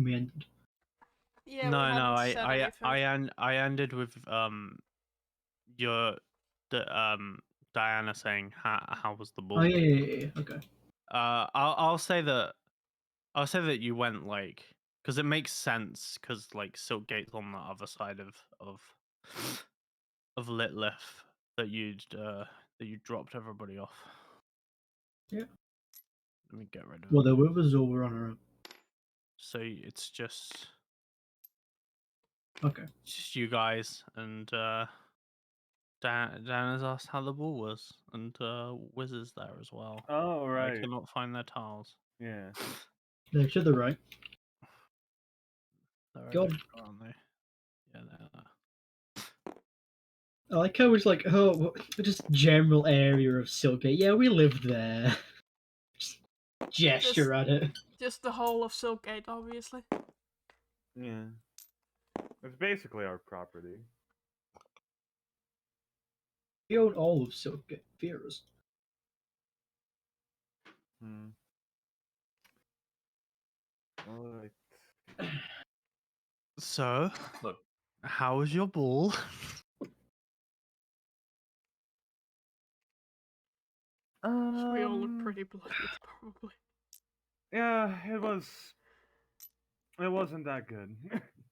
we ended. Yeah, we No, hadn't said anything. I ended with your Diana saying how was the Oh ball? yeah. Okay. I'll say that you went like because it makes sense because like Silkgate's on the other side of Litlith that you dropped everybody off. Yeah. Let me get rid of Well, it. they're with us or we're on our own. So it's just Okay. you guys and Dan has asked how the ball was and Wizard's there as well. Oh, I right. cannot find their tiles. Yeah. They're to the right. They're Go over on. here, aren't they? Yeah, they are. I like how it's like, oh, just general area of Silkgate. Yeah, we lived there. Just gesture at it. Just the whole of Silkgate, obviously. Yeah. It's basically our property. We own all of Silkgate. Fear us. Hmm. Alright. So, Look. how was your ball? We all look pretty bloodied, probably. Yeah, it wasn't that good.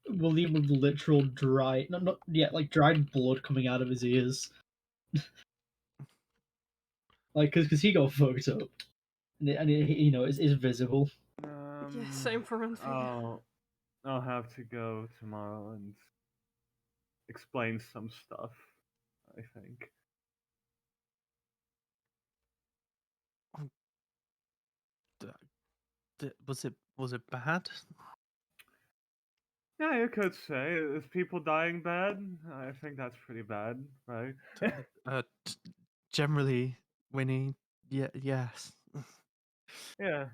William with literal dry, not yet, like dried blood coming out of his ears. Like, cause he got fucked up, and it, you know, it's visible. Yeah, same for Renfield. I'll have to go tomorrow and explain some stuff, I think. Was it bad? Yeah, you could say. Is people dying bad? I think that's pretty bad, right? Generally, Winnie, yes. Yeah.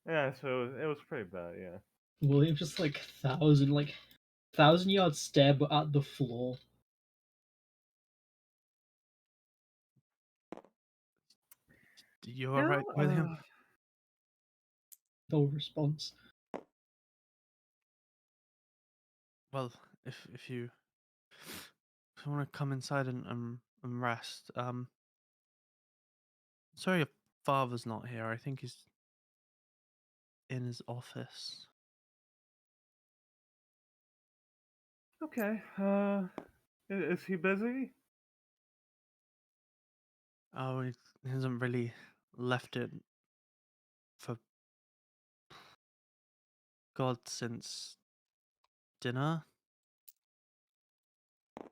Yeah, so it was pretty bad, yeah. William just like thousand yard stare, but at the floor. You You alright, know, William? No response. Well, if you want to come inside and rest, sorry your father's not here. I think he's in his office. okay. Is he busy? Oh, he hasn't really left it for God since dinner. I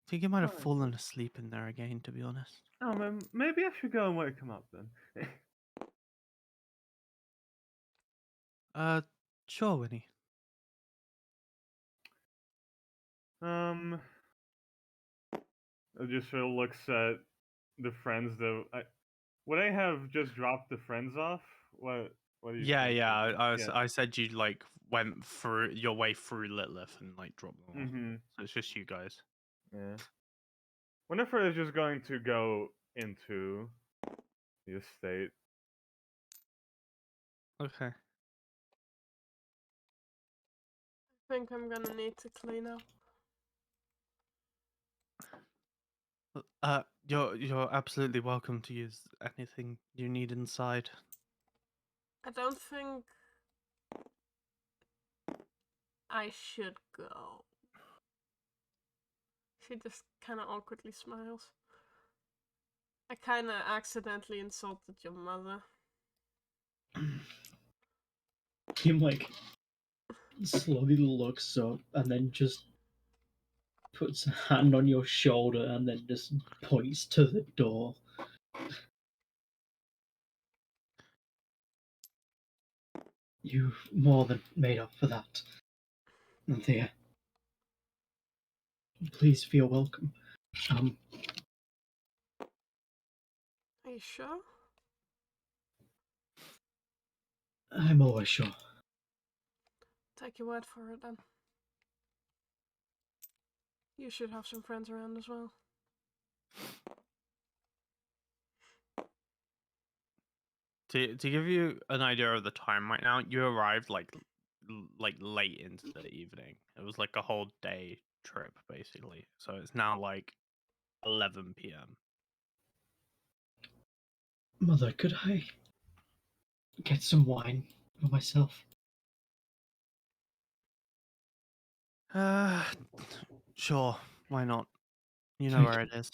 think he might have Alright. fallen asleep in there again, to be honest. Oh, man, maybe I should go and wake him up then. Uh, sure, Winnie. Um, I just sort of looks at the friends that would I have just dropped the friends off? What do you Yeah, think? yeah. Yeah. I said you like went through your way through Litlith and like dropped them off. Mm-hmm. So it's just you guys. Yeah. Winifred is just going to go into the estate. Okay. I think I'm gonna need to clean up. You're absolutely welcome to use anything you need inside. I don't think I should go. She just kind of awkwardly smiles. I kind of accidentally insulted your mother. Him like slowly looks up and then just puts a hand on your shoulder and then just points to the door. You've more than made up for that, Anthea. Please feel welcome. Are you sure? I'm always sure. Take your word for it then. You should have some friends around as well. To give you an idea of the time right now, you arrived like late into the evening. It was like a whole day trip basically. So it's now like 11 p.m. Mother, could I get some wine for myself? Sure, why not? You know Thank where it is.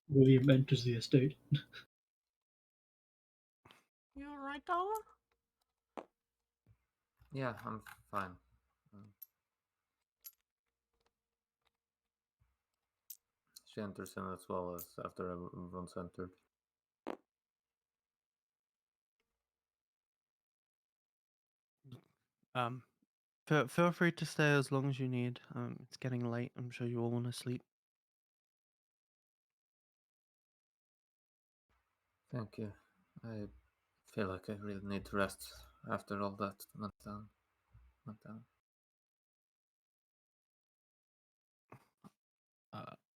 William enters the estate. You alright, Darla? Yeah, I'm fine. She enters in as well as after everyone's entered. Feel free to stay as long as you need. It's getting late. I'm sure you all want to sleep. Thank you. I feel like I really need to rest after all that went down.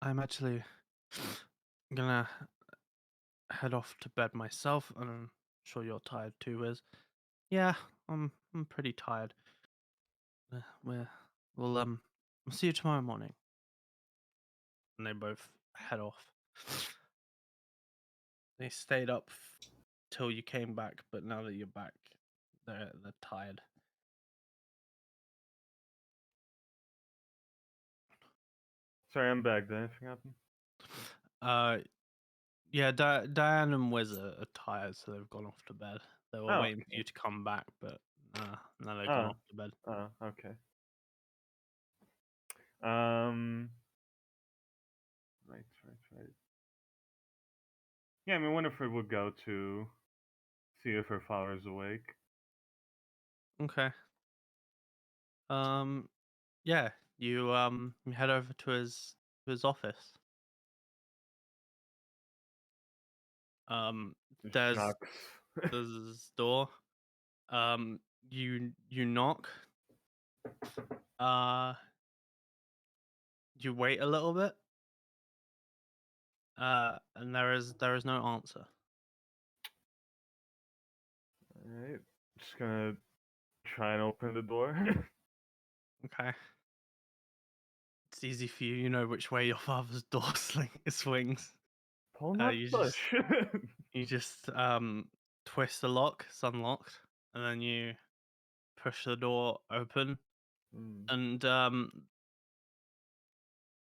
I'm actually gonna head off to bed myself, and I'm sure you're tired too, Wiz. Yeah, I'm pretty tired. We'll see you tomorrow morning. And they both head off. They stayed up till you came back, but now that you're back, they're tired. Sorry, I'm back. Did anything happen? Yeah, Diane and Wiz are tired, so they've gone off to bed. They were Oh, waiting for you to come back, but now they've Oh. gone off to bed. Oh, okay. Right. Yeah, I mean, Winifred would go to see if her father's awake. Okay. Yeah, you head over to his office. Just There's knocks. his door. You knock. You wait a little bit. And there is no answer. Alright. Just gonna try and open the door. Okay. It's easy for you. You know which way your father's door swings. Pull that You push. You just twist the lock. It's unlocked, and then you push the door open, and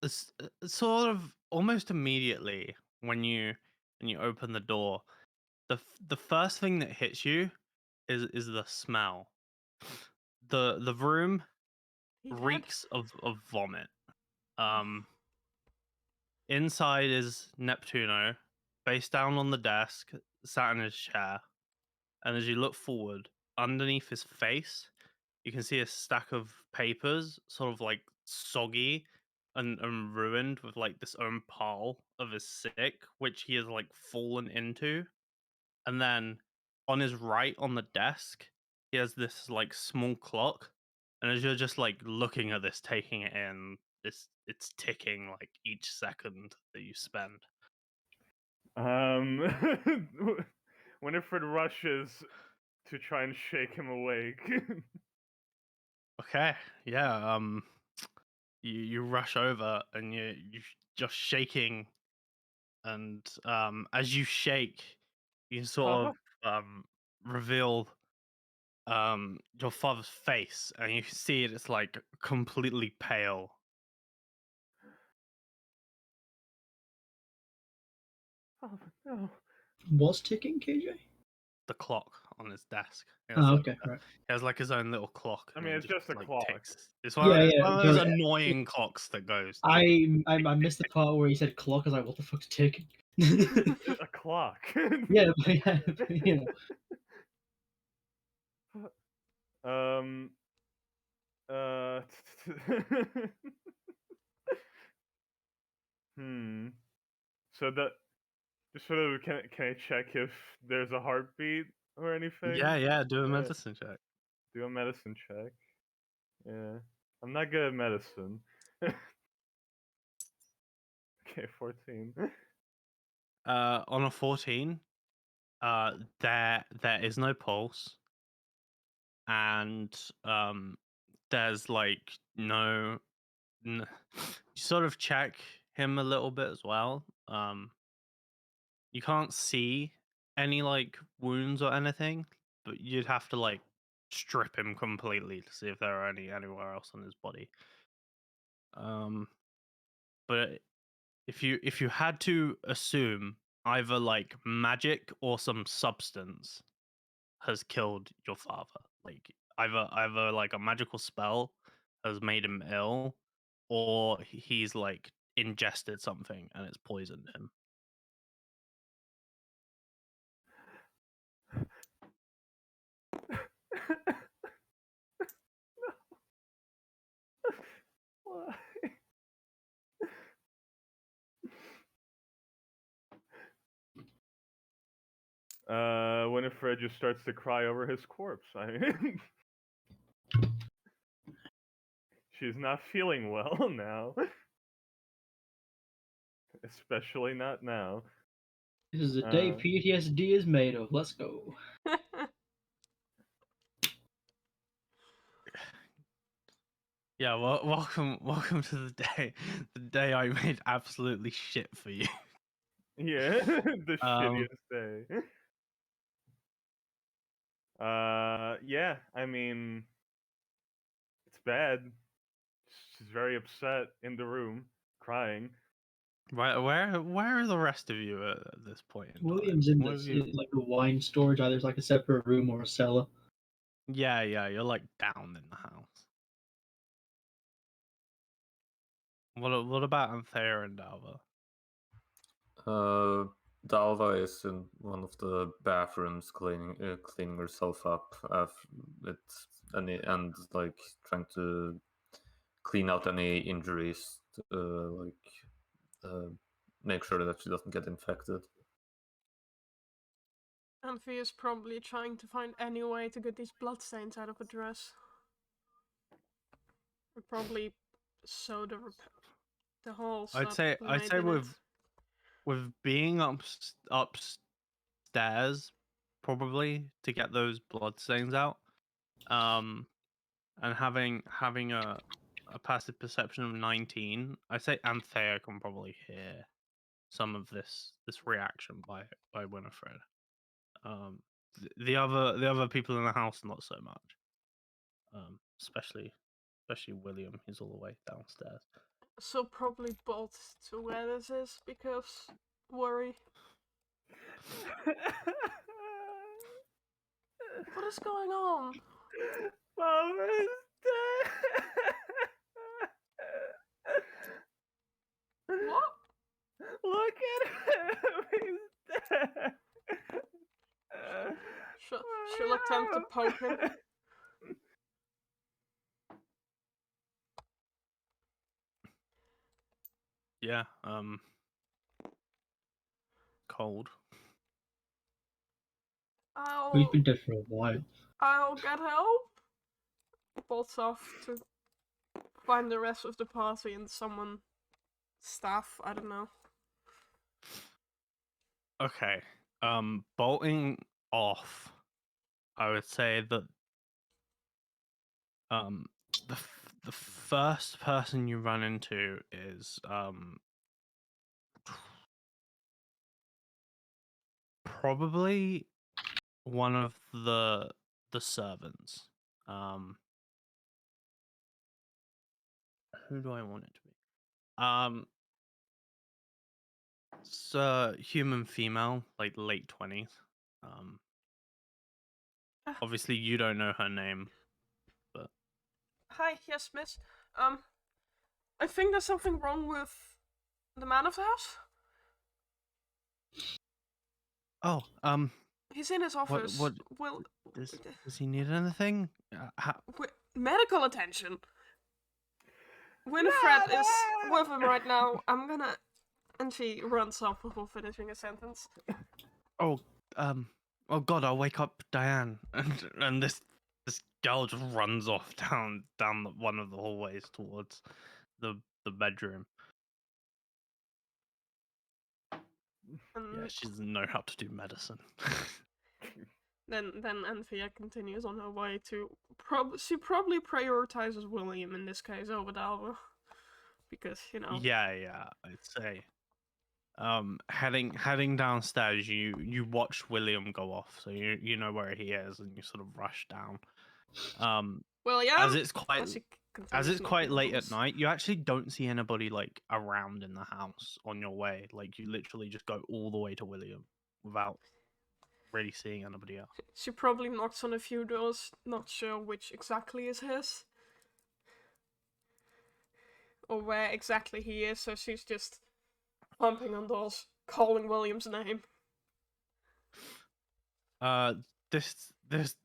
it's sort of almost immediately when you open the door, the first thing that hits you is the smell. The room He dead? reeks of vomit. Inside is Neptuno, face down on the desk, sat in his chair, and as you look forward, underneath his face, you can see a stack of papers, sort of like soggy and ruined, with like this own pile of his sick, which he has like fallen into. And then on his right on the desk, he has this like small clock. And as you're just like looking at this, taking it in, it's ticking like each second that you spend. Winifred rushes to try and shake him awake. Okay, yeah. You rush over and you just shaking, and as you shake, you sort of reveal your father's face, and you see it's like completely pale. Oh no. What's ticking, KJ? The clock on his desk. Oh, okay, right. He has like his own little clock. I and mean, it it's just a like, clock. ticks. It's Yeah, it's yeah, one of those sorry. annoying clocks that goes. I missed the part where he said clock. I was like, what the fuck's ticking? A clock. Yeah, but you know. Uh. So that just sort of can I check if there's a heartbeat or anything? Yeah. Do a medicine check. Do a medicine check. Yeah, I'm not good at medicine. Okay, 14. On a 14, there is no pulse, and there's like no. You sort of check him a little bit as well. You can't see any like wounds or anything, but you'd have to like strip him completely to see if there are any anywhere else on his body. But if you had to assume either like magic or some substance has killed your father, like either like a magical spell has made him ill, or he's like ingested something and it's poisoned him. Why? Winifred just starts to cry over his corpse. I mean, she's not feeling well now. Especially not now. This is the day PTSD is made of. Let's go. Yeah, well, welcome to the day I made absolutely shit for you. Yeah, the shittiest day. Yeah, I mean, it's bad. She's very upset in the room, crying. Where are the rest of you at this point in William's time? in What this have you... like a wine storage. Either it's like a separate room or a cellar. Yeah, you're like down in the house. What about Anthea and Dalva? Dalva is in one of the bathrooms cleaning herself up. And like trying to clean out any injuries, make sure that she doesn't get infected. Anthea's probably trying to find any way to get these bloodstains out of the dress. Or probably sew the holes I'd up say made in it. with being upstairs probably to get those bloodstains out, and having a passive perception of 19, I say Anthea can probably hear some of this reaction by Winifred. The other people in the house not so much. Especially William, who's all the way downstairs. So probably bolt to where this is because worry. What is going on? Mom is dead. What? Look at him. He's dead. She'll attempt to poke him. Yeah, cold. We've been dead for a while. I'll get help. Bolts off to find the rest of the party and someone staff, I don't know. Okay. Bolting off, I would say that the first person you run into is probably one of the servants. Who do I want it to be? It's a human female, like late 20s. Obviously you don't know her name, but Hi, yes, miss. I think there's something wrong with the man of the house. oh, He's in his office. what Well, does he need anything? medical attention. Winifred is with him right now. I'm gonna... And she runs off before finishing a sentence. Oh God, I'll wake up Diane. And this girl just runs off down one of the hallways towards the bedroom. And Yeah, she doesn't know how to do medicine. then Anthea continues on her way to she probably prioritizes William in this case over Dalva. Because, you know. Yeah, I'd say. Heading downstairs, you watch William go off, so you know where he is, and you sort of rush down. William! As it's quite As she continues as it's quite knocking late on at doors. night, you actually don't see anybody like around in the house on your way. Like you literally just go all the way to William without really seeing anybody else. She probably knocks on a few doors, not sure which exactly is his. Or where exactly he is, so she's just pumping on doors, calling William's name. Uh, this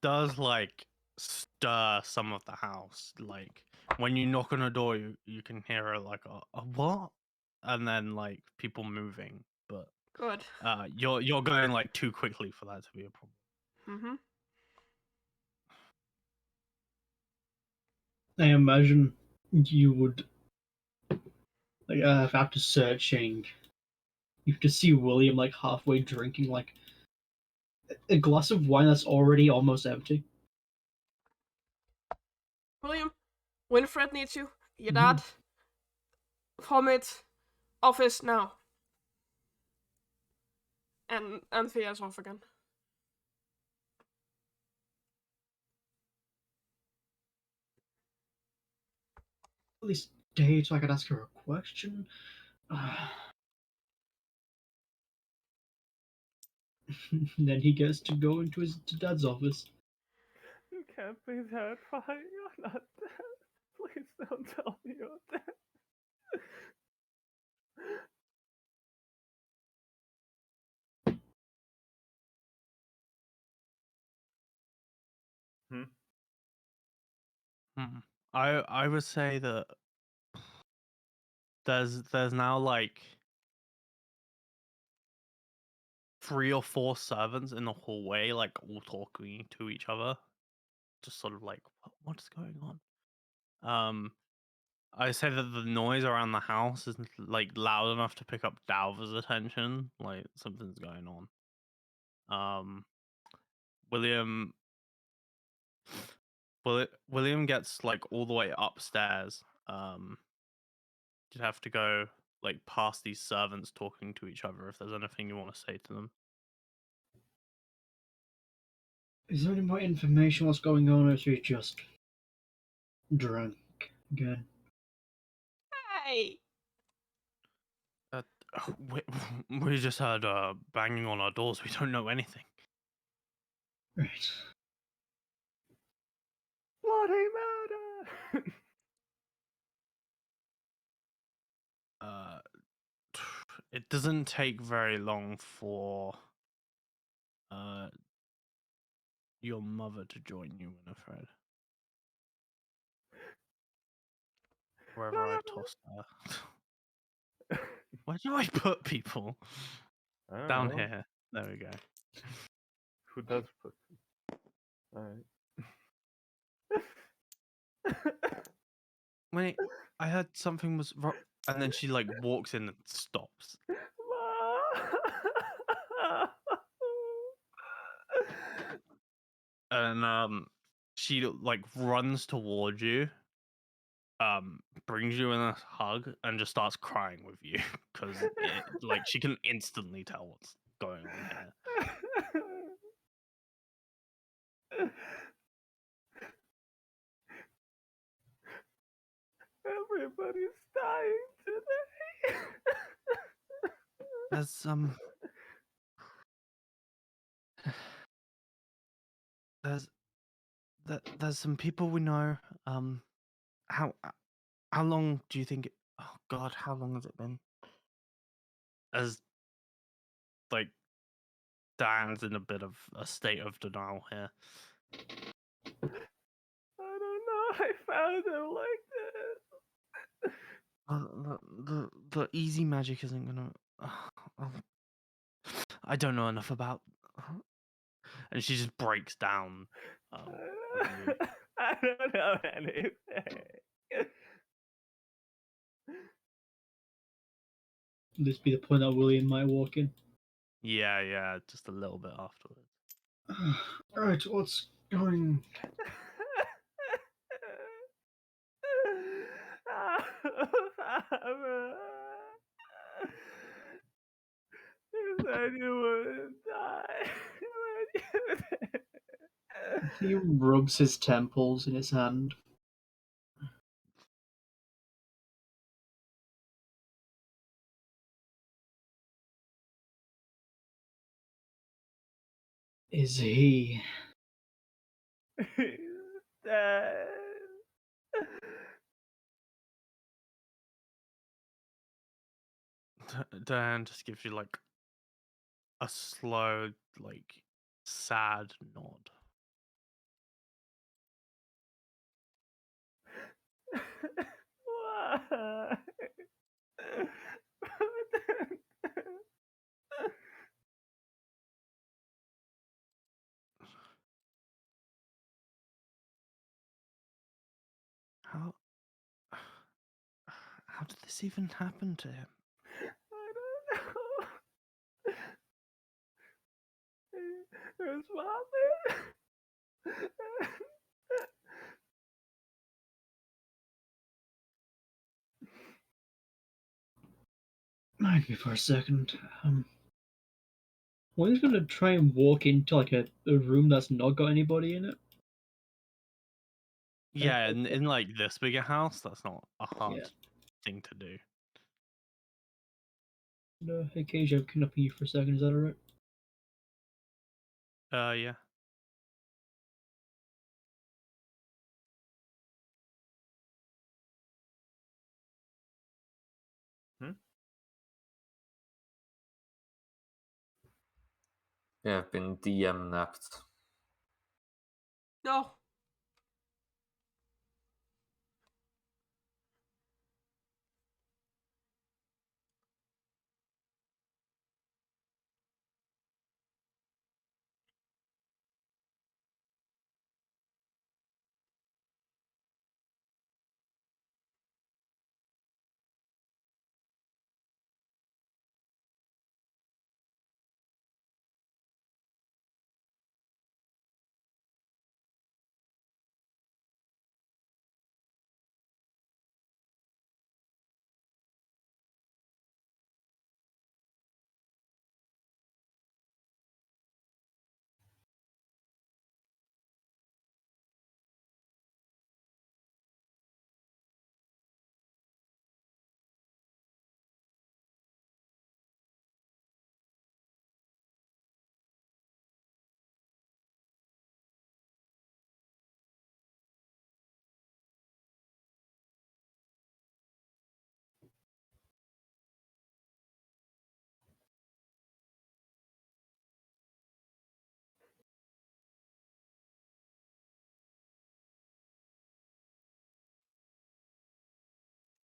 does like stir some of the house. Like when you knock on a door, you can hear like a what, and then like people moving. But Good. you're going like too quickly for that to be a problem. Mm-hmm. I imagine you would, like, after searching, you have to see William like halfway drinking like a glass of wine that's already almost empty. William, Winifred needs you. Your Mhm. dad. Vomit. Office now. And Anthea's off again. At least stay so I could ask her a question. Then he gets to go into his dad's office. You can't be that fine. You're not dead. Please don't tell me you're dead. Hmm? I would say that there's now like 3 or 4 servants in the hallway, like all talking to each other, just sort of like what's going on. I say that the noise around the house is like loud enough to pick up Dalva's attention, like something's going on. William William gets like all the way upstairs. You'd have to go like past these servants talking to each other if there's anything you want to say to them. Is there any more information what's going on, or is he just drunk again? Hey! Uh, we just heard banging on our doors. We don't know anything. Right. Bloody murder! Uh, it doesn't take very long for your mother to join you, Winifred. Wherever I tossed her. Where do I put people? I don't Down know. here. There we go. Who does put? Alright. Wait, I heard something was wrong, and then she like walks in and stops, and she like runs towards you, brings you in a hug, and just starts crying with you because like she can instantly tell what's going on here. Everybody's dying today. There's there's there's some people we know. How how long do you think? Oh God, how long has it been? As like Dan's in a bit of a state of denial here. I don't know. I found him like this. The easy magic isn't gonna. I don't know enough about. And she just breaks down. With you. I don't know anything. This be the point that William might walk in. Yeah, just a little bit afterwards. Alright, what's going... You said you wouldn't die. He rubs his temples in his hand. Is he? He's dead. Dan just gives you like a slow, like sad nod. Why? How how did this even happen to him? I don't know. His father. Mind me for a second. Well, he's gonna try and walk into like a room that's not got anybody in it. Yeah, in like this bigger house, that's not a hard Yeah. thing to do. No, hey Cage, I'm kidnapping you for a second, is that alright? Yeah. Yeah, I've been DM napped. No.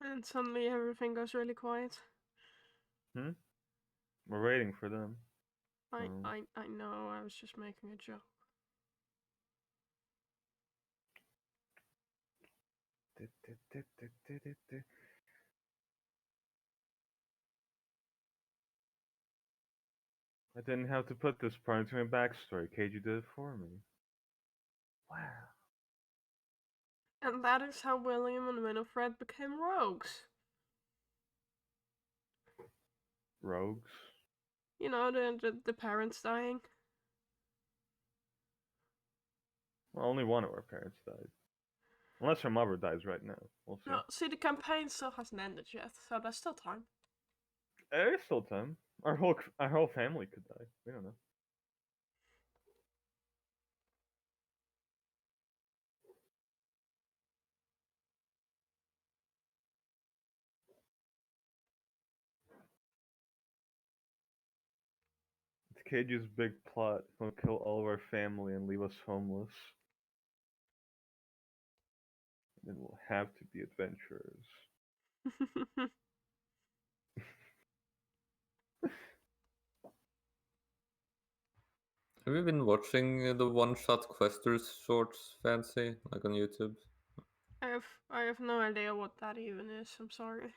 And suddenly everything goes really quiet. We're waiting for them. I know, I was just making a joke. I didn't have to put this part into my backstory. Keiji did it for me. Wow. And that is how William and Winifred became rogues. Rogues? You know, the parents dying. Well, only one of our parents died. Unless her mother dies right now. We'll see. No, see, the campaign still hasn't ended yet, so there's still time. There's still time. Our whole family could die. We don't know. It's Keiji's big plot. He'll kill all of our family and leave us homeless. Then we'll have to be adventurers. Have you been watching the one-shot questers shorts, Fancy, like on YouTube? I have no idea what that even is, I'm sorry.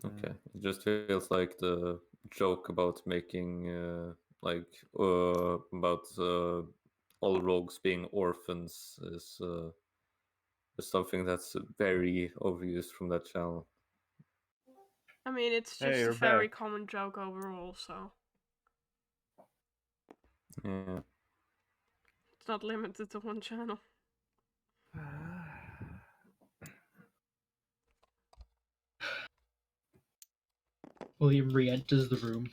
Okay, it just feels like the joke about making about all rogues being orphans is something that's very overused from that channel. I mean, it's Hey, just a you're very back. common joke overall, so Yeah. it's not limited to one channel. William re-enters the room.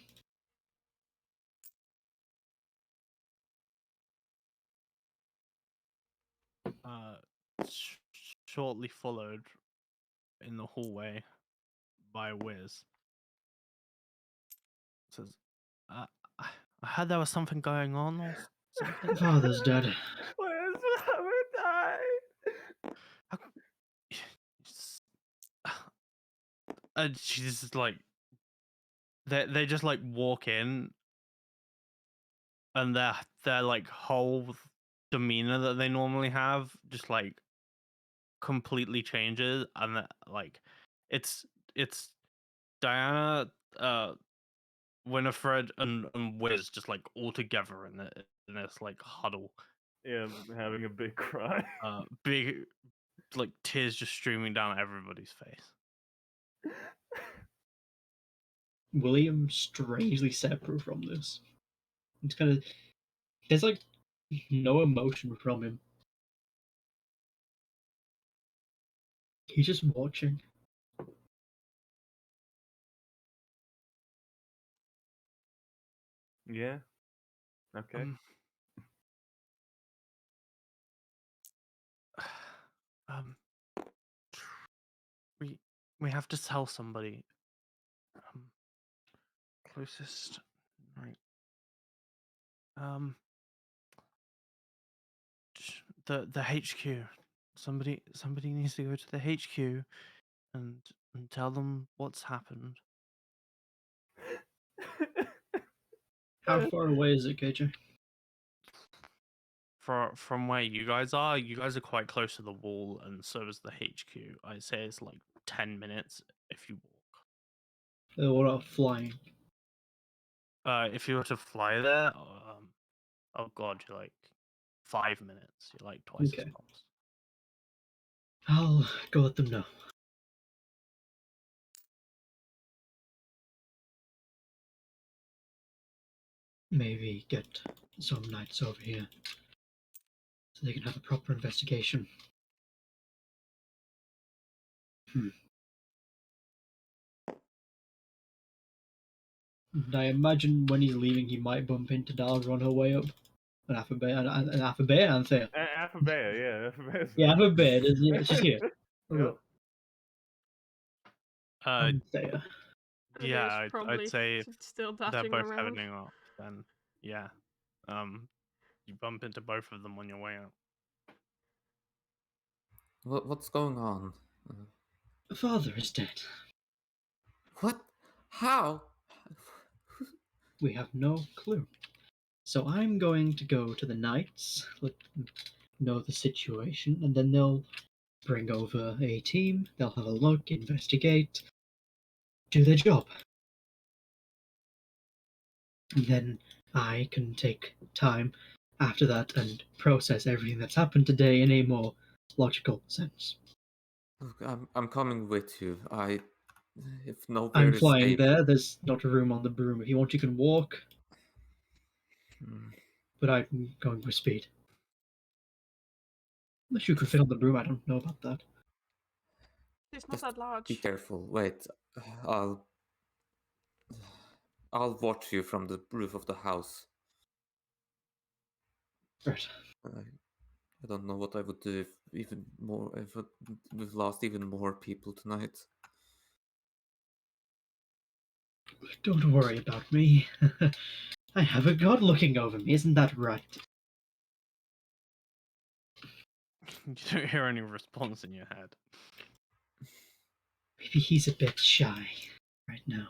Sh- Shortly followed in the hallway by Wiz. Says, I I heard there was something going on or something. Father's dead. Where's Mama died? How And she's just like, they just like walk in, and their like whole demeanor that they normally have just like completely changes, and like it's Diana, Winifred, and Wiz just like all together in this like huddle, Yeah, having a big cry. big like tears just streaming down everybody's face. William strangely separate from this. It's kind of there's like no emotion from him. He's just watching. Yeah. Okay. Um, we have to tell somebody. Closest, right? Um, the HQ. Somebody needs to go to the HQ and tell them what's happened. How far away is it, KJ? From where you guys are quite close to the wall, and so is the HQ. I'd say it's like 10 minutes if you walk. What about flying? If you were to fly there, oh god, you're like 5 minutes. You're like twice as Okay. fast. I'll go let them know. Maybe get some knights over here so they can have a proper investigation. And I imagine when he's leaving, he might bump into Dalva on her way up. An Alphabet, Anthea. Alphabet, yeah. Alphabet's Yeah, back. Alphabet. Yeah, she's here. Yep. Anthea. It Yeah, is I'd probably say if still they're dashing both around. heading up, then yeah. You bump into both of them on your way out. What's going on? Father is dead. What? How? We have no clue. So I'm going to go to the knights, let them know the situation, and then they'll bring over a team. They'll have a look, investigate, do their job. And then I can take time after that and process everything that's happened today in a more logical sense. Look, I'm coming with you. If nowhere I'm is flying safe. there. There's not a room on the broom. If you want, you can walk, but I'm going with speed. Unless you can fit on the broom, I don't know about that. It's not Just that large. be careful. Wait, I'll I'll watch you from the roof of the house. Right. I don't know what I would do if we've lost even more people tonight. Don't worry about me. I have a god looking over me, isn't that right? You don't hear any response in your head. Maybe he's a bit shy right now.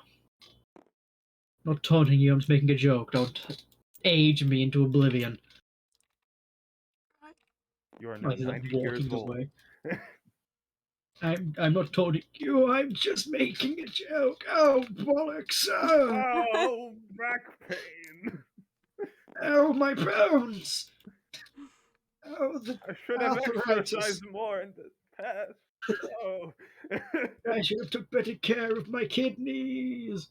Not taunting you, I'm just making a joke. Don't age me into oblivion. You are now Like he's like 90 years walking old. away. I'm not taunting you. I'm just making a joke. Oh bollocks! Oh, Oh, back pain. oh my bones! Oh, the I should have arthritis. exercised more in the past. Oh. I should have took better care of my kidneys.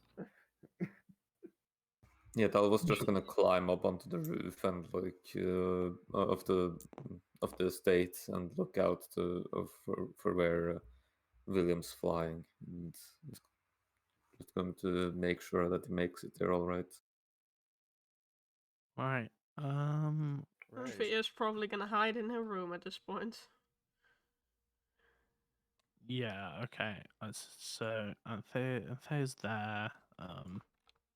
Yeah, Tal was just gonna climb up onto the roof and of the estate and look out for where William's flying, and he's going to make sure that he makes it there all right. Right. Right. Anthea's probably gonna hide in her room at this point. Yeah. Okay. So Anthea's there.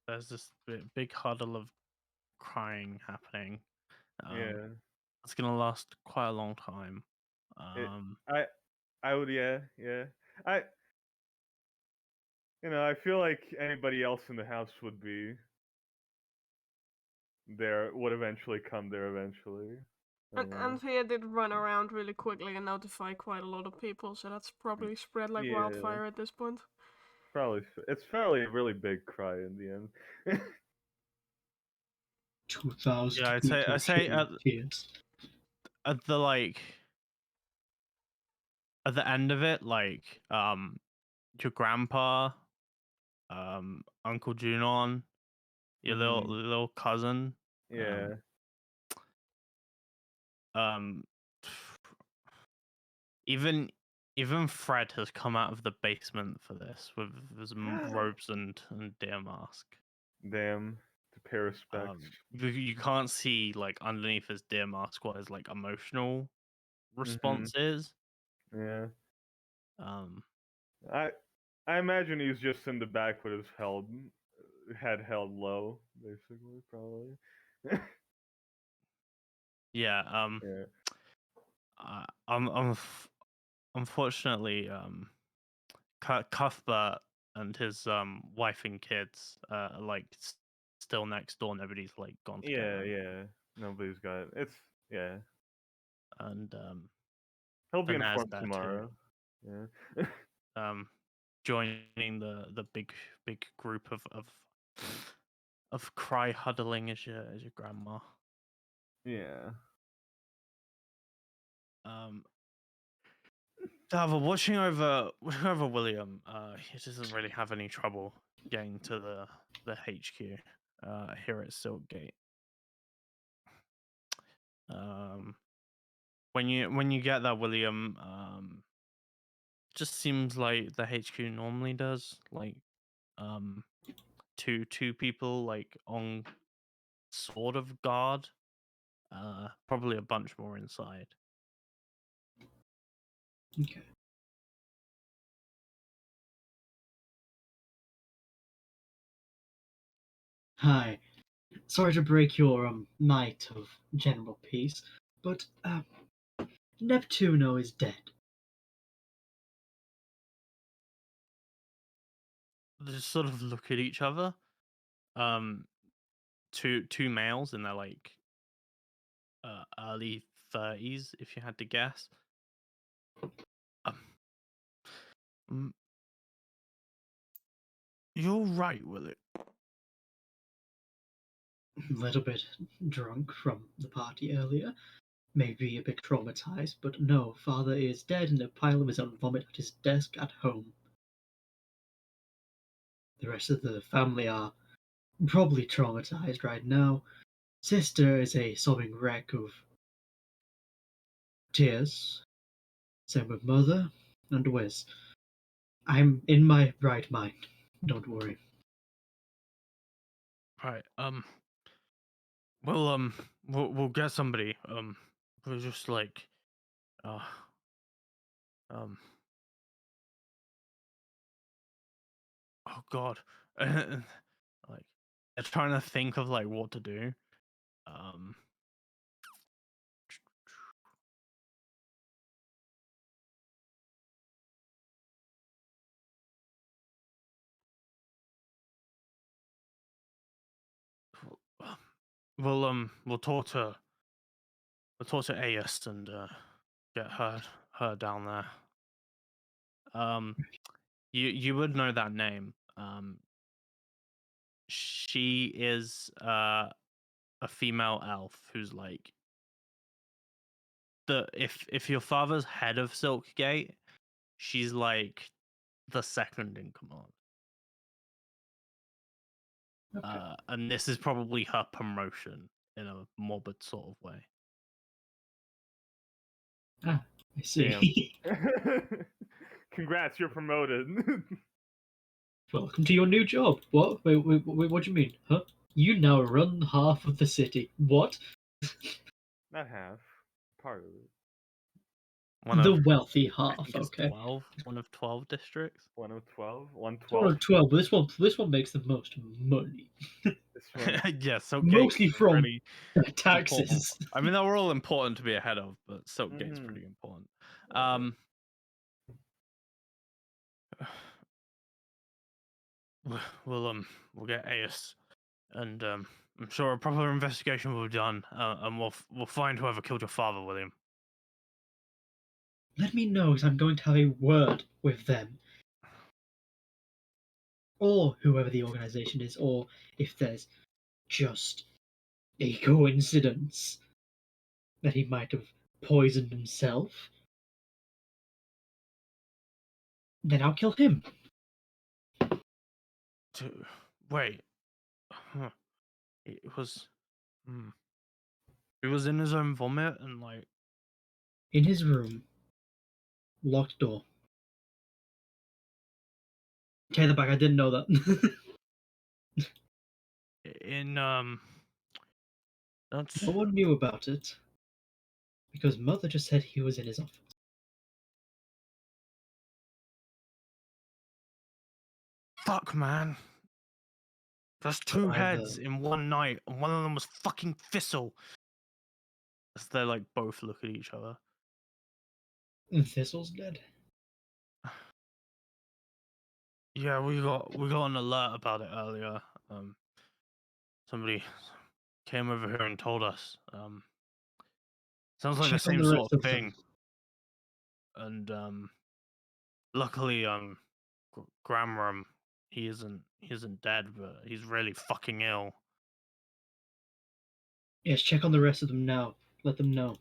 There's this big huddle of crying happening. Yeah. It's gonna last quite a long time. It, I would, yeah. I, I feel like anybody else in the house would be there, would eventually come there eventually. Anthea did run around really quickly and notify quite a lot of people, so that's probably spread like Yeah. wildfire at this point. It's probably a really big cry in the end. 2,000 Yeah, people I say shedding tears. at the at the end of it, your grandpa, Uncle Junon, your little cousin, Yeah. um, even Fred has come out of the basement for this with his robes and deer mask. Damn. To pay respects. You can't see like underneath his deer mask what his like emotional response is. Yeah. Um, I imagine he's just in the back with his head held low, basically, probably. yeah. Yeah. Unfortunately, Cuthbert and his wife and kids are like still next door. Nobody's like gone to get Yeah, them. yeah. Nobody's got it. It's yeah. And He'll be Benaz informed there tomorrow. Yeah. too. Joining the big group of cry huddling as your grandma. Yeah. However, watching over William, he doesn't really have any trouble getting to the HQ here at Siltgate. When you get there, William, just seems like the HQ normally does. Like, two people like on sort of guard. Probably a bunch more inside. Okay. Hi. Sorry to break your night of general peace, but Neptuno is dead. They just sort of look at each other. Two males in their like early 30s, if you had to guess. You're right, Willie. A little bit drunk from the party earlier, maybe a bit traumatized, but no, father is dead in a pile of his own vomit at his desk at home. The rest of the family are probably traumatized right now. Sister is a sobbing wreck of tears. Same with mother and Wiz. I'm in my right mind. Don't worry. Right. We'll get somebody. We're just like, uh, um. Oh God. Like, they're trying to think of like what to do. Um. We'll talk to AS and get her down there. You would know that name. She is a female elf who's like if your father's head of Silkgate, she's like the second in command. Okay. And this is probably her promotion in a morbid sort of way. I see. Congrats, you're promoted. Welcome to your new job. What? Wait, what do you mean? Huh? You now run half of the city. What? Not half. Part of it. One The of wealthy I half, think it's okay. 12. One of 12 districts. 1 of 12? 1 Or 12? 12, but this one makes the most money. This one. Yeah, Silkgate Mostly is from really important. taxes. I mean, they're all important to be ahead of, but Silkgate's Mhm. pretty important. Okay. We'll get Ace, and I'm sure a proper investigation will be done, and we'll find whoever killed your father, William. Let me know, because I'm going to have a word with them. Or whoever the organization is, or if there's just a coincidence that he might have poisoned himself, then I'll kill him. Wait, huh. It was. He was in his own vomit and like. In his room, locked door. Okay, the back. I didn't know that. In That's No one knew about it because Mother just said he was in his office. fuck, man. There's two Either heads in one night, and one of them was fucking Thistle. As they like both look at each other. Thistle's dead. Yeah, we got an alert about it earlier. Somebody came over here and told us. Sounds like the Check on same the sort rest of of them. thing. And luckily, Gramram, he isn't dead, but he's really fucking ill. Yes, check on the rest of them now. Let them know.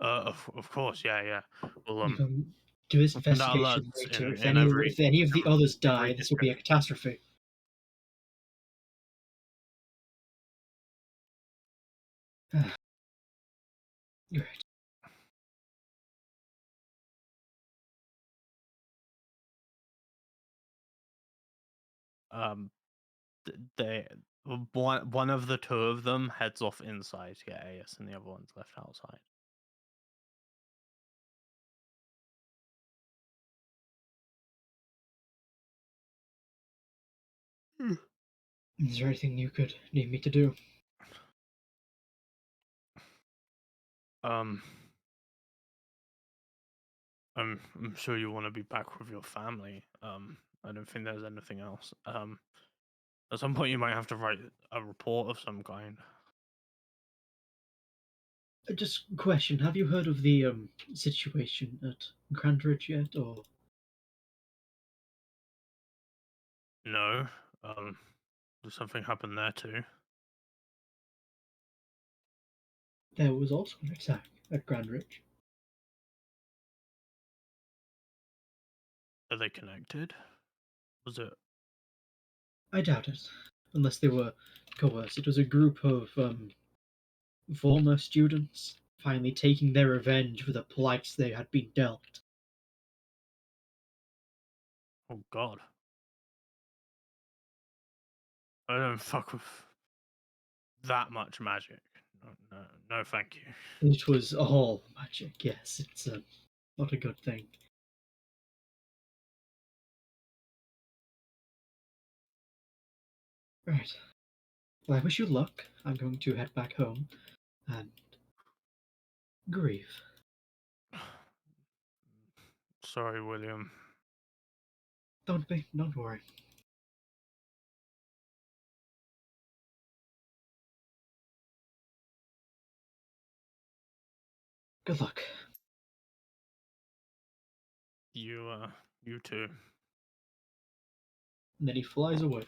Of course, yeah. Well, You can do this we'll send out investigation alerts later. If in any, every if any of the others die, every this will be a district. catastrophe. You're right. They one of the two of them heads off inside to get AS, and the other one's left outside. Is there anything you could need me to do? Um, I'm sure you want to be back with your family. I don't think there's anything else. At some point you might have to write a report of some kind. Just question: have you heard of the situation at Grandridge yet, or No. Did something happen there too? there was also an attack at Grandridge? Are they connected? Was it? I doubt it, unless they were coerced. It was a group of former students finally taking their revenge for the plights they had been dealt. Oh God. I don't fuck with that much magic. No, thank you. It was all magic, yes. It's not a good thing. Right. Well, I wish you luck. I'm going to head back home and grieve. Sorry, William. Don't worry. Good luck. You too. And then he flies away.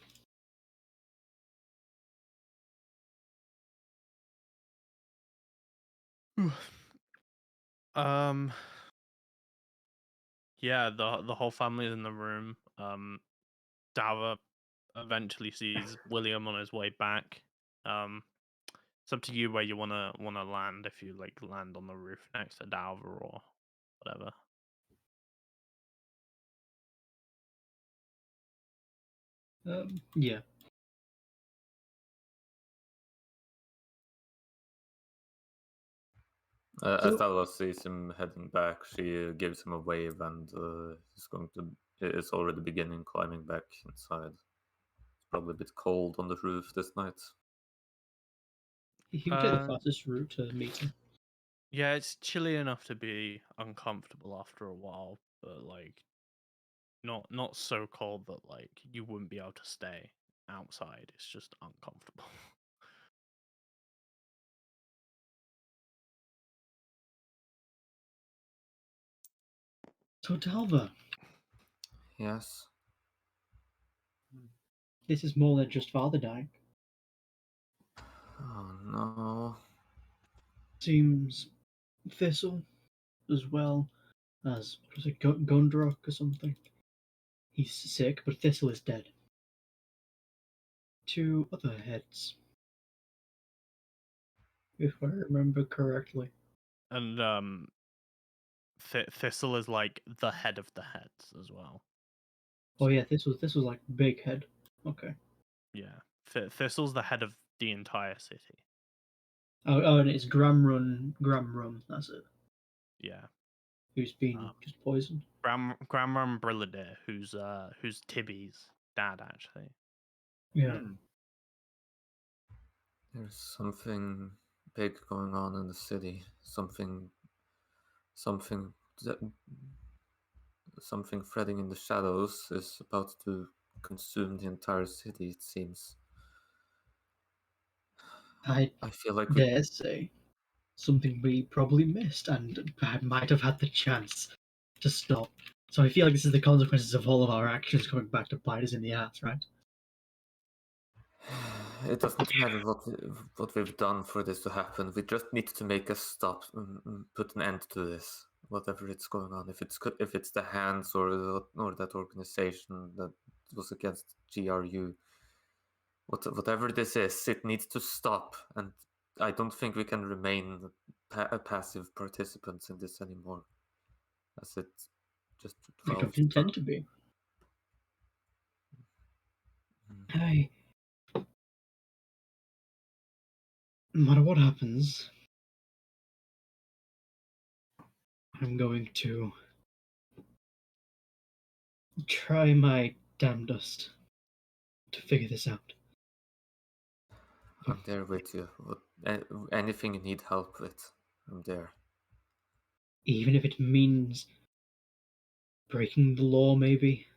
um. Yeah, the whole family is in the room. Dower eventually sees William on his way back. It's up to you where you wanna land. If you like land on the roof next to Dower or whatever. Yeah. As So- Dalva sees him heading back, she gives him a wave, and is already beginning climbing back inside. It's probably a bit cold on the roof this night. He would take the fastest route to meet him. Yeah, it's chilly enough to be uncomfortable after a while, but like not so cold that like you wouldn't be able to stay outside. It's just uncomfortable. So Dalva, Yes. this is more than just father dying. Oh no. Seems Thistle, as well as was it Gundrock or something. He's sick, but Thistle is dead. 2 other heads, if I remember correctly. And Thistle is like the head of the heads as well. Oh yeah, this was like big head. Okay. Yeah, Thistle's the head of the entire city. Oh, and it's Gramrum. That's it. Yeah, Who's been just poisoned? Grandma Brilladair, who's Tibby's dad actually. Yeah. There's something big going on in the city. Something that, something threading in the shadows is about to consume the entire city, it seems. I I feel like dare say something we probably missed, and I might have had the chance to stop. So I feel like this is the consequences of all of our actions coming back to bite us in the ass, right? it doesn't matter what we've done for this to happen. We just need to make a stop and put an end to this. Whatever it's going on, if it's the hands or that organization that was against GRU, whatever this is, it needs to stop. And I don't think we can remain passive participants in this anymore, as it just I don't dwells intend to be. Mm. No matter what happens, I'm going to try my damnedest to figure this out. I'm there with you. Anything you need help with, I'm there. Even if it means breaking the law, maybe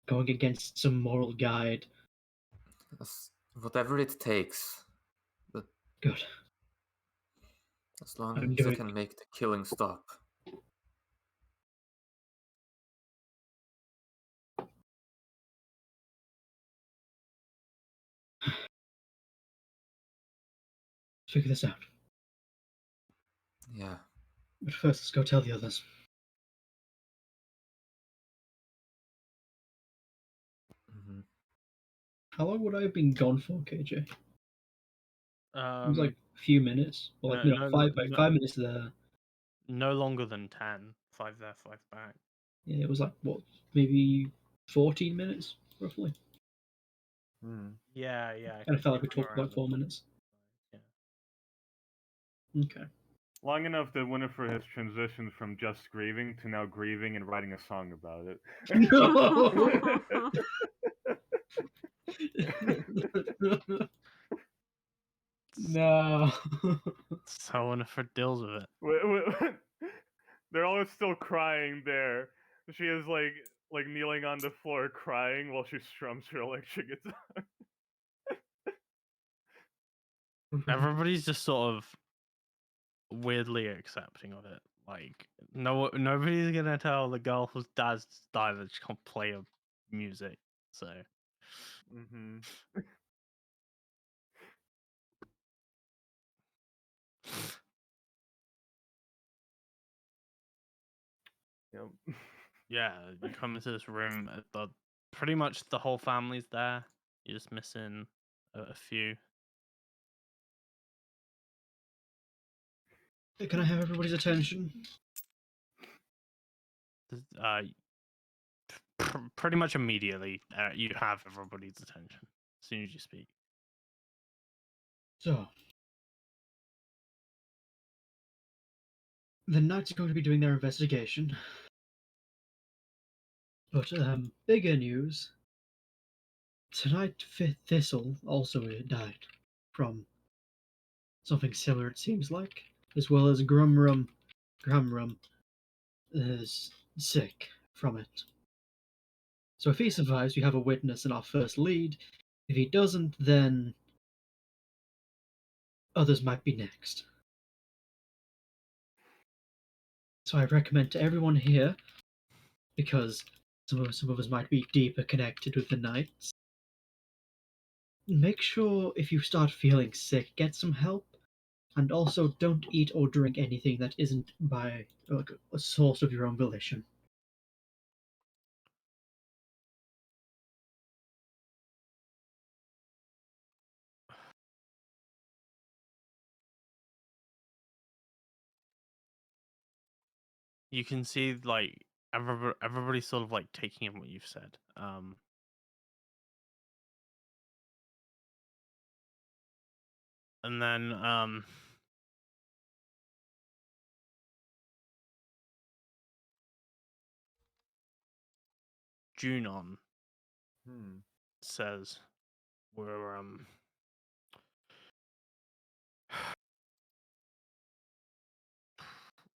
going against some moral guide. Whatever it takes, but Good. as long I'm as I doing can make the killing stop. figure this out. Yeah. But first, let's go tell the others. Mm-hmm. How long would I have been gone for, KJ? It was like a few minutes, or like no, no, 5 minutes there. no longer than 10. 5 there, 5 back. Yeah, it was like what, maybe 14 minutes, roughly. Yeah. Kind of felt like we somewhere talked about around 4 minutes. Yeah. Okay. Long enough that Winifred has transitioned from just grieving to now grieving and writing a song about it. No. So Winifred deals with it. They're all still crying there. She is like kneeling on the floor crying while she strums her electric guitar. Everybody's just sort of weirdly accepting of it. Like nobody's gonna tell the girl whose dad's died that she can't play her music. So Mm-hmm. Yep. yeah, you come into this room. Pretty much the whole family's there. You're just missing a few. Can I have everybody's attention? Pretty much immediately, you have everybody's attention as soon as you speak. So, the Knights are going to be doing their investigation. But, bigger news. Tonight, Thistle also died from something similar, it seems like, as well as Grumrum. Grumrum is sick from it. So if he survives, we have a witness and our first lead. If he doesn't, then others might be next. So I recommend to everyone here, because some of us might be deeper connected with the Knights, make sure if you start feeling sick, get some help. And also, don't eat or drink anything that isn't by like a source of your own volition. You can see like everybody's sort of like taking in what you've said. And then Junon says we're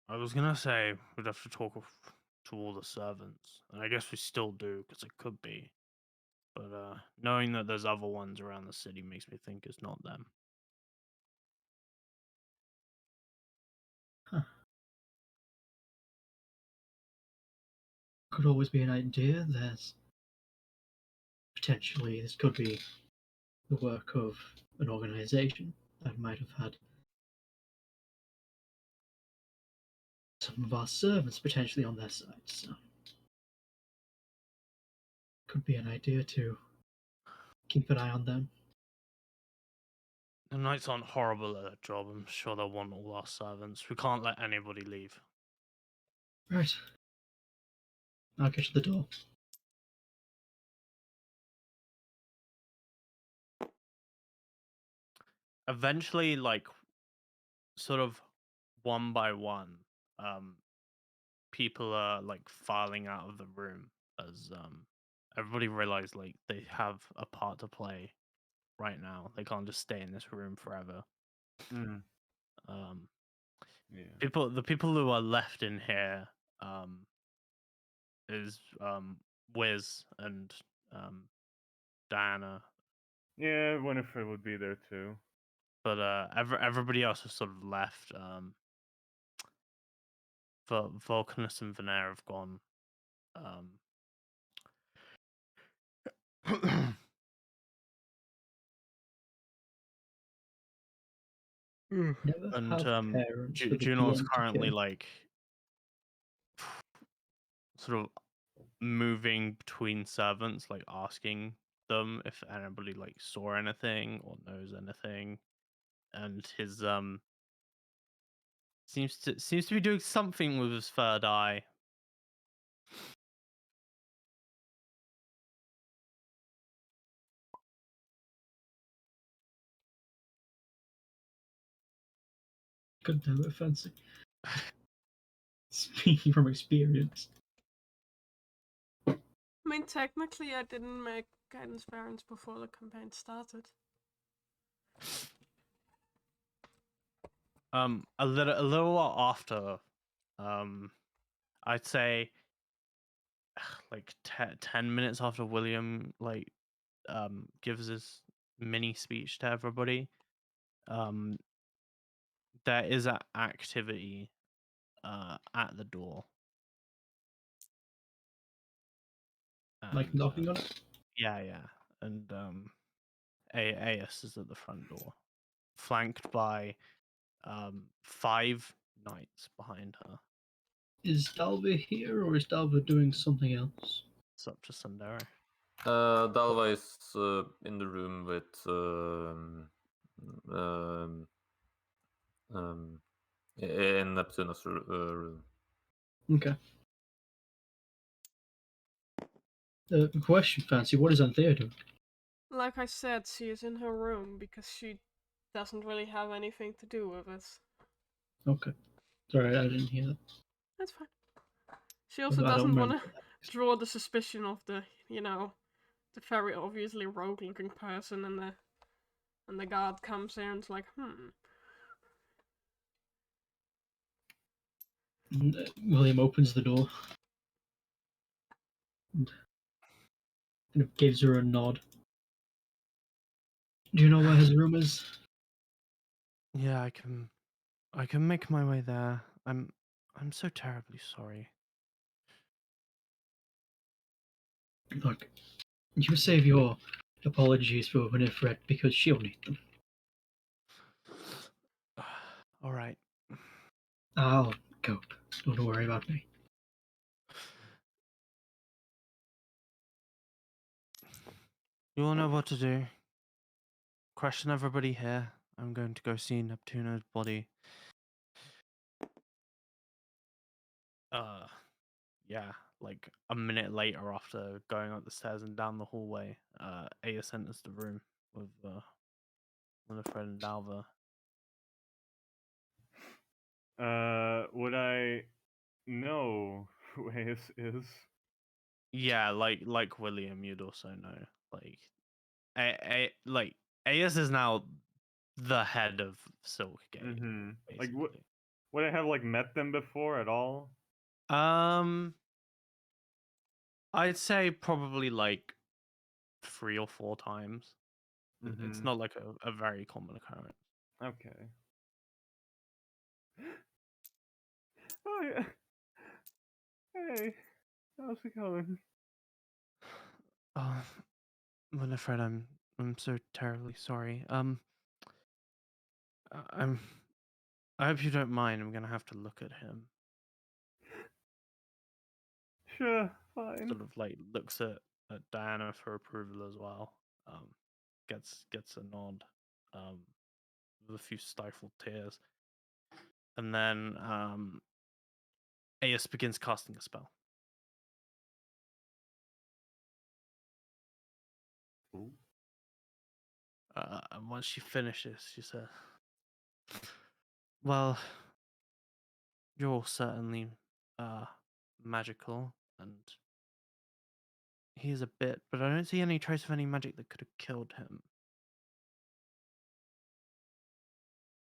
I was gonna say we'd have to talk to all the servants, and I guess we still do because it could be. But knowing that there's other ones around the city makes me think it's not them. Huh. Could always be an idea. There's potentially this could be the work of an organization that might have had some of our servants potentially on their side. So could be an idea to keep an eye on them. The knights aren't horrible at their job. I'm sure they'll want all our servants. We can't let anybody leave. Right. I'll get to the door. Eventually, like, sort of one by one, people are like filing out of the room as everybody realized like they have a part to play right now. They can't just stay in this room forever. Mm. The people who are left in here is Wiz and Diana. Yeah, Winifred would be there too. But everybody else has sort of left. Vulcanus and Venair have gone. Never And have parents for the Juno's DM to currently kill. like sort of moving between servants, like asking them if anybody like saw anything or knows anything, and his seems to be doing something with his third eye. Couldn't have it fancy. Speaking from experience. I mean, technically, I didn't make guidance variants before the campaign started. A little while after, I'd say like 10 minutes after William like gives his mini speech to everybody, there is an activity at the door. Like And, knocking on it? Yeah, and Aes is at the front door, flanked by 5 knights behind her. Is Dalva here or is Dalva doing something else? It's up to Sundari. Dalva is in the room with in Neptune's room. Okay. Question, Fancy, what is Anthea doing? Like I said, she is in her room because she doesn't really have anything to do with it. Okay. Sorry, I didn't hear that. That's fine. She also I don't doesn't want remember. to draw the suspicion of the, the very obviously rogue-looking person, and the guard comes in and is like, William opens the door and kind of gives her a nod. Do you know where his room is? Yeah, I can make my way there. I'm so terribly sorry. Look, you save your apologies for Winifred because she'll need them. All right. I'll go. Don't worry about me. You all know what to do. Question everybody here. I'm going to go see Neptuno's body. Yeah, like a minute later after going up the stairs and down the hallway, Aes enters the room with Winifred and Dalva. Would I know who Ace is? Yeah, like William, you'd also know. Like Aes is now the head of Silkgate. Mm-hmm. Like, Basically. would I have like met them before at all? I'd say probably like 3 or 4 times. It's Mm-hmm. not like a very common occurrence. Okay. Oh yeah. Hey, how's it going? Oh, Winifred, I'm so terribly sorry. I'm I hope you don't mind. I'm gonna have to look at him. Sure, fine. Sort of like looks at Diana for approval as well. Gets a nod. With a few stifled tears, and then Aes begins casting a spell. Ooh. And once she finishes, she says, "Well, you're all certainly magical, and he is a bit, but I don't see any trace of any magic that could have killed him.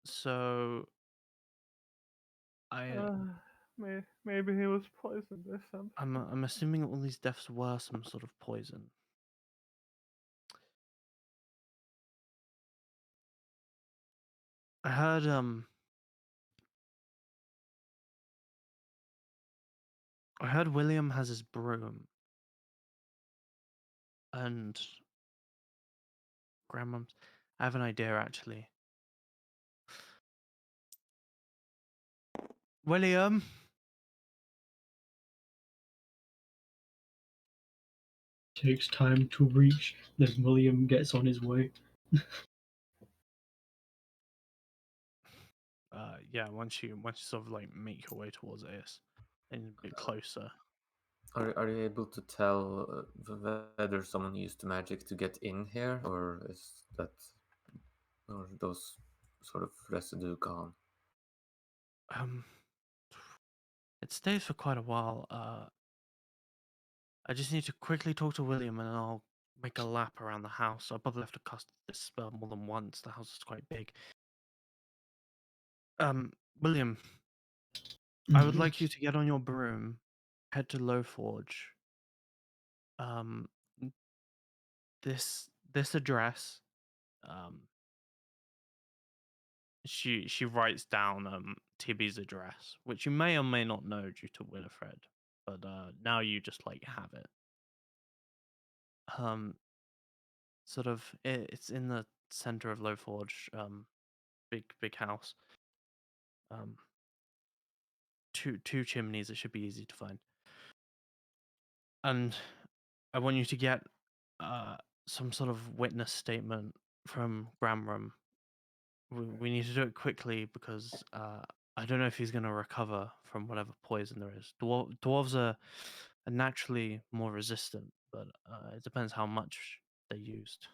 So Maybe he was poisoned or something. I'm assuming all these deaths were some sort of poison. I heard William has his broom, and grandmom's. I have an idea actually. William, Takes time to reach, then William gets on his way. yeah. Once you sort of like make your way towards Ace and a bit closer. Are you able to tell whether someone used magic to get in here, or those sort of residue gone? It stays for quite a while. I just need to quickly talk to William, and then I'll make a lap around the house. I'll probably have to cast this spell more than once. The house is quite big. William, I would like you to get on your broom, head to Lowforge. This address. She writes down Tibby's address, which you may or may not know due to Winifred, but now you just like have it. Sort of, it's in the center of Low Forge, big house. Two chimneys. It should be easy to find. And I want you to get some sort of witness statement from Gramram. We need to do it quickly because I don't know if he's going to recover from whatever poison there is. Dwarves are naturally more resistant, but it depends how much they used.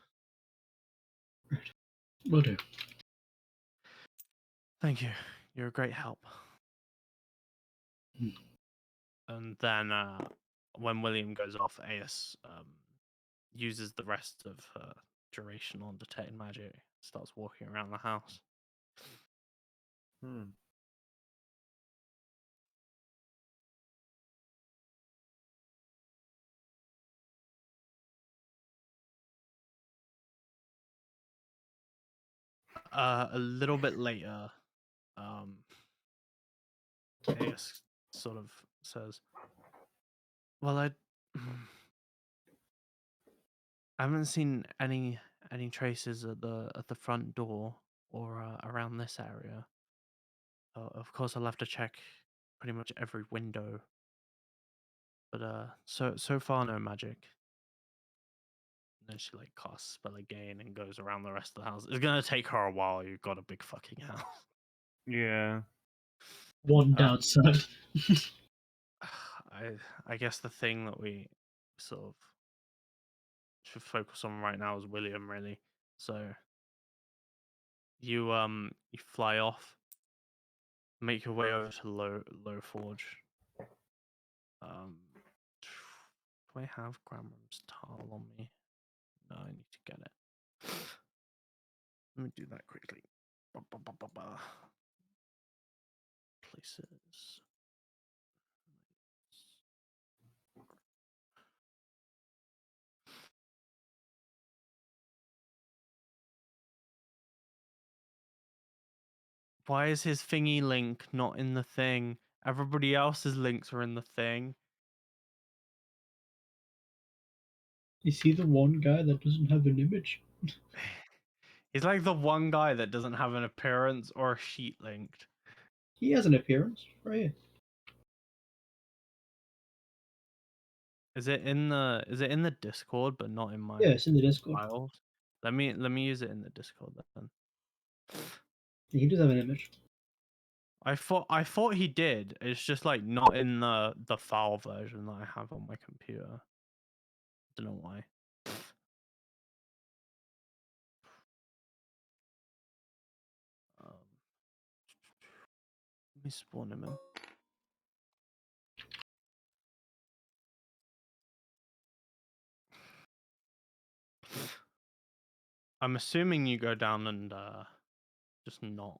Will do. Thank you. You're a great help. Hmm. And then when William goes off, Aes uses the rest of her duration on detect magic, starts walking around the house. Hmm. A little bit later, Aes sort of says, "Well, I haven't seen any traces at the front door or around this area. Of course, I'll have to check pretty much every window, but so far no magic." And then she like casts spell again and goes around the rest of the house. It's gonna take her a while. You've got a big fucking house. Yeah. One downside. I guess the thing that we sort of should focus on right now is William, really. So you fly off, make your way over to Low Forge. Do I have Gramram's tile on me? No, I need to get it. Let me do that quickly. Places. Why is his thingy link not in the thing? Everybody else's links are in the thing. Is he the one guy that doesn't have an image? He's like the one guy that doesn't have an appearance or a sheet linked. He has an appearance, right here. Is it in the Discord but not in my Yeah, it's in the Discord. files? Let me use it in the Discord then. He does have an image. I thought he did. It's just like not in the file version that I have on my computer. Don't know why. Let me spawn him in. I'm assuming you go down and just knock.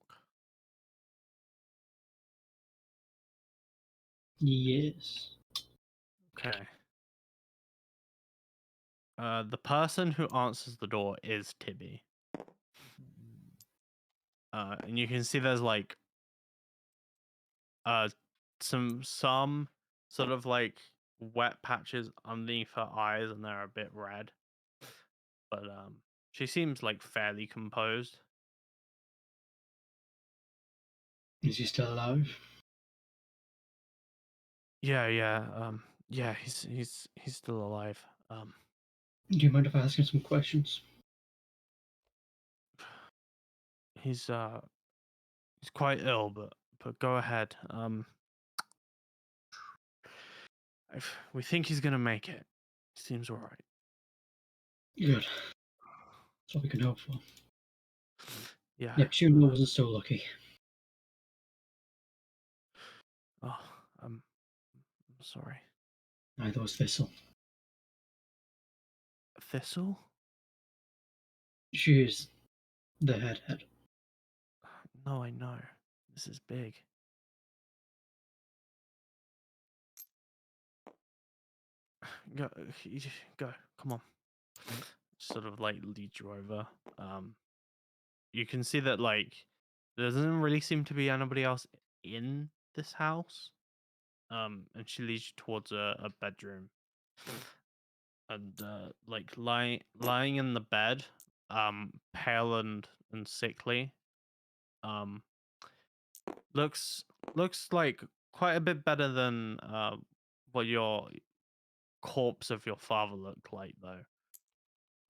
Yes. Okay. The person who answers the door is Tibby. And you can see there's like some sort of like wet patches underneath her eyes, and they're a bit red. But she seems like fairly composed. Is he still alive? Yeah, he's still alive. Do you mind if I ask him some questions? He's quite ill, but go ahead. We think he's gonna make it. Seems alright. Good. That's what we can hope for. Yeah. Neptune wasn't so lucky. Oh, I'm sorry. Neither was Thistle. Thistle? She is the head. No, I know. This is big. Go, go. Come on. Sort of like lead you over. You can see that like there doesn't really seem to be anybody else in this house. And she leads you towards a bedroom. And like lying in the bed, pale and sickly. Looks like quite a bit better than what your corpse of your father looked like, though.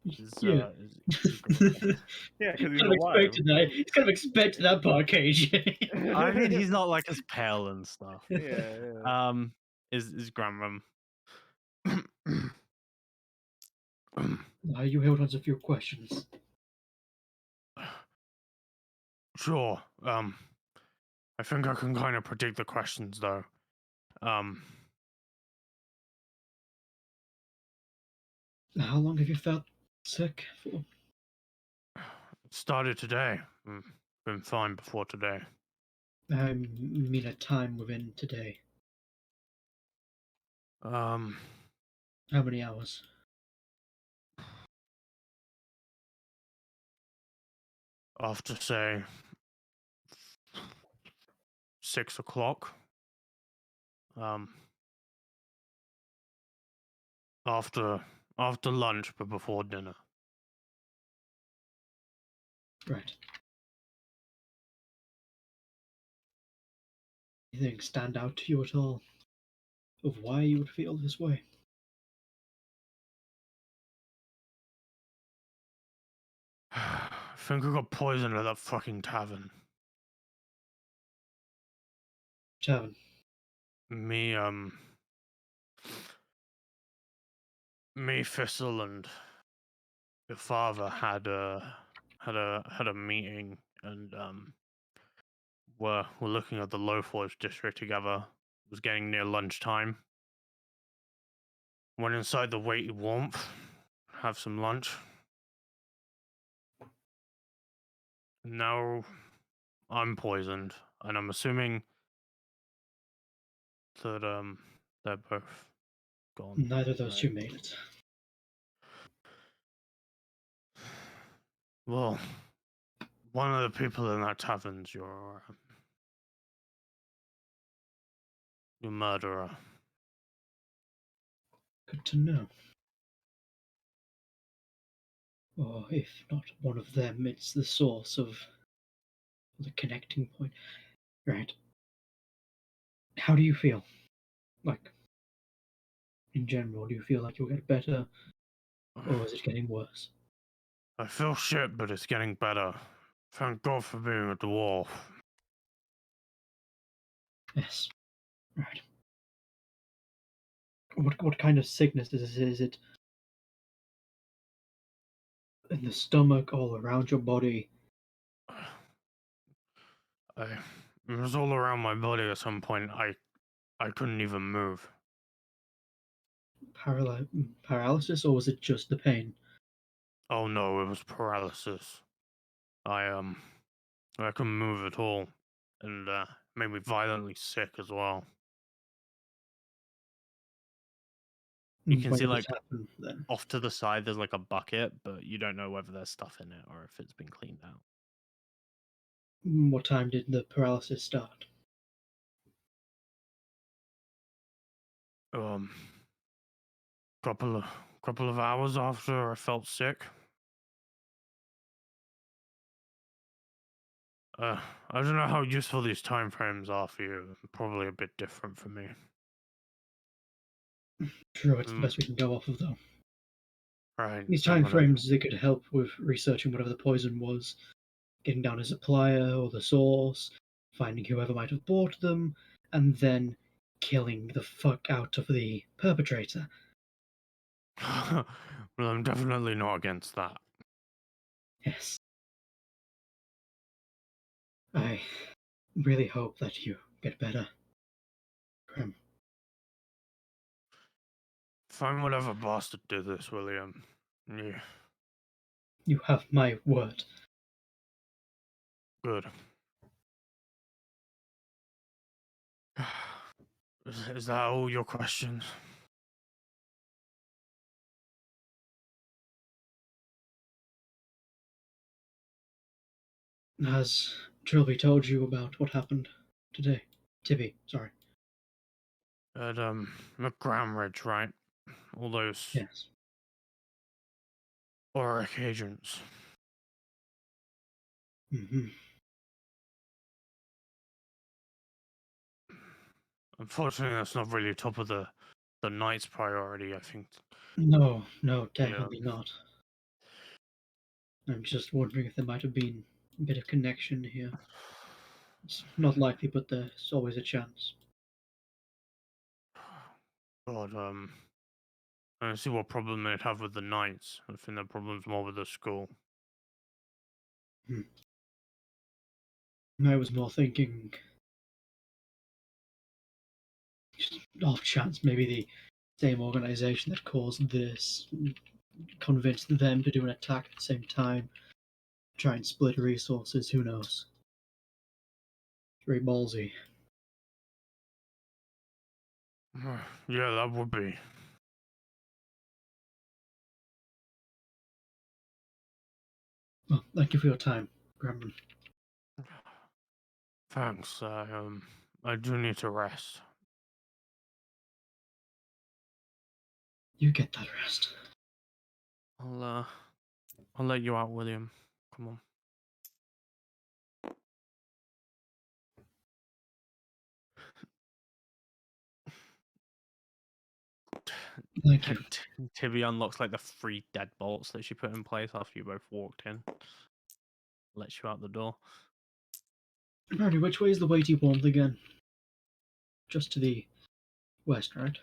Is Yeah. is great. Yeah, because he's Kind of alive. expected that. He's kind of expected that part, KJ. I mean, he's not like as pale and stuff. Yeah. Is Grandma. You held on to a few questions. Sure. I think I can kind of predict the questions, though. How long have you felt sick for? Started today. Been fine before today. I mean a time within today. Um, How many hours? after say 6 o'clock. After lunch, but before dinner. Right. Anything stand out to you at all? Of why you would feel this way? I think I got poisoned at that fucking tavern. Tavern. Me, Thistle, and your father had a meeting, and we're looking at the Low Forge district together. It was getting near lunchtime. Went inside the weighty warmth, have some lunch. Now I'm poisoned, and I'm assuming that they're both gone. Neither of those Right. two made it. Well, one of the people in that tavern's your murderer. Good to know. Or if not one of them, it's the source of the connecting point. Right. How do you feel? Like, in general, do you feel like you'll get better? Or is it getting worse? I feel shit, but it's getting better. Thank God for being a dwarf. Yes. Right. What kind of sickness is it? Is it in the stomach, all around your body? It was all around my body at some point. I couldn't even move. Paralysis, or was it just the pain? Oh no, it was paralysis. I couldn't move at all, and made me violently sick as well. You can When see did like this happen then? off to the side there's like a bucket, but you don't know whether there's stuff in it or if it's been cleaned out. What time did the paralysis start? Couple of hours after I felt sick. I don't know how useful these time frames are for you. Probably a bit different for me. True, it's the best we can go off of, though. Right. These time frames, they could help with researching whatever the poison was, getting down a supplier or the source, finding whoever might have bought them, and then killing the fuck out of the perpetrator. Well, I'm definitely not against that. Yes. I really hope that you get better. Grim. Find whatever bastard did this, William. You have my word. Good. Is that all your questions? Has Trilby told you about what happened? today? Tibby, sorry. At McGramridge, right? All those Yes. Auric agents. Hmm. Unfortunately, that's not really top of the knight's priority. I think. No, no, Yeah. definitely not. I'm just wondering if there might have been a bit of connection here. It's not likely, but there's always a chance. God, I don't see what problem they'd have with the knights. I think their problem's more with the school. I was more thinking, just off chance, maybe the same organization that caused this convinced them to do an attack at the same time, try and split resources. Who knows? It's very ballsy. Yeah, that would be. Well, thank you for your time, Gremlin. Thanks. I do need to rest. You get that rest. I'll let you out, William. Come on. Thank you. Tibby unlocks like the 3 deadbolts that she put in place after you both walked in. Lets you out the door. Brody, which way is the weighty warmth again? Just to the west, right?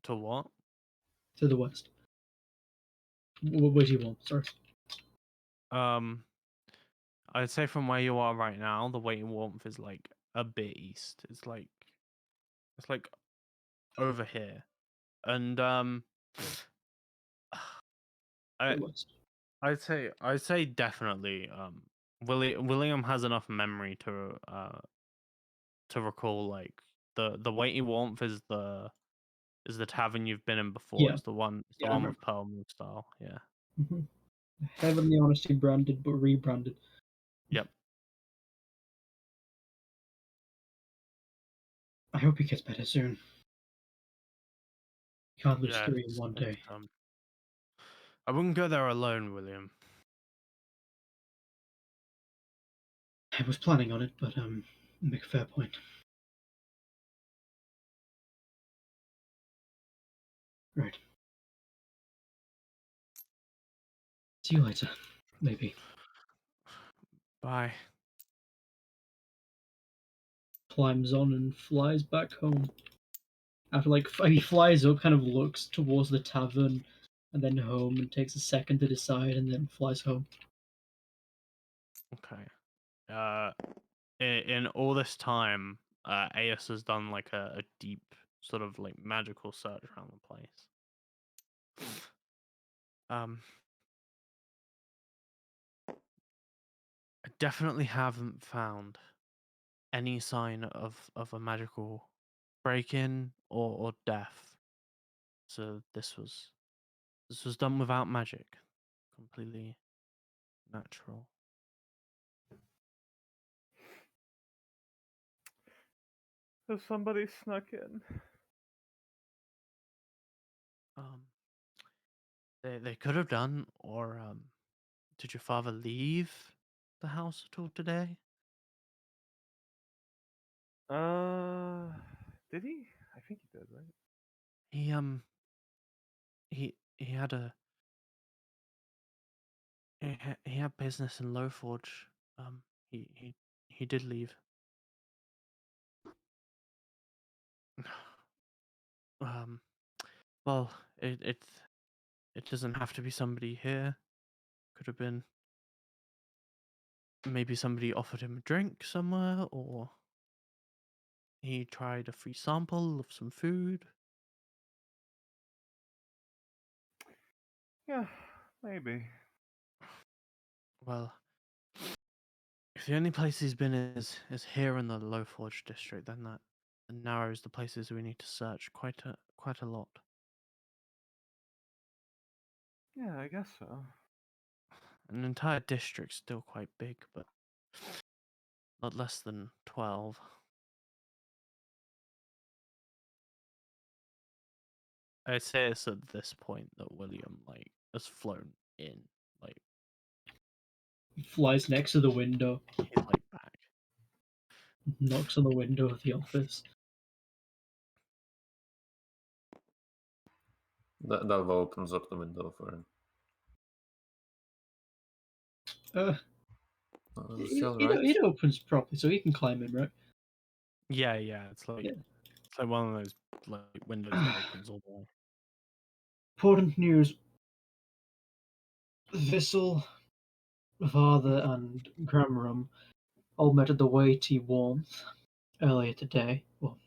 To what? To the west. Weighty warmth, sorry. I'd say from where you are right now, the weight and warmth is like a bit east. It's like over here. And I The west. I'd say definitely William has enough memory to recall like the weighty warmth is the tavern you've been in before. Yeah. It's the one Yeah, I with remember. Pearl Moon style. Yeah. Mm-hmm. Heavenly Honesty branded, but rebranded. Yep. I hope he gets better soon. Can't lose Yeah. 3 in one day. I wouldn't go there alone, William. I was planning on it, but make a fair point. Right. See you later. Maybe. Bye. Climbs on and flies back home. After he flies up, kind of looks towards the tavern, and then home, and takes a second to decide, and then flies home. Okay. In all this time, Aeus has done like a deep sort of like magical search around the place. I definitely haven't found any sign of a magical break-in or death. So this was done without magic, completely natural. Has somebody snuck in? They could have done, or did your father leave the house at all today? Did he? I think he did, right? He had a he had business in Lowforge. He he did leave. Um, well, it doesn't have to be somebody here. Could have been maybe somebody offered him a drink somewhere, or he tried a free sample of some food. Yeah, maybe. Well, if the only place he's been is here in the Lowforge district, then that narrows the places we need to search quite a lot. Yeah, I guess so. An entire district's still quite big, but not less than 12. I'd say it's at this point that William has flown in, like He flies next to the window, he's back. knocks on the window of the office. Dalva opens up the window for him. Is he alright? It opens properly, so he can climb in, right? Yeah, it's Yeah. it's like one of those windows that opens all the way. Important news. Vissel, father, and Gramram all met at the weighty warmth earlier today. Well,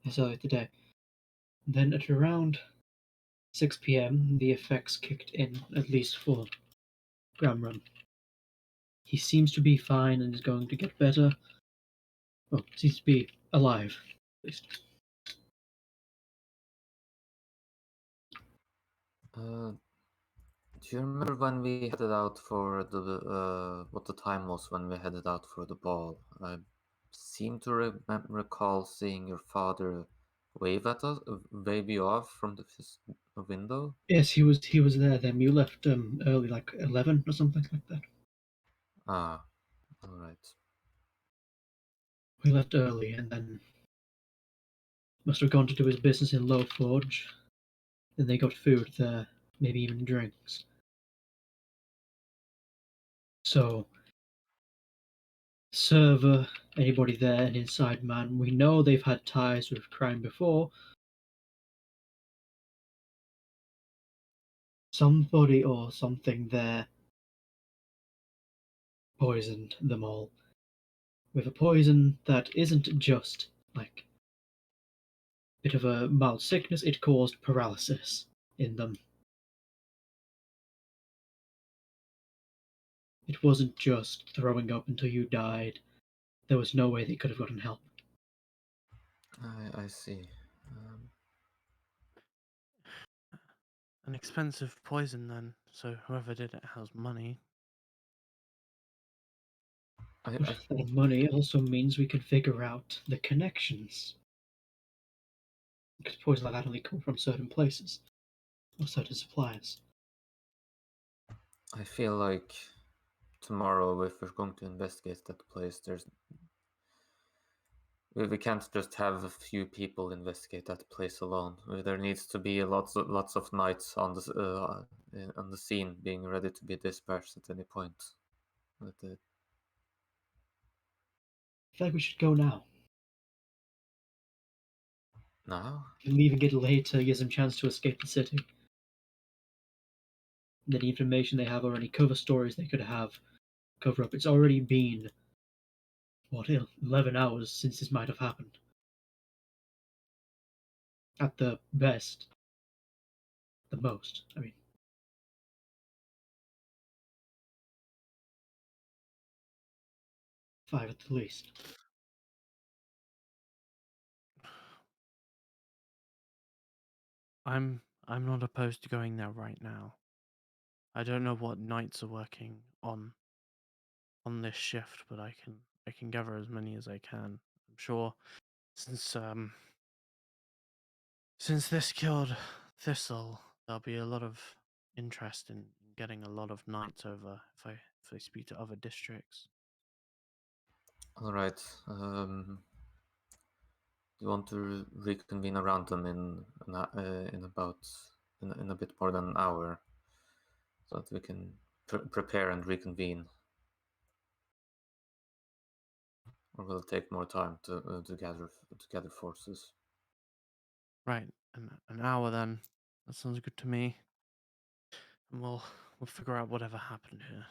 yes, earlier today. Then at around 6 p.m., the effects kicked in, at least for Gramram. He seems to be fine and is going to get better. Well, seems to be alive, at least. Do you remember when we headed out for the what the time was when we headed out for the ball? I seem to recall seeing your father wave at us, wave you off from the window. Yes, he was there then. You left early, like 11 or something like that. Ah, all right. We left early and then must have gone to do his business in Low Forge. Then they got food there, maybe even drinks. So, server, anybody there, an inside man, we know they've had ties with crime before. Somebody or something there poisoned them all. With a poison that isn't just like a bit of a mild sickness, it caused paralysis in them. It wasn't just throwing up until you died. There was no way they could have gotten help. I see. An expensive poison then, so whoever did it has money. I That think money also means we can figure out the connections. Because poison like that only come from certain places or certain suppliers. I feel like tomorrow, if we're going to investigate that place, we can't just have a few people investigate that place alone. There needs to be lots of knights on the scene, being ready to be dispatched at any point. But, I feel like we should go now. now, Leaving it later gives them a chance to escape the city. And the information they have or any cover stories they could have cover up. It's already been, 11 hours since this might have happened. At the best. The most, I mean. Five at the least. I'm not opposed to going there right now. I don't know what knights are working on this shift, but I can gather as many as I can. I'm sure since this killed Thistle, there'll be a lot of interest in getting a lot of knights over if I speak to other districts. all right. You want to reconvene around them in about in a bit more than an hour, so that we can prepare and reconvene, or will it take more time to gather forces? Right, an hour then. That sounds good to me. And we'll figure out whatever happened here.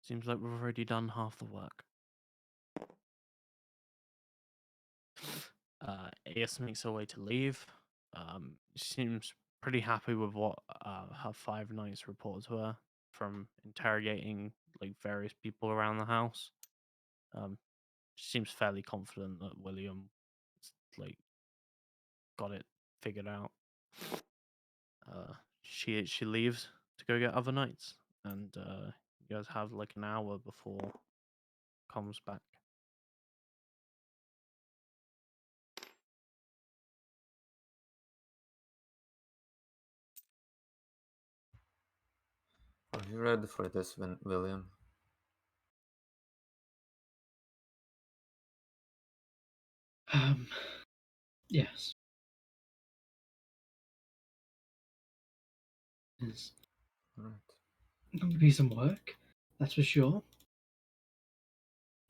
Seems like we've already done half the work. Ace makes her way to leave. She seems pretty happy with what her 5 knights report to her from interrogating various people around the house. She seems fairly confident that William got it figured out. She leaves to go get other knights, and you guys have an hour before comms back. Are you ready for this, William? Yes. There's Alright. going to be some work, that's for sure.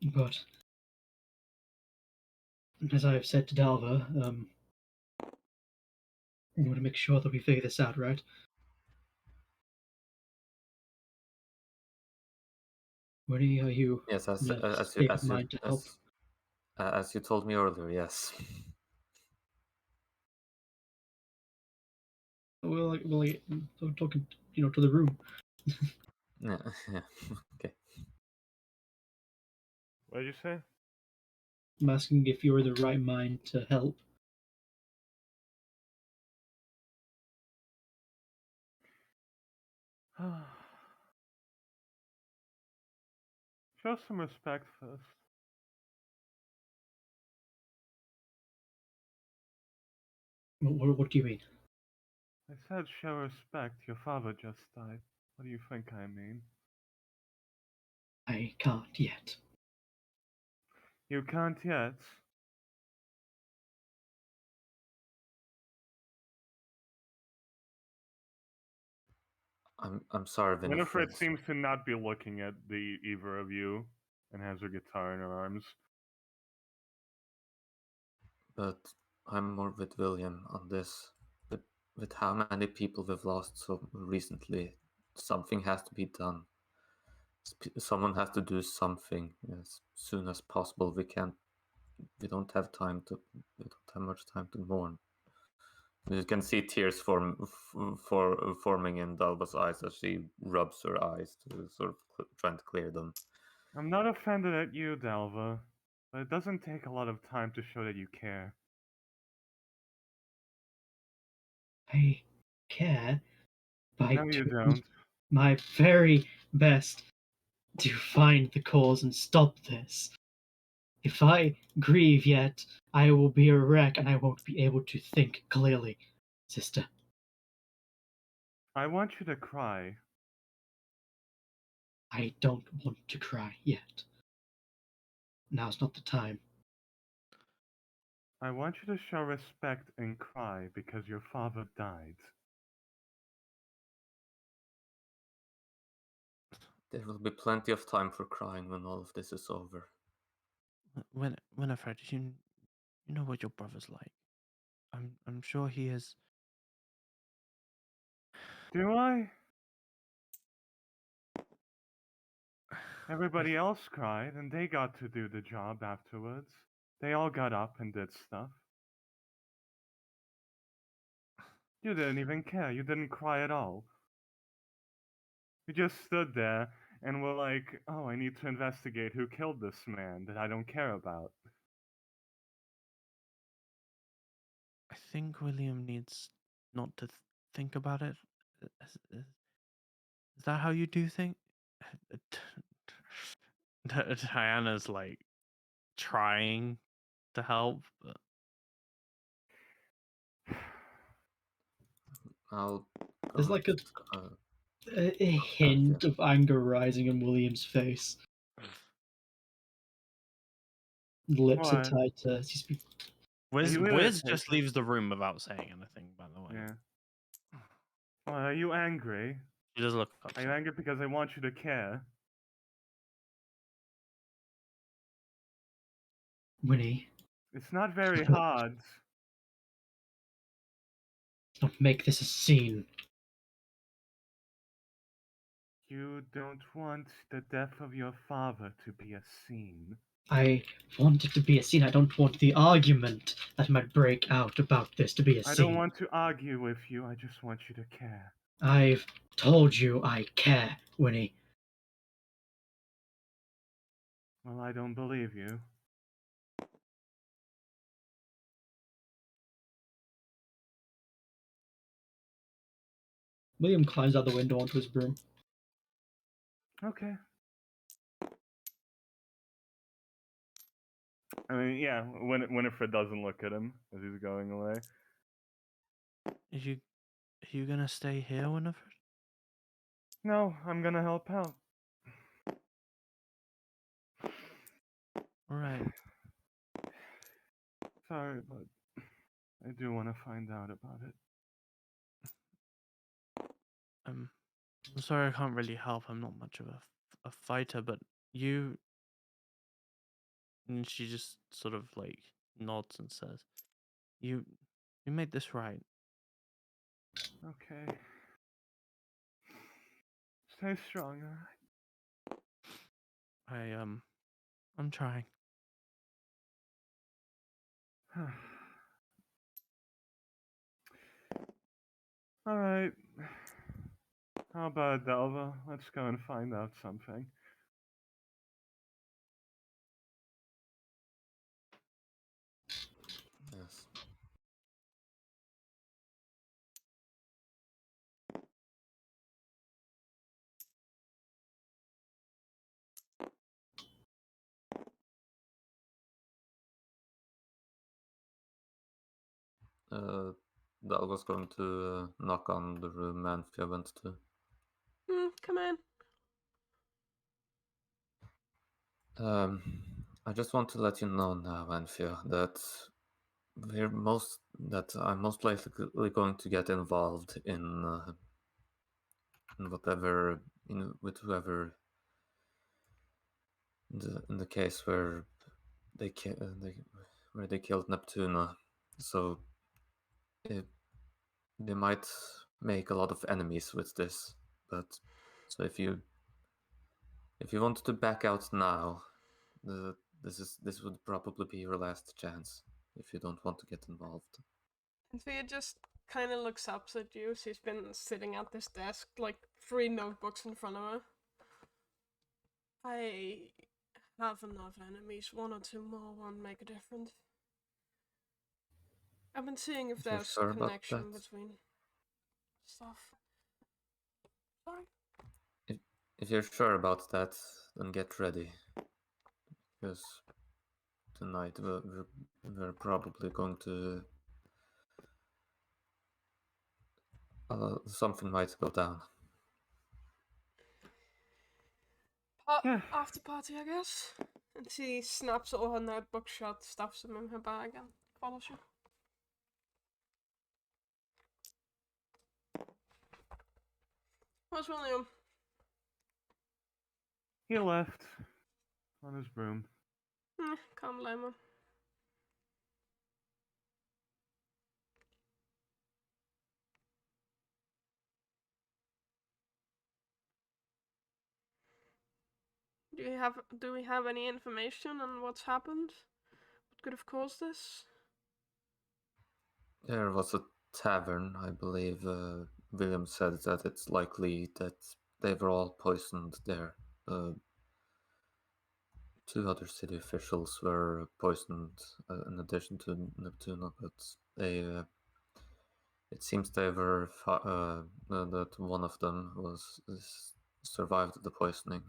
But as I've said to Dalva, we want to make sure that we figure this out, right? Winnie, are you Yes, in a state of mind to help? as you told me earlier, yes. We're talking, to the room. Yeah, yeah. Okay. What did you say? I'm asking if you're the right mind to help. Show some respect first. What do you mean? I said show respect. Your father just died. What do you think I mean? I can't yet. You can't yet. I'm sorry, Winifred Winifred, seems to not be looking at the either of you and has her guitar in her arms. but I'm more with William on this. With how many people we've lost so recently, something has to be done. Someone has to do something as soon as possible. We don't have time to. We don't have much time to mourn. You can see tears forming in Dalba's eyes as she rubs her eyes to sort of trying to clear them. I'm not offended at you, Dalva, but it doesn't take a lot of time to show that you care. I care by No, you doing don't. my very best to find the cause and stop this. If I grieve yet, I will be a wreck and I won't be able to think clearly, sister. I want you to cry. I don't want to cry yet. Now's not the time. I want you to show respect and cry because your father died. There will be plenty of time for crying when all of this is over. Winifred, you know what your brother's like. I'm sure he is. Do I? Everybody else cried, and they got to do the job afterwards. They all got up and did stuff. You didn't even care. You didn't cry at all. You just stood there and were like, oh, I need to investigate who killed this man that I don't care about. I think William needs not to think about it. Is that how you do things? Diana's like trying to help, but I'll go There's like uh, a hint of anger rising in William's face. Lips are What? tighter as he speaks. Wiz you just irritated? leaves the room without saying anything. By the way, Yeah. Well, are you angry? she does look Are you upset. angry because I want you to care? Winnie, It's not very hard. don't make this a scene. You don't want the death of your father to be a scene. I want it to be a scene. I don't want the argument that might break out about this to be a I don't scene. want to argue with you, I just want you to care. I've told you I care, Winnie. Well, I don't believe you. William climbs out the window onto his broom. Okay. I mean, yeah, Winifred doesn't look at him as he's going away. Are you gonna stay here, Winifred? No, I'm gonna help out. All right. Sorry, but I do want to find out about it. I'm sorry I can't really help. I'm not much of a fighter, but you. And she just sort of like nods and says, "You made this right." Okay. Stay strong, I'm trying. alright? Alright. How about Delva? Let's go and find out something. Yes. That was going to knock on the room Manfia went to. Come in. I just want to let you know now, Manfia, that I'm most likely going to get involved in whatever with whoever in the case where where they killed Neptuna. So it, they might make a lot of enemies with this. But so if you want to back out now, this would probably be your last chance if you don't want to get involved. And Thea just kind of looks up at you. She's been sitting at this desk, like 3 notebooks in front of her. I have enough enemies. 1 or 2 more won't make a difference. I've been seeing if If you're there's sure about connection that. between stuff. Sorry. If you're sure about that, then get ready. Because tonight we're probably going to something might go down. Yeah. After party, I guess. And she snaps all her notebooks shut, stuffs them in her bag, and follows you. Where's William? He left on his broom. Can't blame him. Do we have any information on what's happened? What could have caused this? There was a tavern, I believe. William said that it's likely that they were all poisoned there. 2 other city officials were poisoned in addition to Neptuna, but it seems that one of them survived the poisoning.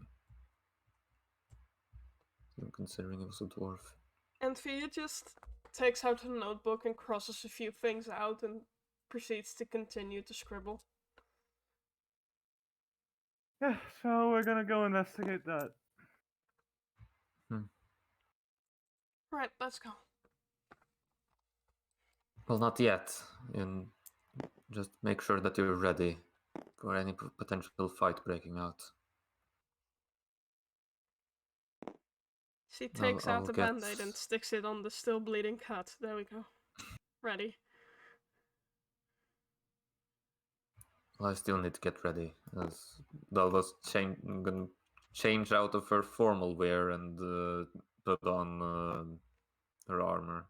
Considering he was a dwarf. And Thea just takes out her notebook and crosses a few things out and proceeds to continue to scribble. Yeah, so we're gonna go investigate that. Right, let's go. Well, not yet. And just make sure that you're ready for any potential fight breaking out. She takes out I'll the get... band-aid and sticks it on the still bleeding cut. There we go. Ready. Well, I still need to get ready, as Dalva's gonna change out of her formal wear and put on her armor.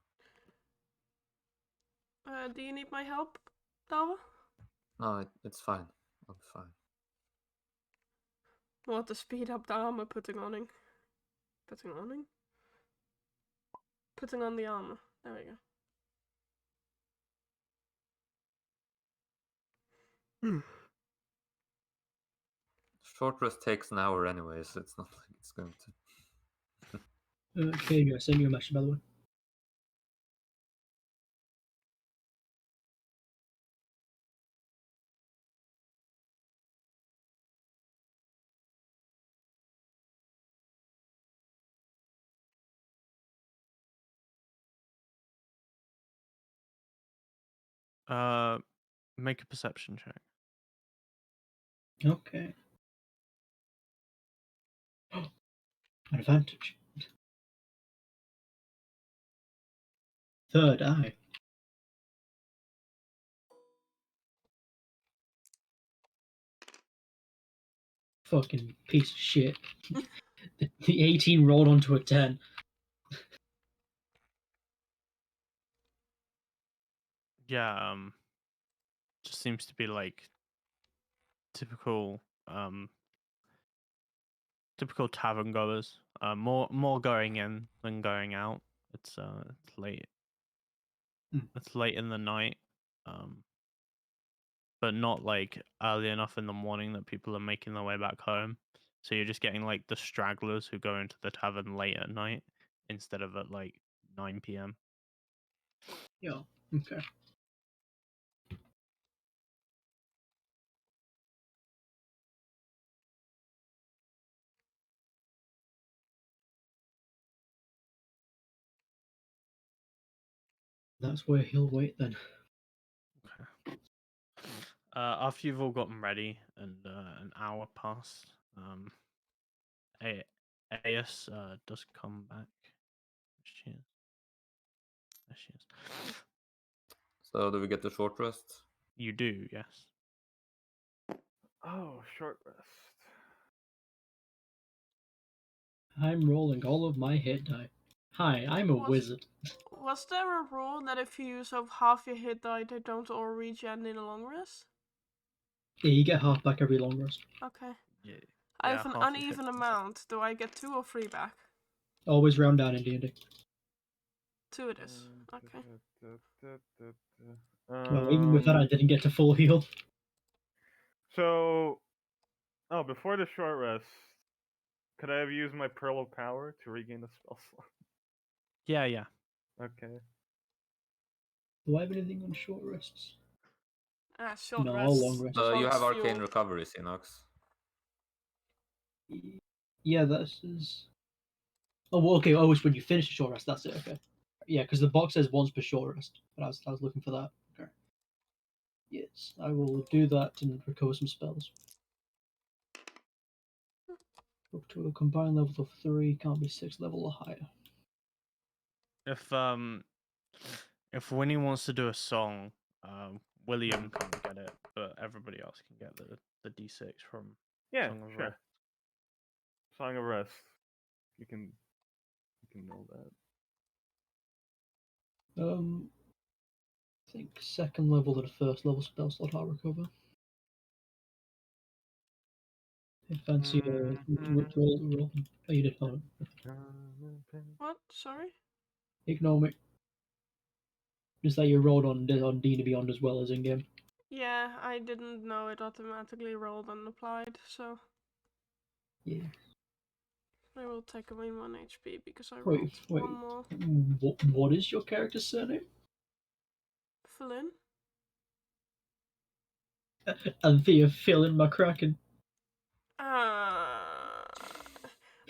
Do you need my help, Dalva? No, it's fine. I'll be fine. Want to speed up the armor putting on? Putting on? Putting on the armor. There we go. Short rest takes an hour anyways. It's not like it's going to... Okay, I sent you a message, by the way. Make a perception check. Okay. Advantage. Third eye. Fucking piece of shit. The 18 rolled onto a 10. Yeah, just seems to be like typical typical tavern goers. More going in than going out. It's late. Hmm. It's late in the night. But not like early enough in the morning that people are making their way back home. So you're just getting like the stragglers who go into the tavern late at night instead of at like 9 p.m. Yeah, okay. That's where he'll wait then. Okay. After you've all gotten ready and an hour passed, Aeus does come back. She is. There she is. So do we get the short rest? You do, yes. Oh, short rest. I'm rolling all of my hit die. Hi, I'm a Was- wizard. Was there a rule that if you use up half your hit die, they don't all regen in a long rest? Yeah, you get half back every long rest. Okay. Yeah. I have Yeah, an half your hit uneven points. amount. Do I get 2 or 3 back? Always round down in D&D. 2 it is. Okay. Well, even with that, I didn't get to full heal. So, before the short rest, could I have used my Pearl of Power to regain the spell slot? Yeah. Okay. Do I have anything on short rests? Short No, rest. long rest. You have Plugs arcane fuel. recovery, Sinox. Yeah, this is. Oh, well, okay. Oh, it's when you finish the short rest. That's it. Okay. Yeah, because the box says once per short rest, but I was looking for that. Okay. Yes, I will do that and recover some spells. Up to a combined level of 3, can't be 6 level or higher. If Winnie wants to do a song, William can't get it, but everybody else can get the D6 from Yeah, Song of sure. Rest. Song of Rest. You can know that. I think second level and first level spell slot I'll recover. I fancy roll. Oh, you did not. What? Sorry? Ignore me. Is that you rolled on D&D Beyond as well as in game? Yeah, I didn't know it automatically rolled and applied, so Yeah. I will take away 1 HP because I Wait, rolled wait. 1 more. What is your character's surname? Flynn? Anthea Philin McCracken.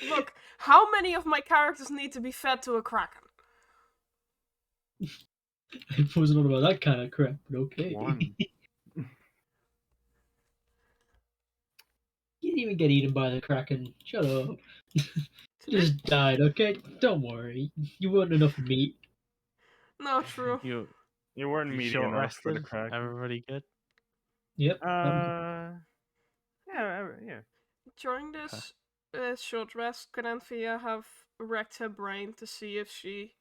Look, how many of my characters need to be fed to a kraken? I wasn't on about that kind of crap, but okay. One. You didn't even get eaten by the Kraken. Shut up. You Today? just died, okay? Don't worry. You weren't enough meat. No, true. You weren't you meaty short enough for the rested? crack. Everybody good? Yep. Yeah. During Okay. this short rest, could Anthea have wrecked her brain to see if she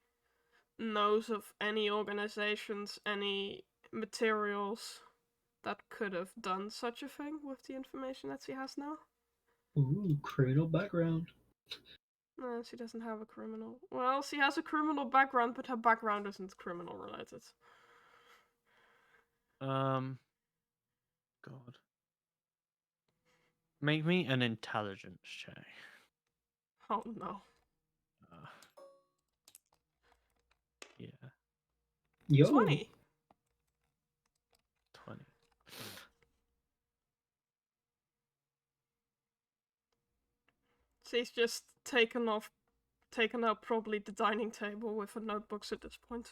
knows of any organizations, any materials that could have done such a thing with the information that she has now? Ooh, criminal background. No, she doesn't have a criminal. Well, she has a criminal background, but her background isn't criminal related. God. Make me an intelligence check. Oh no. Yo. 20. 20. So he's just taken out probably the dining table with the notebooks at this point.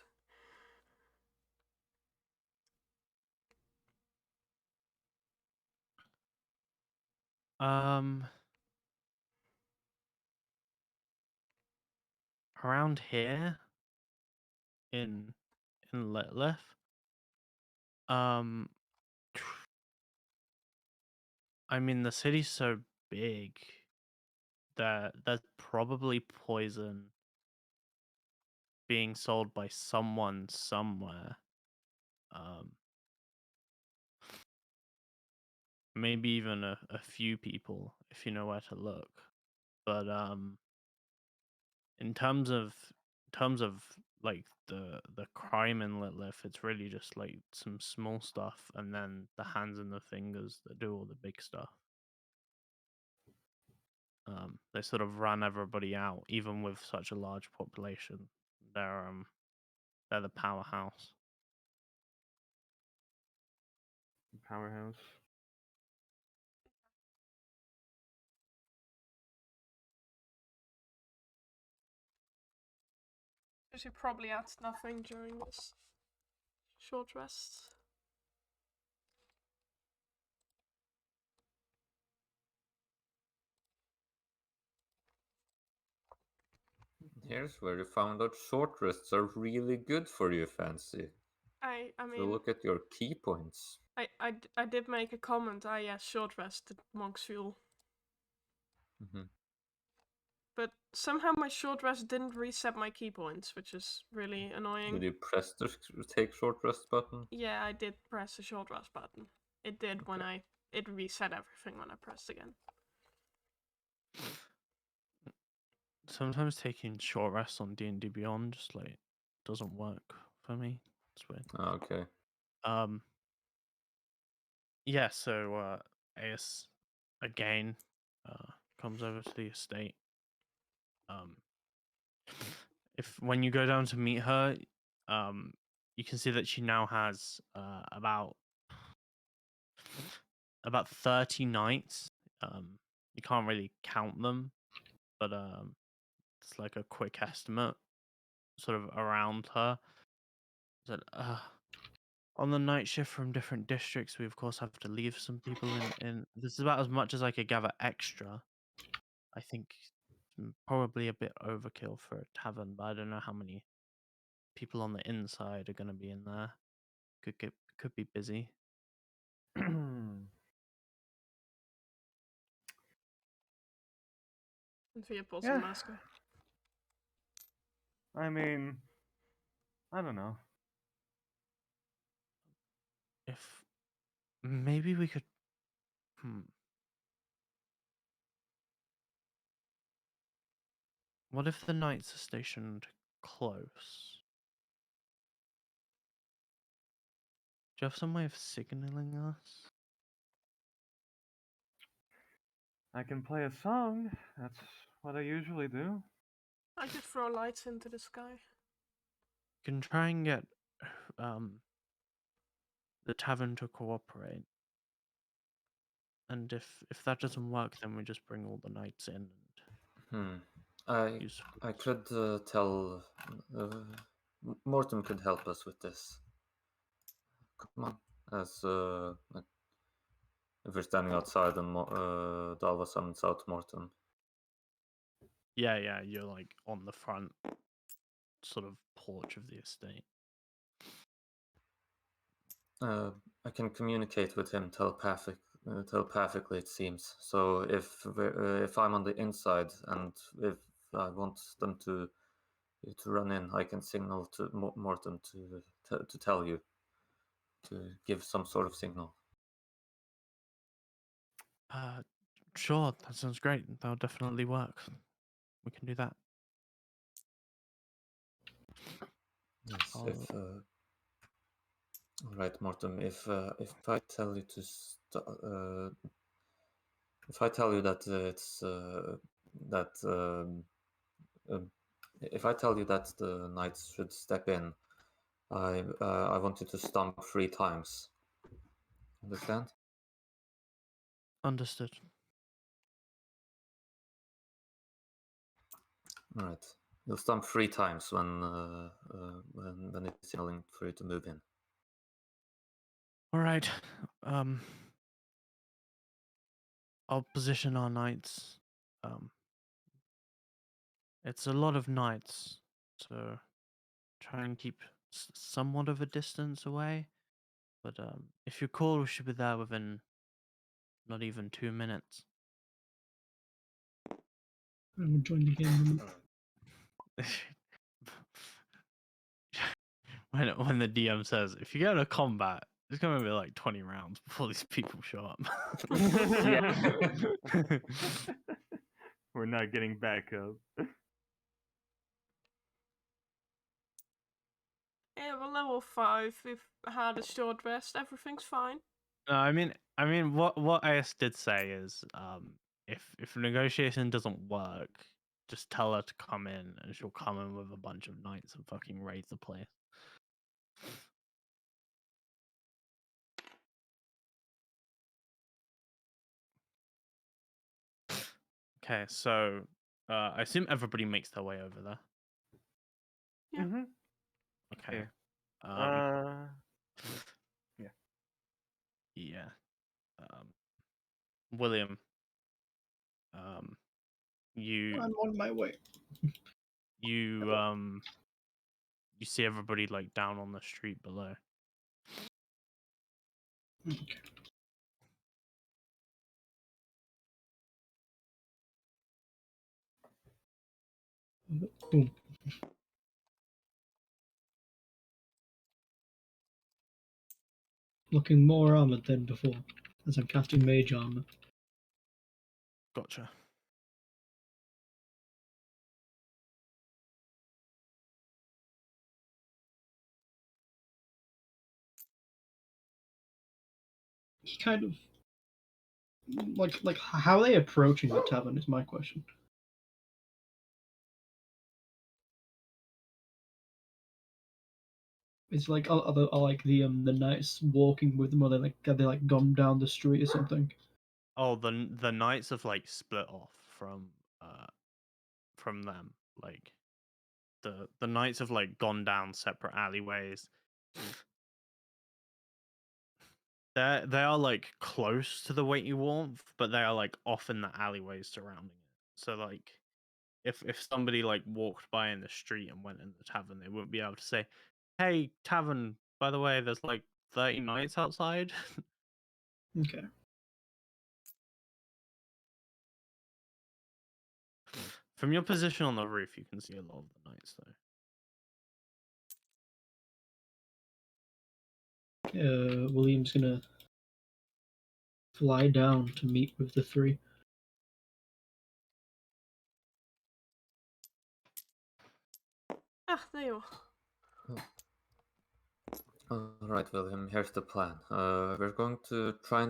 Around here in Litlith, I mean the city's so big that there's probably poison being sold by someone somewhere. Maybe even a few people if you know where to look. But in terms of like the crime in Litlith, it's really just like some small stuff and then the hands and the fingers that do all the big stuff. They sort of run everybody out, even with such a large population. They're the powerhouse. Powerhouse. Because he probably had nothing during this short rest. Here's where you found out short rests are really good for you, Fancy. I So mean, look at your key points. I did make a comment. Yes, short rest at Monk's Fuel. Mm-hmm. But somehow my short rest didn't reset my key points, which is really annoying. Did you press the take short rest button? Yeah, I did press the short rest button. It did when it reset everything when I pressed again. Sometimes taking short rests on D&D Beyond just like doesn't work for me. It's weird. Okay. Yeah, so Ace again comes over to the estate. If when you go down to meet her, you can see that she now has about 30 knights. You can't really count them, but it's like a quick estimate, sort of around her. That on the night shift from different districts, we of course have to leave some people in. This is about as much as I could gather extra. I think probably a bit overkill for a tavern, but I don't know how many people on the inside are going to be in there. Could be busy. And Via pulls Yeah. a masker. I mean, I don't know. If maybe we could. What if the knights are stationed close? Do you have some way of signaling us? I can play a song. That's what I usually do. I could throw lights into the sky. You can try and get the tavern to cooperate. And if that doesn't work, then we just bring all the knights in and I could tell Morton could help us with this. Come on, as like, if we're standing outside and Dava summons out Morton. Yeah, you're like on the front sort of porch of the estate. I can communicate with him telepathically, it seems. So if I'm on the inside and if I want them to run in, I can signal to Morton to tell you to give some sort of signal. Sure, that sounds great. That'll definitely work. We can do that. Yes, right, Morton. If I tell you to if I tell you that it's that if I tell you that the knights should step in, I want you to stomp 3 times. Understand? Understood. All right. You'll stomp 3 times when it's signaling for you to move in. All right. I'll position our knights. It's a lot of knights, so try and keep somewhat of a distance away. But if you call, we should be there within not even 2 minutes. I will join the game. when the DM says, if you go to combat, it's going to be like 20 rounds before these people show up. We're not getting back up. Yeah, we're level 5. We've had a short rest. Everything's fine. No, I mean, what AS did say is, if negotiation doesn't work, just tell her to come in, and she'll come in with a bunch of knights and fucking raid the place. Okay, so I assume everybody makes their way over there. Yeah. Mm-hmm. Okay. Yeah. Yeah. William. You I'm on my way. you you see everybody like down on the street below. Okay. Boom. Looking more armored than before, as I'm casting mage armor. Gotcha. He kind of like how are they approaching the tavern is my question. It's like are like the knights walking with them, or are they like gone down the street or something? Oh, the knights have like split off from them. Like the knights have like gone down separate alleyways. They are like close to the weighty warmth, but they are like off in the alleyways surrounding it. So like if somebody like walked by in the street and went in the tavern, they wouldn't be able to say, "Hey, tavern, by the way, there's like 30 knights outside." Okay. From your position on the roof, you can see a lot of the knights though. William's gonna fly down to meet with the 3. Ah, there you are. All right, William. Here's the plan. We're going to try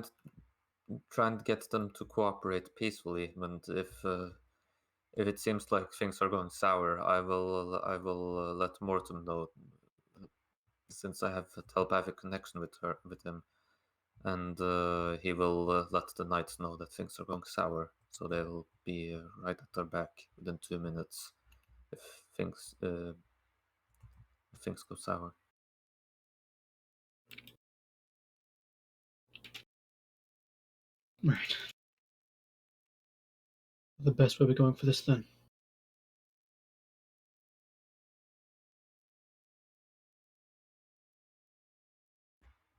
and get them to cooperate peacefully. And if it seems like things are going sour, I will let Mortem know, since I have a telepathic connection with him, and he will let the knights know that things are going sour, so they'll be right at their back within 2 minutes if things go sour. Right. The best way we're going for this then.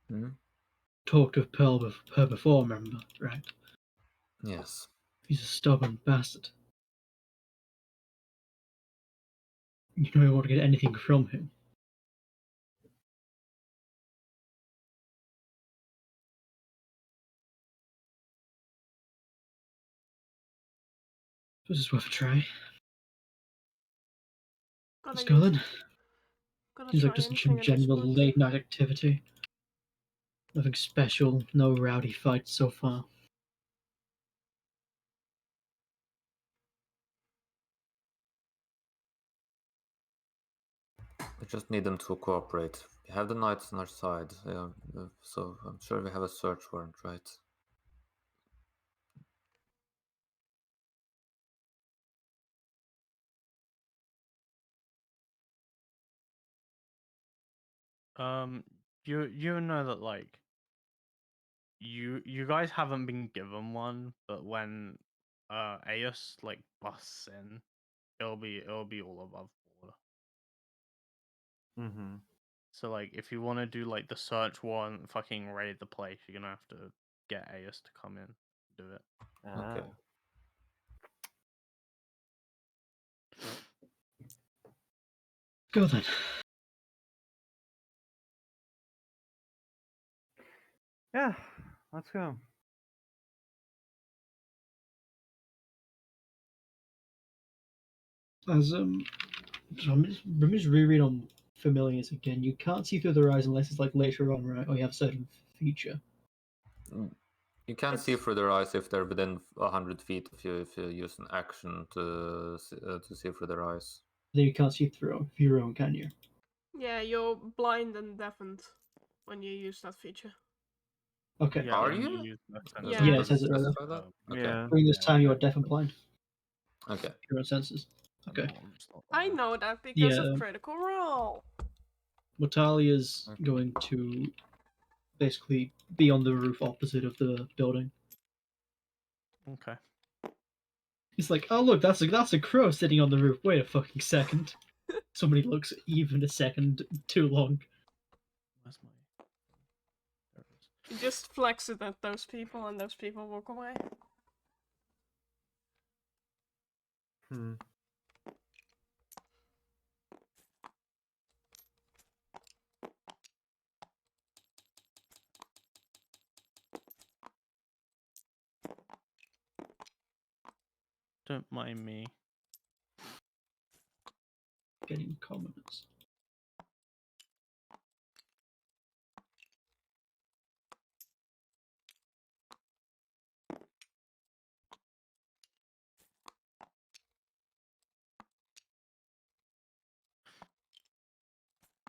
Hmm? Talked of Pearl with her before, remember? Right. Yes. He's a stubborn bastard. You don't want to get anything from him. This is worth a try. Let's go then. Gotta Seems try like just anything some at this general point. late night activity. Nothing special, no rowdy fights so far. We just need them to cooperate. We have the knights on our side, so I'm sure we have a search warrant, right? You know that like you guys haven't been given one, but when Aeus like busts in, it'll be all above board. Mm-hmm. So like if you want to do like the search warrant, fucking raid the place, you're gonna have to get Aeus to come in and do it. Okay. Go then. Yeah, let's go. As so let me just reread on familiars again. You can't see through their eyes unless it's like later on, right? Or you have a certain feature. You can see It's- through their eyes if they're within 100 feet of you if you use an action to see through their eyes. Then you can't see through your own, can you? Yeah, you're blind and deafened when you use that feature. Okay. Yeah, Are when you? you left Yeah. sentence. Yeah, it says it right there. specify that? Okay. Yeah. During this Yeah. time, you are deaf and blind. Okay. Your own senses. Okay. It's not I there. know that because Yeah. of Critical Role. Mortalia's Okay. going to basically be on the roof opposite of the building. Okay. He's like, oh look, that's a crow sitting on the roof. Wait a fucking second. Somebody looks even a second too long. Where's my? There it is. You just flex it at those people and those people walk away. Hmm. Don't mind me. Getting commoners.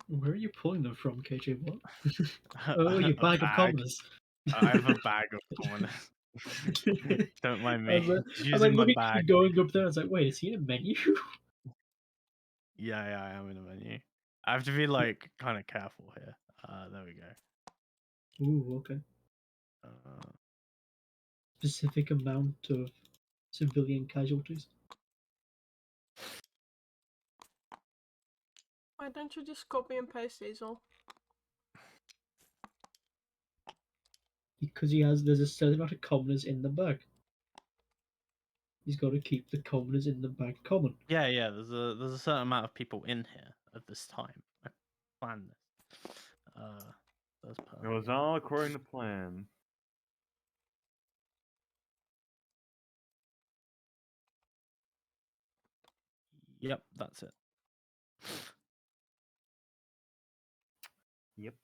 Where are you pulling them from, KJ? What? Oh, your A bag of bag. commoners. I have a bag of commoners. Don't mind me. Just using my looking at bag. you going up there. I was like, wait, is he in a menu? Yeah, I am in a menu. I have to be like kind of careful here. There we go. Ooh, okay. Uh, Specific amount of civilian casualties. Why don't you just copy and paste these all? Because there's a certain amount of commoners in the bag. He's got to keep the commoners in the bag common. yeah. There's a certain amount of people in here at this time. I planned this. That's It perfect. was all according to plan. Yep, that's it. Yep.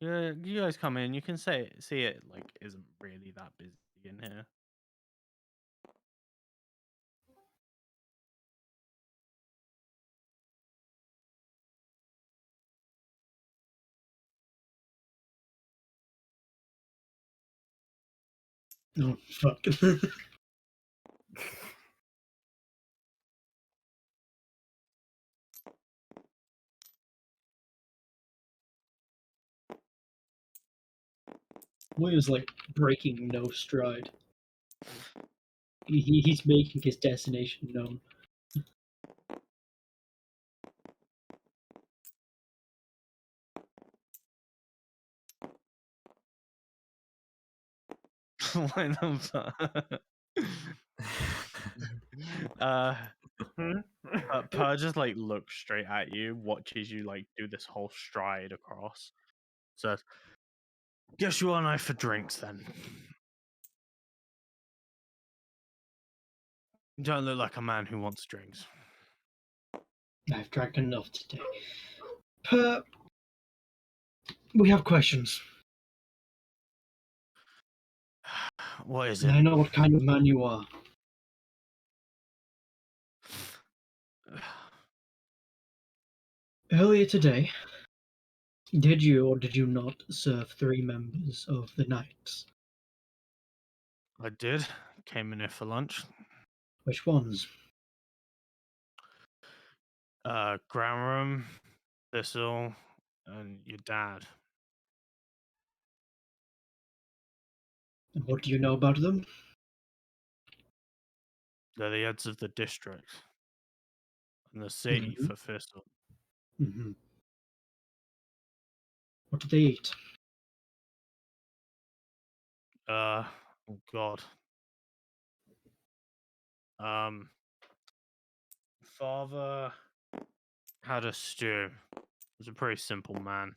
Yeah, you guys come in. You can see it like isn't really that busy in here. Oh, fuck. William's like breaking no stride. He's making his destination known. Why not? uh, Hmm? Per just like looks straight at you, watches you like do this whole stride across. Says, "Guess you and I for drinks then." You don't look like a man who wants drinks. I've drank enough today. Per, we have questions. What is And it? I know what kind of man you are. Earlier today, did you or did you not serve 3 members of the Knights? I did. Came in here for lunch. Which ones? Graham, Thistle, and your dad. And what do you know about them? They're the heads of the district and the city Mhm. for Thistle. Hmm. What do they eat? Oh God. Father had a stew. He was a pretty simple man.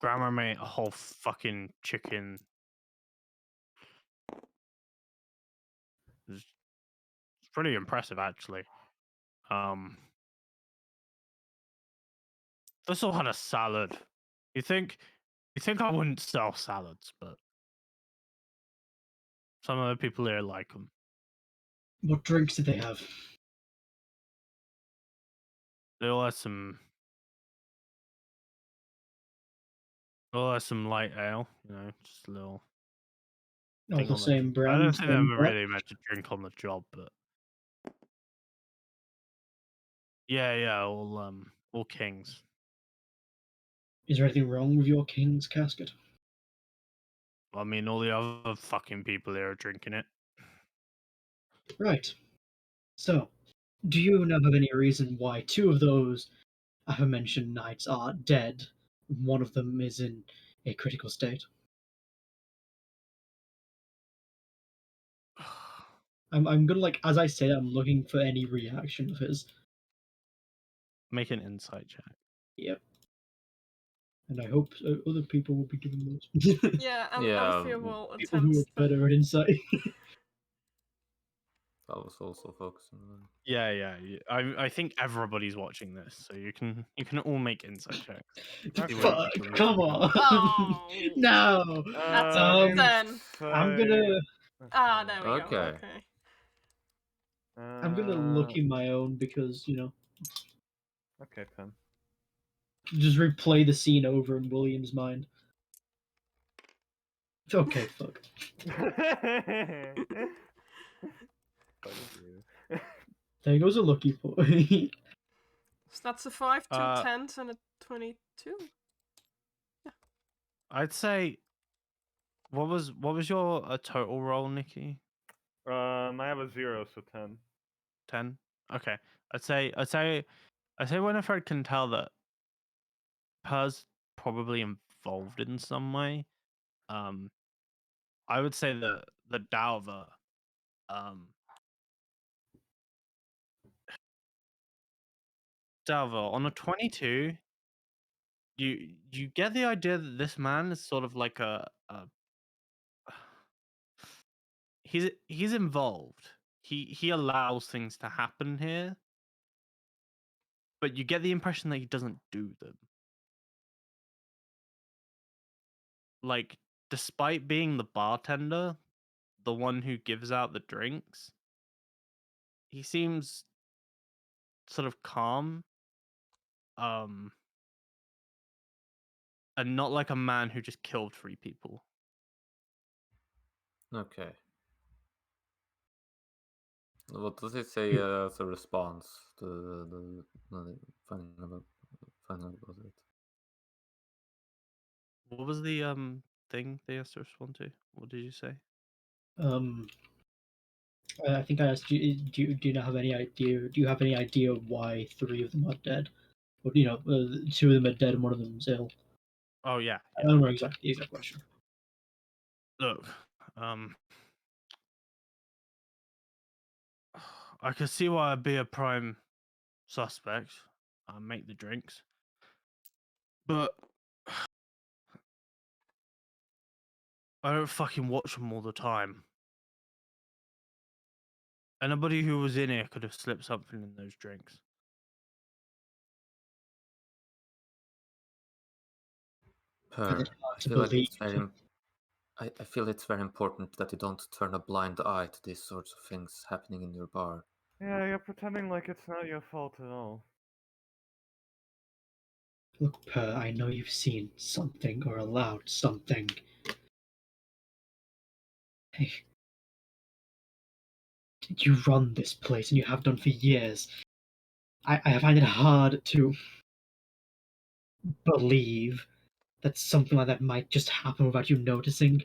Grandma made a whole fucking chicken. It's pretty impressive, actually. This all had a salad. You think I wouldn't sell salads, but some of the people here like them. What drinks did they have? They all had some. Light ale, just a little All thing the on the. same I don't brand, think same they're batch? really meant to drink on the job, but yeah, all kings. Is there anything wrong with your king's casket? I mean, all the other fucking people here are drinking it. Right. So, do you now have any reason why 2 of those aforementioned knights are dead? One of them is in a critical state. I'm gonna as I say that, I'm looking for any reaction of his. Make an insight check. Yep. And I hope other people will be doing those. Yeah, Yeah, Alfia will People who are attempt to. better at insight. I was also focusing on. Yeah. I think everybody's watching this, so you can all make insight checks. See what you Fuck! think of this. Come on! Oh, No! that's Um, 10. I'm gonna Ah, there we go. Okay. Okay. I'm gonna look in my own because Okay, 10. just replay the scene over in William's mind. Okay, fuck. Fuck you. There goes a lucky point. So that's a 5, 2 Uh, 10s, and a 22. I'd say. What was your total roll, Nikki? I have a 0, so 10. 10. Okay. I'd say Winifred can tell that Per's probably involved in some way. I would say the Dalva, on a 22, you get the idea that this man is sort of like a he's involved. He allows things to happen here, but you get the impression that he doesn't do them. Like, despite being the bartender, the one who gives out the drinks, he seems sort of calm, and not like a man who just killed 3 people. Okay. What does it say as a response to finding out about it? What was the thing they has to respond to? What did you say? I think I asked you. Do you not have any idea? Do you have any idea why 3 of them are dead? Or 2 of them are dead and one of them's ill. Oh yeah. I don't know exactly the exact question. Look, I could see why I'd be a prime suspect. I make the drinks, but I don't fucking watch them all the time. Anybody who was in here could have slipped something in those drinks. Per, hard I to feel like it's believe. very. I feel it's very important that you don't turn a blind eye to these sorts of things happening in your bar. Yeah, you're pretending like it's not your fault at all. Look, Per, I know you've seen something or allowed something. Hey, you run this place and you have done for years. I find it hard to believe that something like that might just happen without you noticing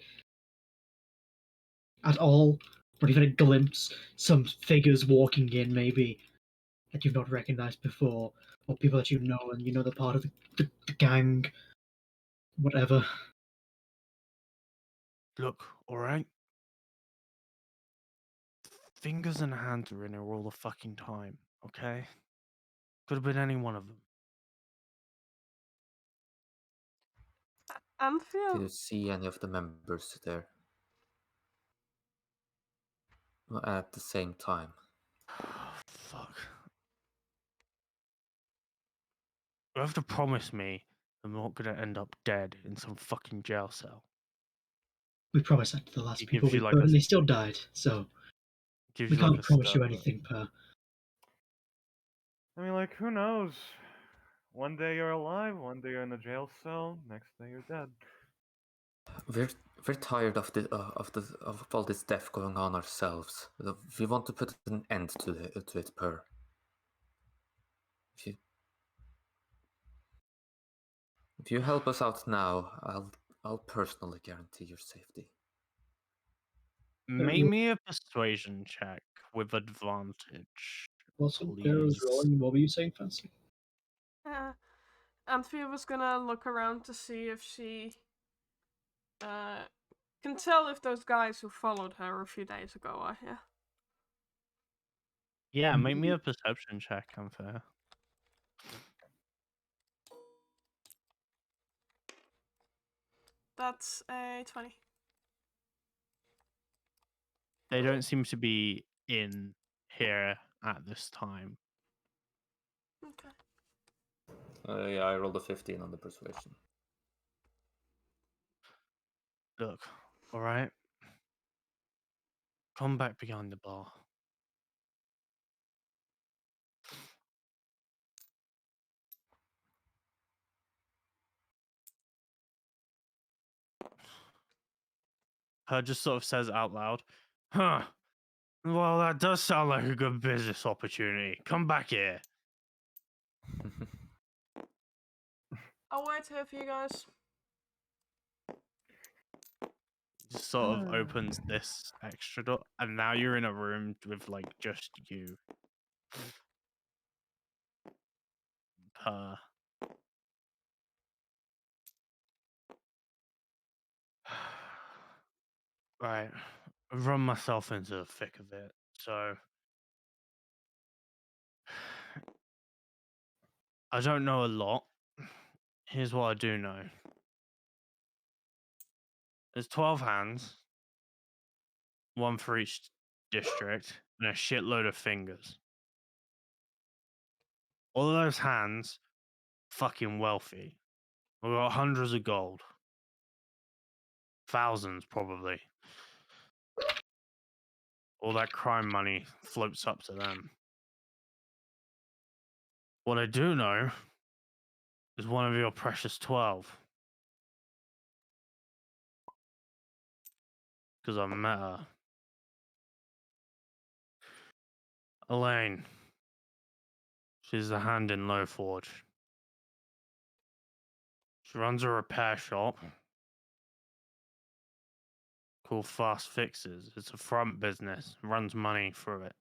at all, or even a glimpse, some figures walking in maybe that you've not recognized before, or people that you know and you know they're part of the gang, whatever. Look, alright? Fingers and hands are in here all the fucking time, okay? Could have been any one of them. Did Anthea, you see any of the members there at the same time? Fuck. You have to promise me I'm not gonna end up dead in some fucking jail cell. We promised that to the last It people gives we you like could, a and they still died, so gives we you like can't a promise you stir. anything, Per. I mean, like, who knows? One day you're alive, one day you're in a jail cell, next day you're dead. We're we're tired of of all this death going on ourselves. We want to put an end to it, Per. If you if you help us out now, I'll personally guarantee your safety. Make me a persuasion check with advantage, Also, there was please. rolling. What were you saying, Fancy? Anthea was gonna look around to see if she can tell if those guys who followed her a few days ago are here. Yeah, make me a perception check, unfair. That's a 20. They don't seem to be in here at this time. Okay. Yeah, I rolled a 15 on the persuasion. Look, alright? Come back behind the bar. Her just sort of says out loud, huh. Well, that does sound like a good business opportunity. Come back here. I'll wait here for you guys. Just sort of opens this extra door, and now you're in a room with like just you. Per. Right. I've run myself into the thick of it, so I don't know a lot. Here's what I do know. There's 12 hands, one for each district, and a shitload of fingers. All of those hands, fucking wealthy. We've got hundreds of gold. Thousands, probably. All that crime money floats up to them. What I do know is one of your precious 12. Because I've met her. Elaine. She's the hand in Low Forge. She runs a repair shop called Fast Fixes. It's a front business, runs money through it.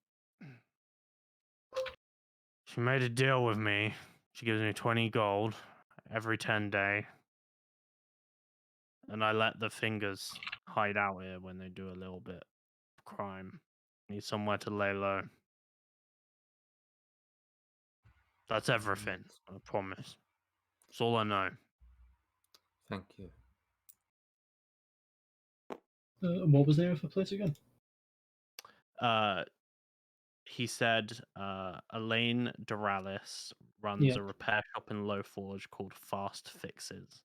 She made a deal with me. She gives me 20 gold every 10 day. And I let the fingers hide out here when they do a little bit of crime. Need somewhere to lay low. That's everything, I promise. That's all I know. Thank you. What was the name of the place again? He said Elaine Doralis runs Yeah. a repair shop in Low Forge called Fast Fixes.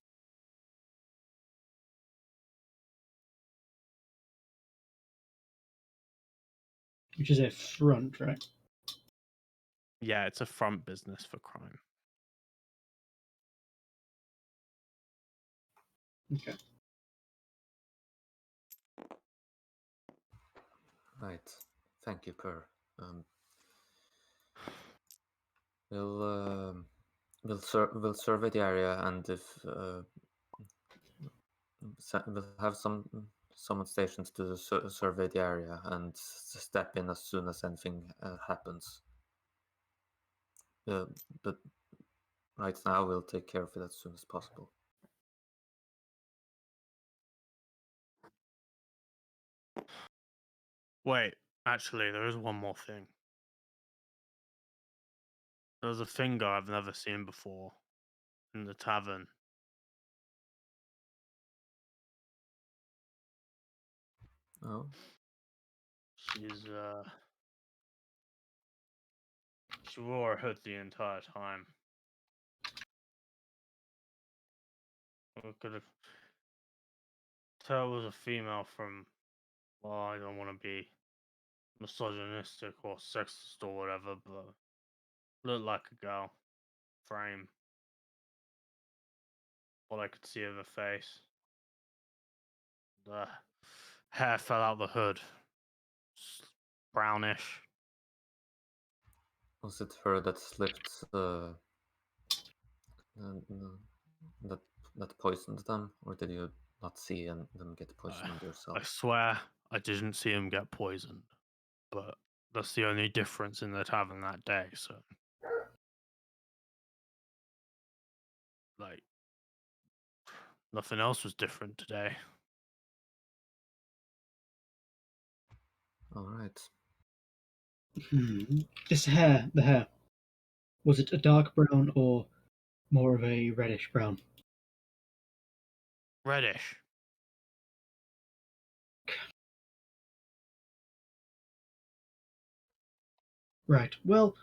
Which is a front, right? Yeah, it's a front business for crime. Okay. Right. Thank you, Per. We'll survey the area, and if we'll have someone stationed to survey the area and step in as soon as anything happens. But right now, we'll take care of it as soon as possible. Wait, actually, there is one more thing. There's a finger I've never seen before in the tavern. Oh, She wore a hood the entire time. I could have tell it was a female from. Well, I don't want to be misogynistic or sexist or whatever, but looked like a girl. Frame. What I could see of her face. The hair fell out the hood. Brownish. was it her that slipped that that poisoned them, or did you not see them get poisoned yourself? I swear I didn't see him get poisoned, but that's the only difference in the tavern that day. So, like, nothing else was different today. All right. This hair, the hair, was it a dark brown or more of a reddish brown? Reddish. Right. Well,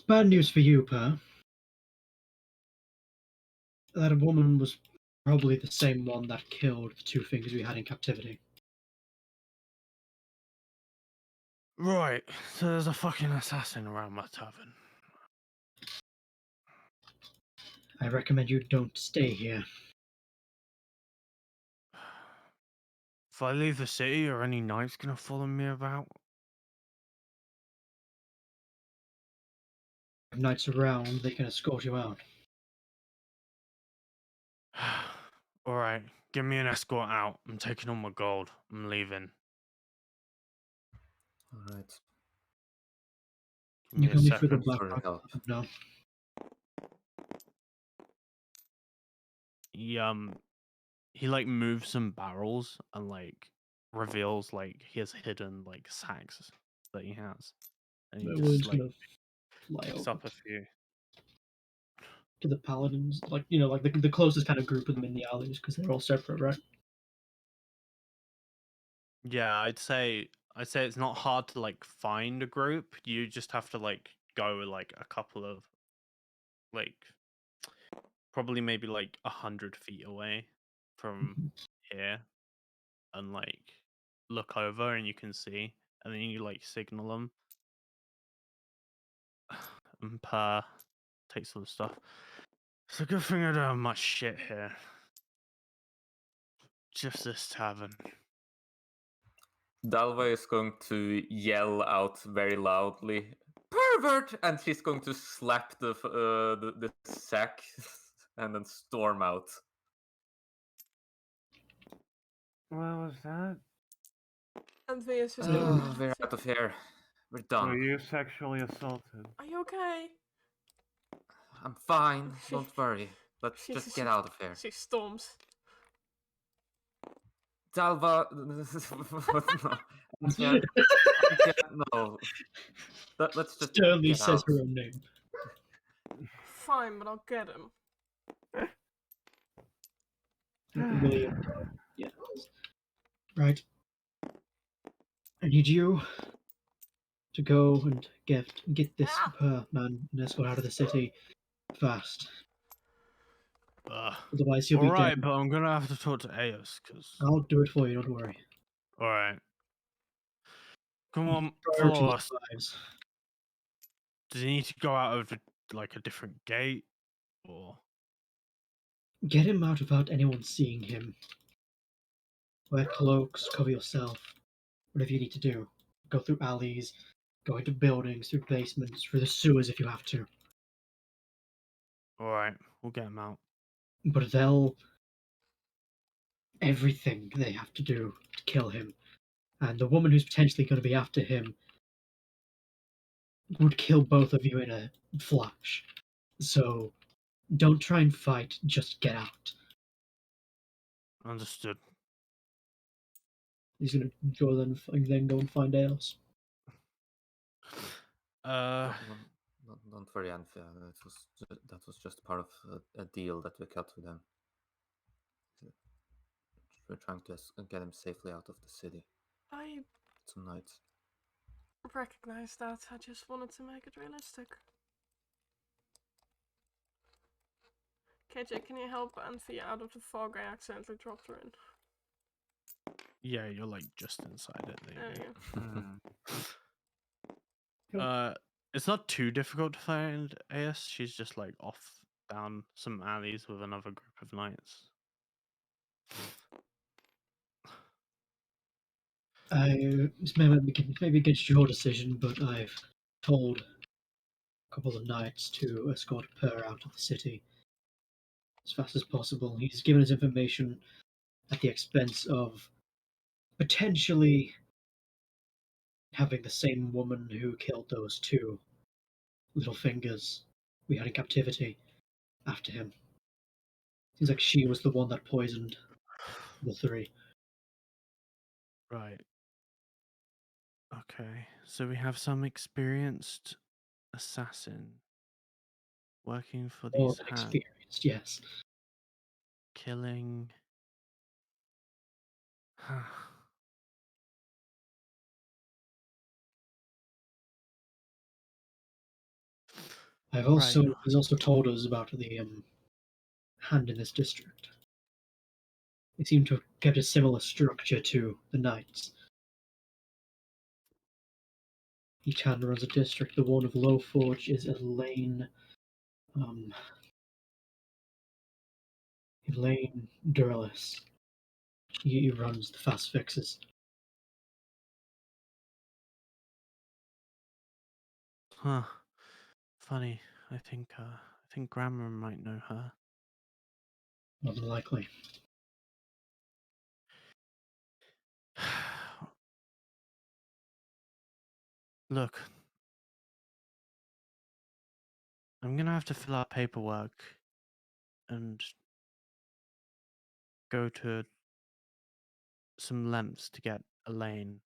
bad news for you, Per. That woman was probably the same one that killed the two fingers we had in captivity. Right, so there's a fucking assassin around my tavern. I recommend you don't stay here. If I leave the city, are any knights gonna follow me about? If knights around, they can escort you out. Alright, give me an escort out. I'm taking all my gold. I'm leaving. All right. Give You me a can leave for the second. Thanks black for your help. No. He like moves some barrels and like reveals like his hidden like sacks that he has. And he We're just just like gonna fly picks over up a few. to the paladins, like like the closest kind of group of them in the alleys, because they're all separate, right? Yeah, I'd say it's not hard to like find a group. You just have to like go like a couple of like probably maybe like 100 feet away from here and like look over and you can see and then you like signal them and takes all the stuff. It's a good thing I don't have much shit here. Just this tavern. Dalva is going to yell out very loudly, "Pervert!" and she's going to slap the sack and then storm out. What was that? And Vias is We're out of here. We're Were done. you sexually assaulted? Are you okay? I'm fine. She- Don't worry. Let's she- just she- get out of here. She storms. Dalva, no. Antia, no. Let's just Sternly get says out. her own name. Fine, but I'll get him. William. Yeah. Right. I need you to go and get this man and escort out of the city fast. Otherwise, he'll be dead. Alright, but I'm gonna have to talk to Eos because. I'll do it for you. Don't worry. Alright. Come on, Priority follow us. lives. Does he need to go out of like a different gate? Or Get him out without anyone seeing him. Wear cloaks, cover yourself, whatever you need to do. Go through alleys, go into buildings, through basements, through the sewers if you have to. All right, we'll get him out. But they'll everything they have to do to kill him. And the woman who's potentially going to be after him would kill both of you in a flash. So don't try and fight, just get out. Understood. He's going to go then go and find Eos. Don't worry, Anthea. That was just part of a deal that we cut with them. We're trying to get him safely out of the city I tonight. recognize that. I just wanted to make it realistic. KJ, can you help Anthea out of the fog I accidentally dropped her in? Yeah, you're like just inside it. There you go. Hmm. It's not too difficult to find AS. She's just like off down some alleys with another group of knights. This maybe against your decision, but I've told a couple of knights to escort Per out of the city as fast as possible. He's given us information at the expense of potentially having the same woman who killed those two little fingers we had in captivity after him. Seems like she was the one that poisoned the three. Right. Okay, so we have some experienced assassin working for More these than hands, experienced, yes. killing. Right. He's also told us about the hand in this district. They seem to have kept a similar structure to the knights. Each hand runs a district. The one of Lowforge is um, Elaine Duralis. He runs the fast fixes. Huh. Funny. I think Grandma might know her. More than likely. Look, I'm gonna have to fill out paperwork and go to some lengths to get Elaine.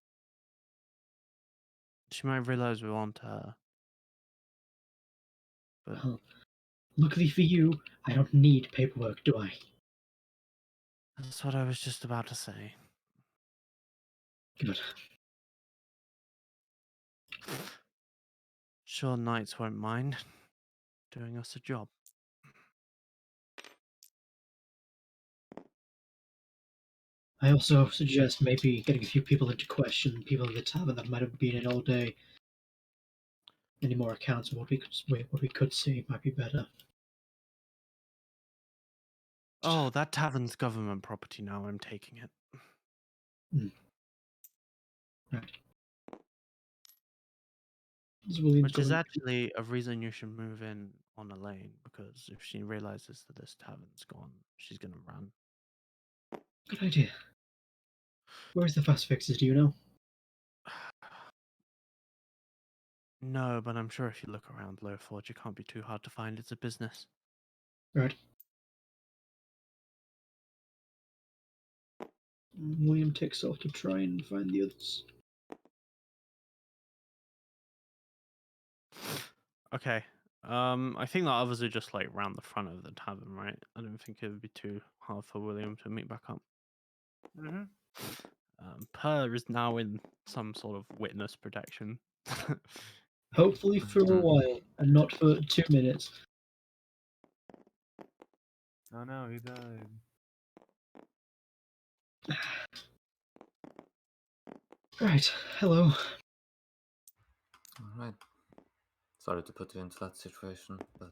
She might realize we want her. But Well, luckily for you, I don't need paperwork, do I? that's what I was just about to say. Good. Sure, knights won't mind doing us a job. I also suggest maybe getting a few people into question, people in the tavern that might have been in all day. Any more accounts of what we could see might be better. Oh, that tavern's government property now. I'm taking it. Right. Is William Which is going? actually a reason you should move in on Elaine, because if she realizes that this tavern's gone, she's gonna run. Good idea. Where's the fast fixes? Do you know? No, but I'm sure if you look around Low Forge, it can't be too hard to find. It's a business. Right. William takes off to try and find the others. Okay. I think the others are just like round the front of the tavern, right? I don't think it would be too hard for William to meet back up. Mm-hmm. Per is now in some sort of witness protection. Hopefully for a while, and not for 2 minutes. Oh no, he died. Right. Hello. All right. Sorry to put you into that situation, but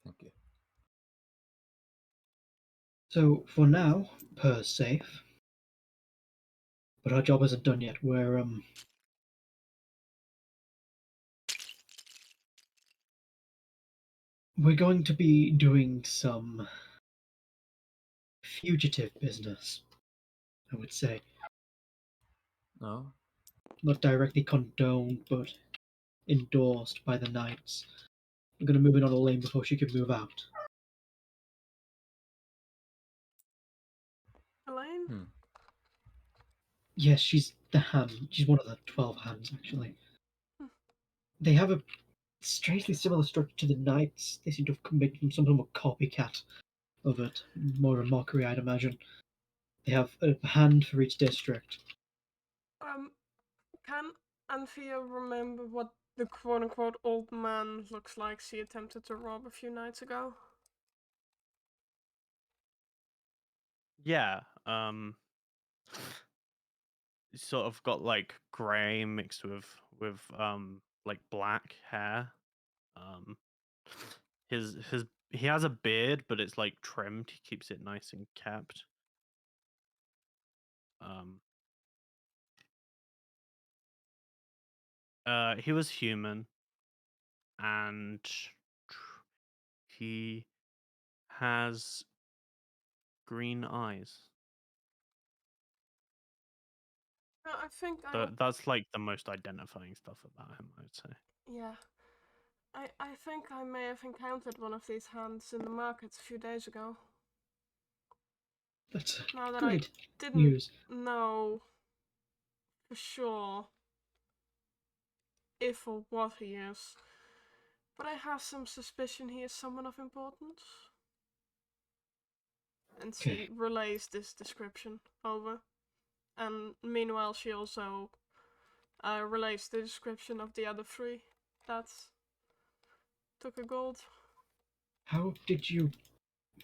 thank you. So for now, Per's safe, but our job isn't done yet. We're going to be doing some fugitive business, I would say. No? Not directly condoned, but endorsed by the Knights. We're going to move in on a lane before she can move out. Elaine? Hmm. Yes, she's the hand. She's one of the 12 hands, actually. Hmm. They have a strangely similar structure to the Knights. They seem to have committed from some sort of copycat of it. More a mockery, I'd imagine. They have a hand for each district. Can Anthea remember what the quote-unquote old man looks like she attempted to rob a few nights ago? Yeah. Sort of got like grey mixed with like black hair. Um, his he has a beard, but it's like trimmed. He keeps it nice and kept. Um, he was human, and he has green eyes. I think I That's like the most identifying stuff about him, I would say. yeah. I think I may have encountered one of these hands in the market a few days ago. That's Now that great I didn't news. know for sure if or what he is, but I have some suspicion he is someone of importance. And she Okay. relays this description over. And meanwhile, she also relays the description of the other three that took a gold. How did you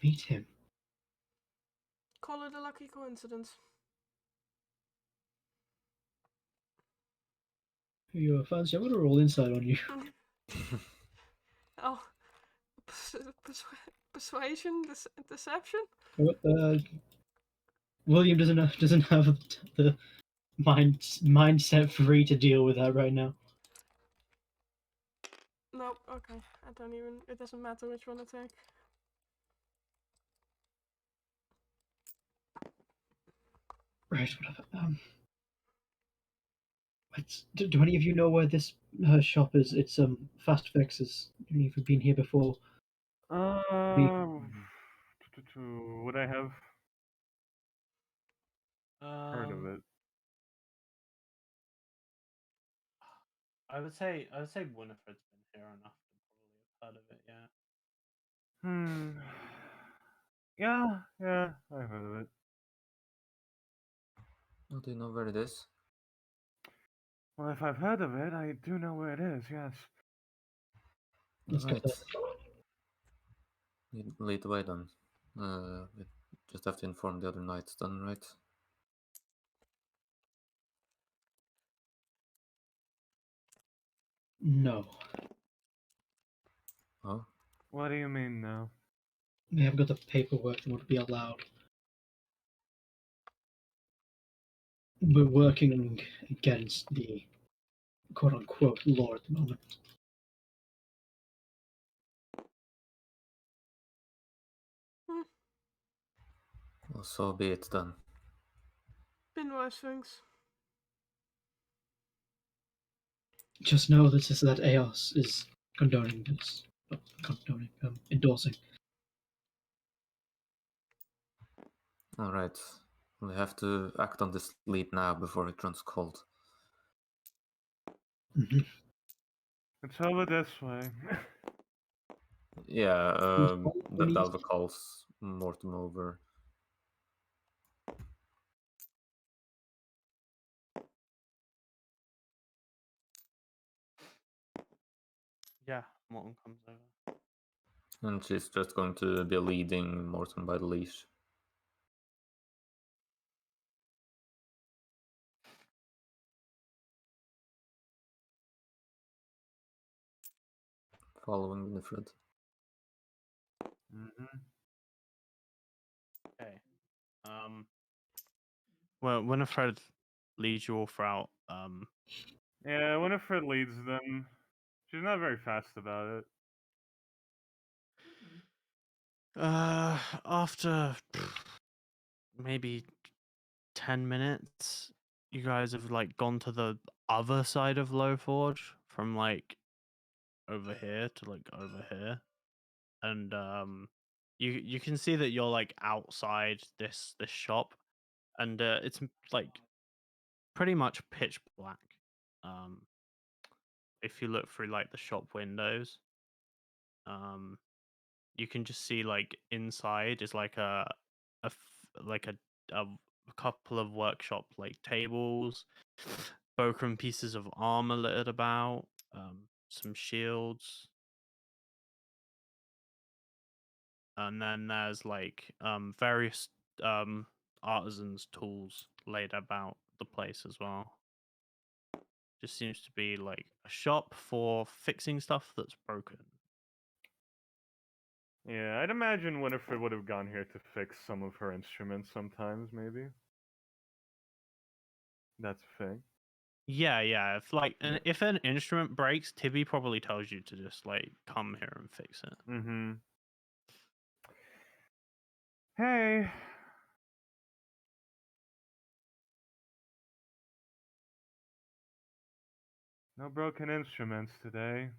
meet him? Call it a lucky coincidence. You fancy? I'm gonna roll inside on you. Oh, persuasion, deception. What, William doesn't have the mindset free to deal with that right now. No, okay. I don't even. It doesn't matter which one I take. Right, whatever. Do any of you know where this shop is? It's Fast Fixes. Any of you been here before? Me? Would I have heard of Um, it? I would say Winifred's been here enough to probably have heard of it. Yeah. Hmm. Yeah, I heard of it. Oh, do you know where it is? Well, if I've heard of it, I do know where it is, yes. Let's go Alright. there. Lead the way then. We just have to inform the other knights then, right? No, Oh? What do you mean now? they haven't got the paperwork that would be allowed. We're working against the quote unquote law at the moment. Hmm. Well, so be it then. Been worse things. Just know that EOS is condoning this. Not condoning, endorsing. Alright. We have to act on this lead now before it runs cold. Mm-hmm. It's over this way. Yeah, When he's Dalva calls Mortem over. Yeah. Morton comes over. And she's just going to be leading Morton by the leash. Following Winifred. Mm-hmm. Well, Winifred leads you all throughout. Yeah, Winifred leads them. She's not very fast about it. After maybe 10 minutes, you guys have like gone to the other side of Low Forge from like over here to like over here, and you can see that you're like outside this shop, and it's like pretty much pitch black. If you look through like the shop windows, you can just see like inside is like like a couple of workshop like tables, broken pieces of armor littered about, some shields, and then there's like various artisans' tools laid about the place as well. Just seems to be like a shop for fixing stuff that's broken. Yeah, I'd imagine Winifred would have gone here to fix some of her instruments sometimes, maybe. That's a thing. Yeah. If like if an instrument breaks, Tibby probably tells you to just like come here and fix it. Mm-hmm. Hey. No broken instruments today.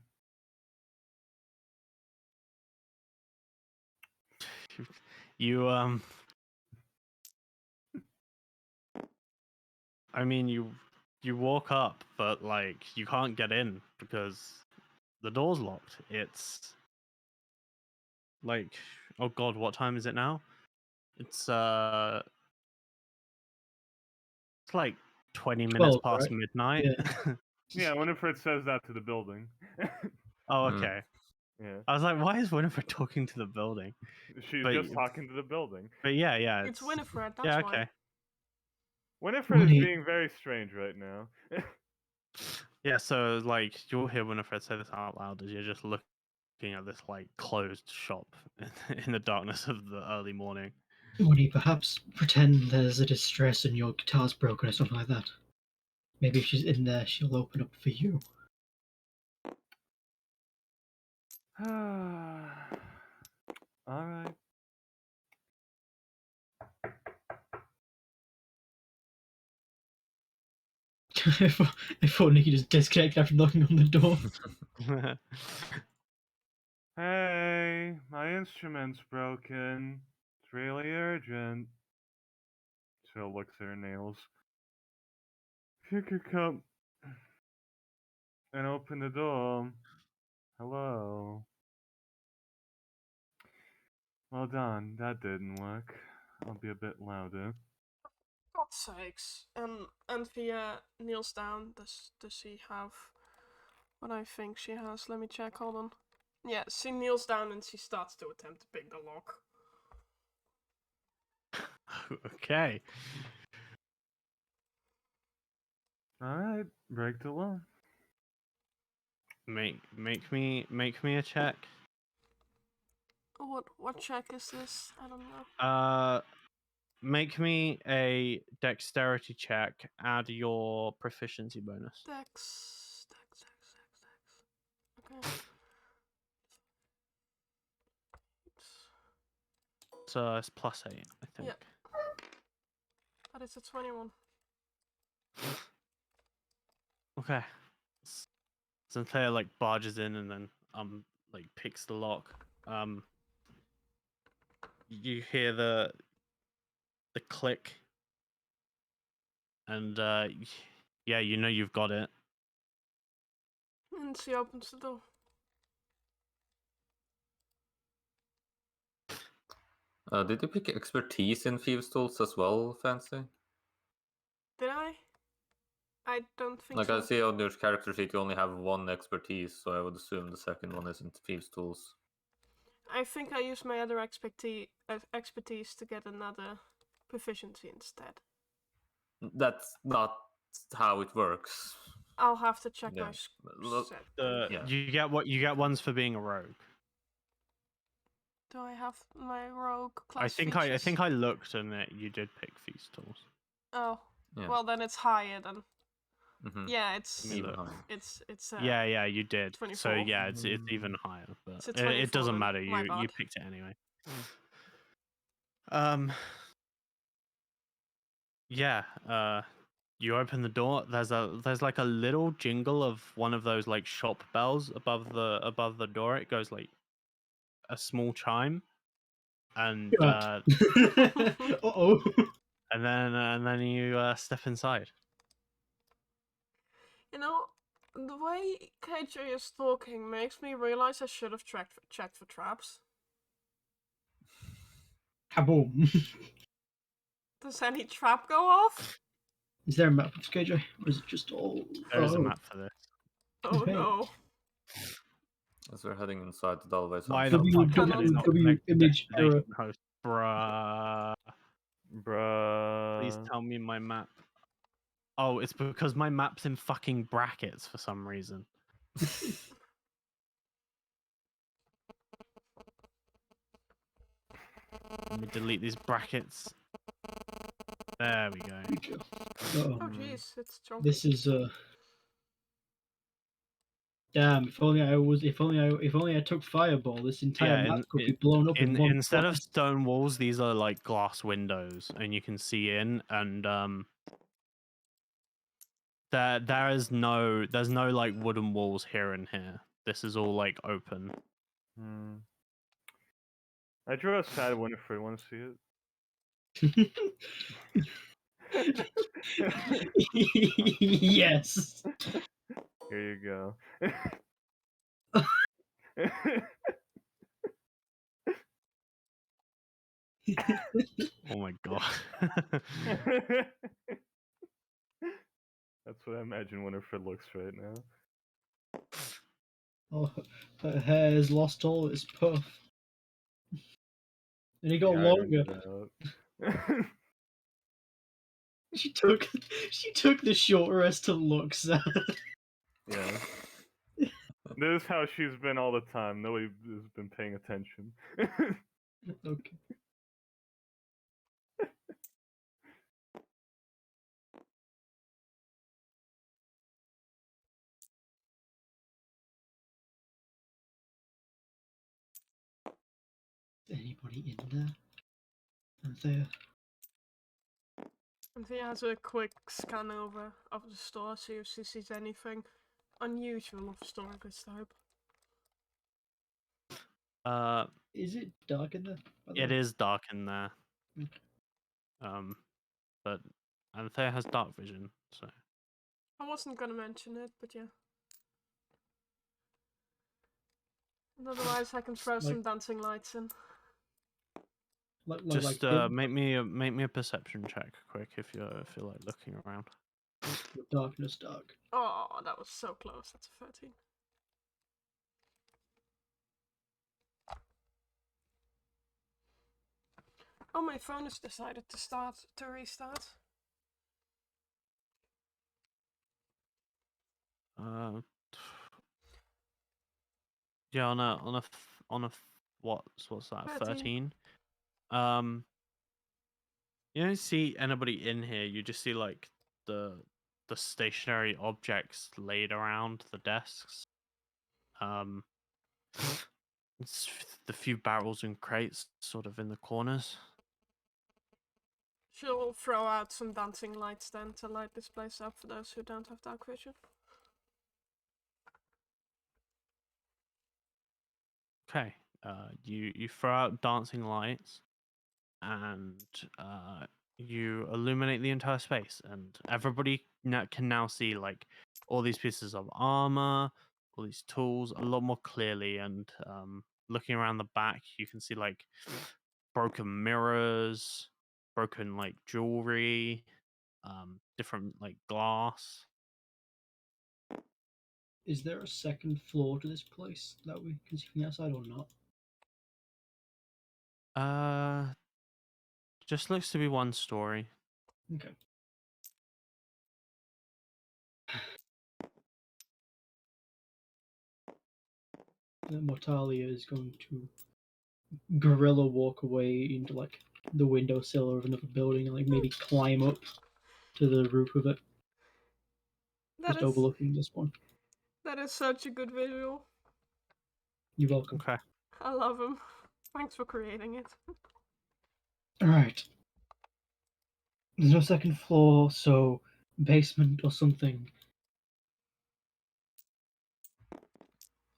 You I mean you walk up, but like you can't get in because the door's locked. It's like, oh god, what time is it now? It's like 20 minutes 12, past right? midnight. Yeah. Yeah, Winifred says that to the building. Oh, Mm. okay. Yeah. I was like, why is Winifred talking to the building? She's But just talking to the building. But yeah, It's Winifred, that's yeah, why. okay. Winifred is Winnie. being very strange right now. Yeah, so like you'll hear Winifred say this out loud as you're just looking at this like closed shop in the darkness of the early morning. Winnie, perhaps pretend there's a distress and your guitar's broken or something like that. Maybe if she's in there, she'll open up for you. Alright. if only he just disconnected after knocking on the door. Hey, my instrument's broken. It's really urgent. Jill looks at her nails. If you could come and open the door. Hello. Well done. That didn't work. I'll be a bit louder. God's sakes. And Via kneels down. Does she have what I think she has? Let me check, hold on. Yeah, she kneels down and she starts to attempt to pick the lock. Okay. Alright, break the law. Make me a check. What check is this? I don't know. Make me a dexterity check. Add your proficiency bonus. Dex. Okay. So it's +8, I think. Yeah. That is a 21. Okay. Cynthia like barges in and then like picks the lock. You hear the click, and yeah, you know you've got it. And she opens the door. Did you pick expertise in thieves' tools as well, Fancy? Did I? I don't think Like so. I see on your character sheet you only have one expertise, so I would assume the second one isn't thieves' tools. I think I used my other expertise to get another proficiency instead. That's not how it works. I'll have to check Yeah. my set. Yeah. You get ones for being a rogue. do I have my rogue class I think features? I looked and you did pick these tools. Oh, Yeah. well then it's higher then. Mhm. Yeah, it's Let me Even look. higher. it's Yeah, you did. So 24. yeah, it's even higher, but It's a it 24 doesn't then. matter. My You bad. picked it anyway. Um. Yeah. You open the door. There's like a little jingle of one of those like shop bells above the door. It goes like a small chime, and God. Uh-oh. and then you step inside. You know, the way KJ is talking makes me realize I should have checked for traps. Kaboom. Does any trap go off? Is there a map of KJ? Or is it just all... There is a Oh. map for this. Oh Okay. no. As we're heading inside the dollways. Why the W, fuck Cannot- can it not W, connect to image error. destination host, bruh? Please Bruh. tell me my map. Oh, it's because my map's in fucking brackets for some reason. Let me delete these brackets. There we go. Uh-oh. Oh jeez, it's chunky. This is damn, if only I took fireball, this entire Yeah, map could be blown up in one instead of blast. stone walls, these are like glass windows, and you can see in. And there's no like wooden walls here and here. This is all like open. Hmm. I drew a sad Winifred. Want to see it? Yes. Here you go. Oh my god. That's what I imagine Winifred looks right now. Oh, her hair has lost all its puff. And it got She ironed longer. it out. She took the short rest to look sad. Yeah. This is how she's been all the time. Nobody has been paying attention. Okay. Anybody in there? Anthea? Anthea has a quick scan over of the store, see if she sees anything unusual of store of this type. Is it dark in there? By the It way? is dark in there. Okay. But Anthea has dark vision, so I wasn't gonna mention it, but yeah. And otherwise, I can throw some dancing lights in. just make me a perception check quick if you're like looking around. Darkness, dark. Oh, that was so close. That's a 13. Oh, my phone has decided to restart. Yeah, on a what's that? 13. 13. You don't see anybody in here. You just see like the stationary objects laid around the desks. It's the few barrels and crates sort of in the corners. She'll throw out some dancing lights then to light this place up for those who don't have dark vision. Okay. You throw out dancing lights, and you illuminate the entire space, and everybody can now see like all these pieces of armor, all these tools a lot more clearly. And looking around the back, you can see like broken mirrors, broken like jewelry, different like glass. Is there a second floor to this place that we can see from the outside or not? Just looks to be one story. Okay. Mortalia is going to gorilla walk away into like the windowsill of another building and like maybe climb up to the roof of it, That just is overlooking this one. that is such a good visual. You're welcome. Okay. I love him. Thanks for creating it. All right. There's no second floor, so basement or something.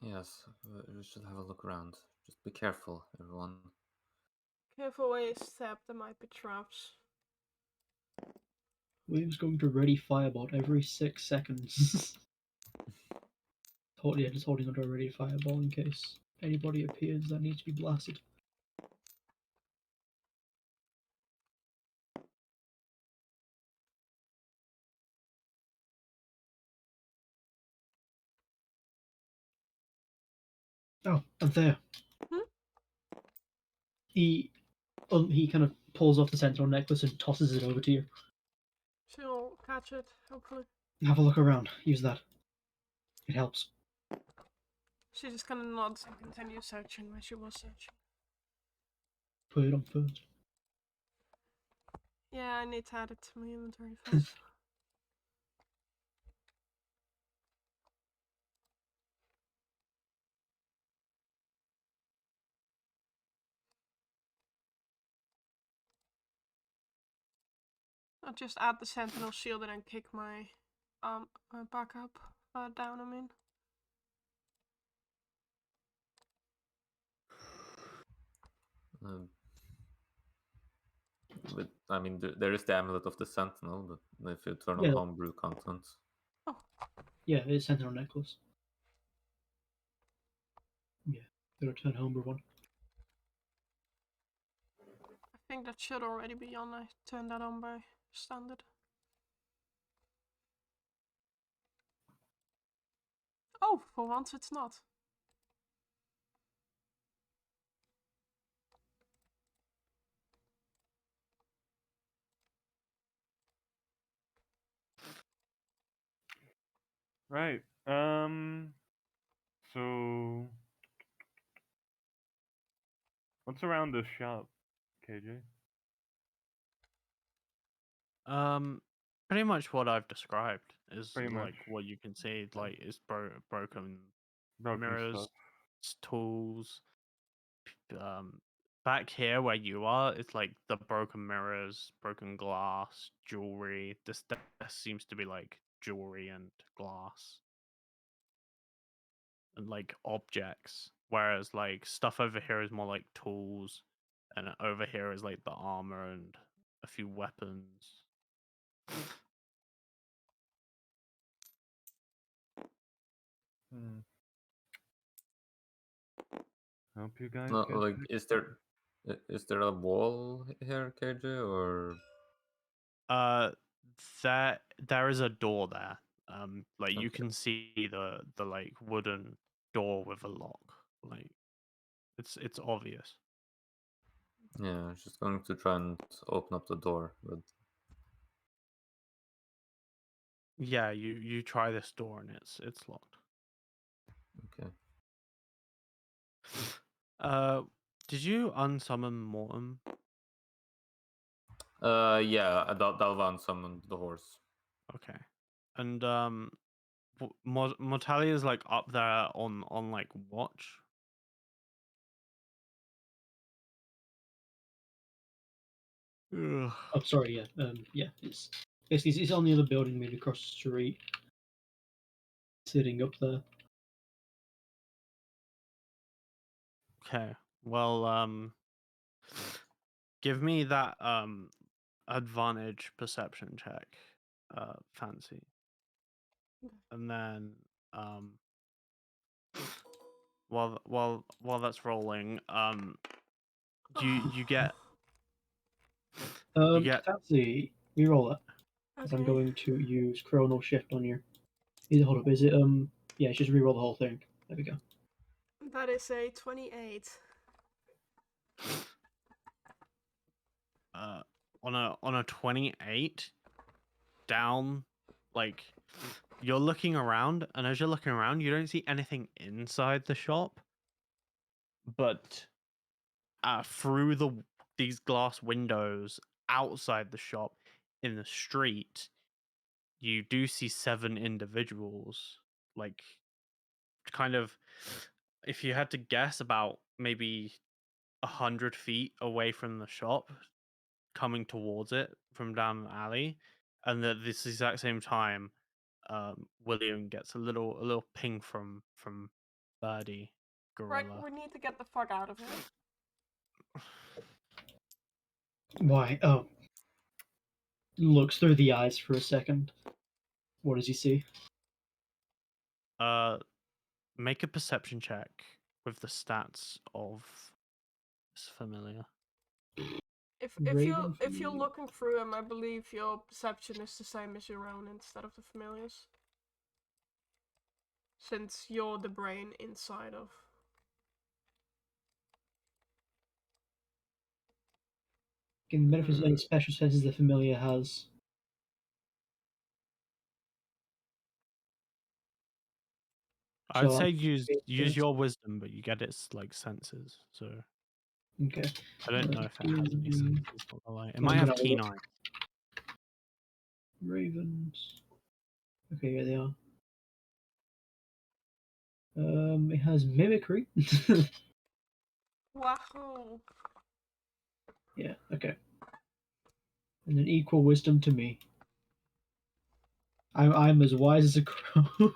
Yes, we should have a look around. Just be careful, everyone. Careful where you step, there might be traps. William's going to ready fireball every 6 seconds. Yeah, just holding onto a ready fireball in case anybody appears that needs to be blasted. Oh, and there. Hmm? He kind of pulls off the sentinel necklace and tosses it over to you. She'll catch it, hopefully. Have a look around. Use that. It helps. She just kind of nods and continues searching where she was searching. Put it on first. Yeah, I need to add it to my inventory first. I'll just add the sentinel shield and then kick my backup down, I mean. Um, but I mean, there is the amulet of the Sentinel, but if you turn on Yeah. homebrew content, Yeah, it's sentinel necklace. Yeah, gotta turn homebrew one. I think that should already be on. I turned that on by standard. Oh, for once it's not. Right. So what's around this shop, KJ? Pretty much what I've described is Pretty much like what you can see. Like it's broken broken mirrors, stuff. tools. Back here where you are, it's like the broken mirrors, broken glass, jewelry. This desk seems to be like jewelry and glass and like objects, whereas like stuff over here is more like tools, and over here is like the armor and a few weapons. Hmm. Hope you guys no, get like, back. is there a wall here, KJ, or Uh, there is a door there. Like you okay? can see the like wooden door with a lock. Like it's obvious. Yeah, I was just going to try and open up the door, but Yeah, you try this door and it's locked. okay. Uh, did you unsummon Mortem? Yeah, Dalvan summoned the horse. Okay, and Mortalia is like up there on like watch. Ugh. Oh, sorry. Yeah. Yeah. It's basically it's on the other building, maybe across the street, sitting up there. Okay, well give me that advantage perception check, fancy, and then while that's rolling, you get you get Fancy, reroll that. Because I'm Okay. going to use Chronal Shift on you. Hold up. Is it Yeah, it's just reroll the whole thing. There we go. That is a 28. on a 28 down, like you're looking around, and as you're looking around you don't see anything inside the shop, but through these glass windows outside the shop in the street, you do see 7 individuals, like, kind of, if you had to guess, about maybe 100 feet away from the shop, coming towards it from down the alley. And at this exact same time, William gets a little ping from Birdie Right, Gorilla. we need to get the fuck out of here. Why? Oh. Looks through the eyes for a second. What does he see? Make a perception check with the stats of this familiar. If Raven for you're you. looking through him, I believe your perception is the same as your own instead of the familiars. Since you're the brain inside of. Can benefit any special senses the familiar has. I'd Shall I- say use your wisdom, but you get its like senses. So Okay. I don't know if it has any senses. Not gonna lie. It might I'm have gonna keen look. eye. Ravens. Okay, here they are. It has mimicry. Wahoo! Yeah, okay. And then equal wisdom to me. I'm as wise as a crow,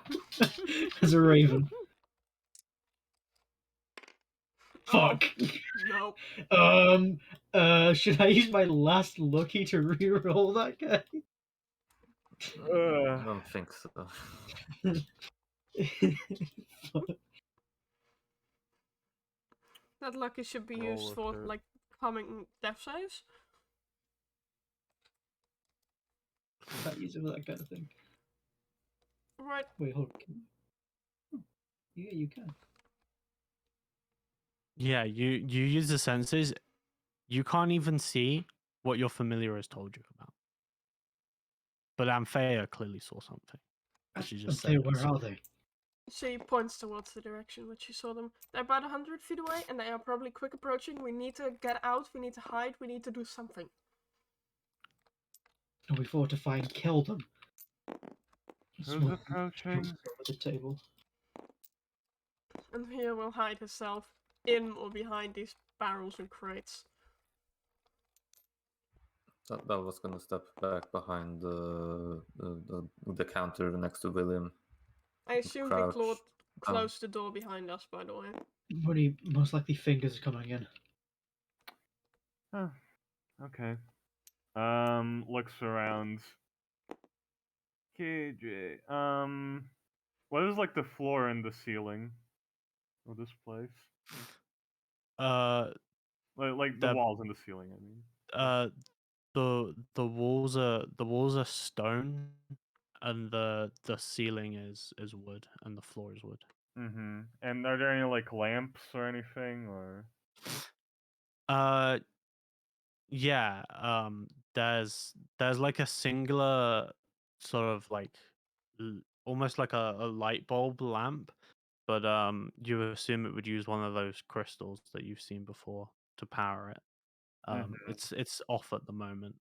as a raven. Fuck. Nope. Should I use my last lucky to reroll that guy? I don't think so. Fuck. That lucky should be Roll used with for it. like coming death saves. Can't use it for that kind of thing. Right. Wait, hold on. Yeah, you can. Yeah, you use the senses. You can't even see what your familiar has told you about. But Anthea clearly saw something. She just said it. Where So are they? She points towards the direction which she saw them. They're about 100 feet away, and they are probably quick approaching. We need to get out, we need to hide, we need to do something. And we fortify and kill them. Who's approaching? Over the table. And here will hide herself in or behind these barrels and crates. That was gonna step back behind the counter next to William. I assume they Crouch down. closed the door behind us, by the way. What do you, most likely fingers are coming in. Oh, okay. Looks around. KJ. What is like the floor and the ceiling of this place? uh Like the The- walls and the ceiling, I mean. the walls are stone, and the ceiling is wood, and the floor is wood. Mm-hmm. And are there any like lamps or anything, or? Yeah, there's like a singular sort of like almost like a light bulb lamp, but you assume it would use one of those crystals that you've seen before to power it. It's off at the moment.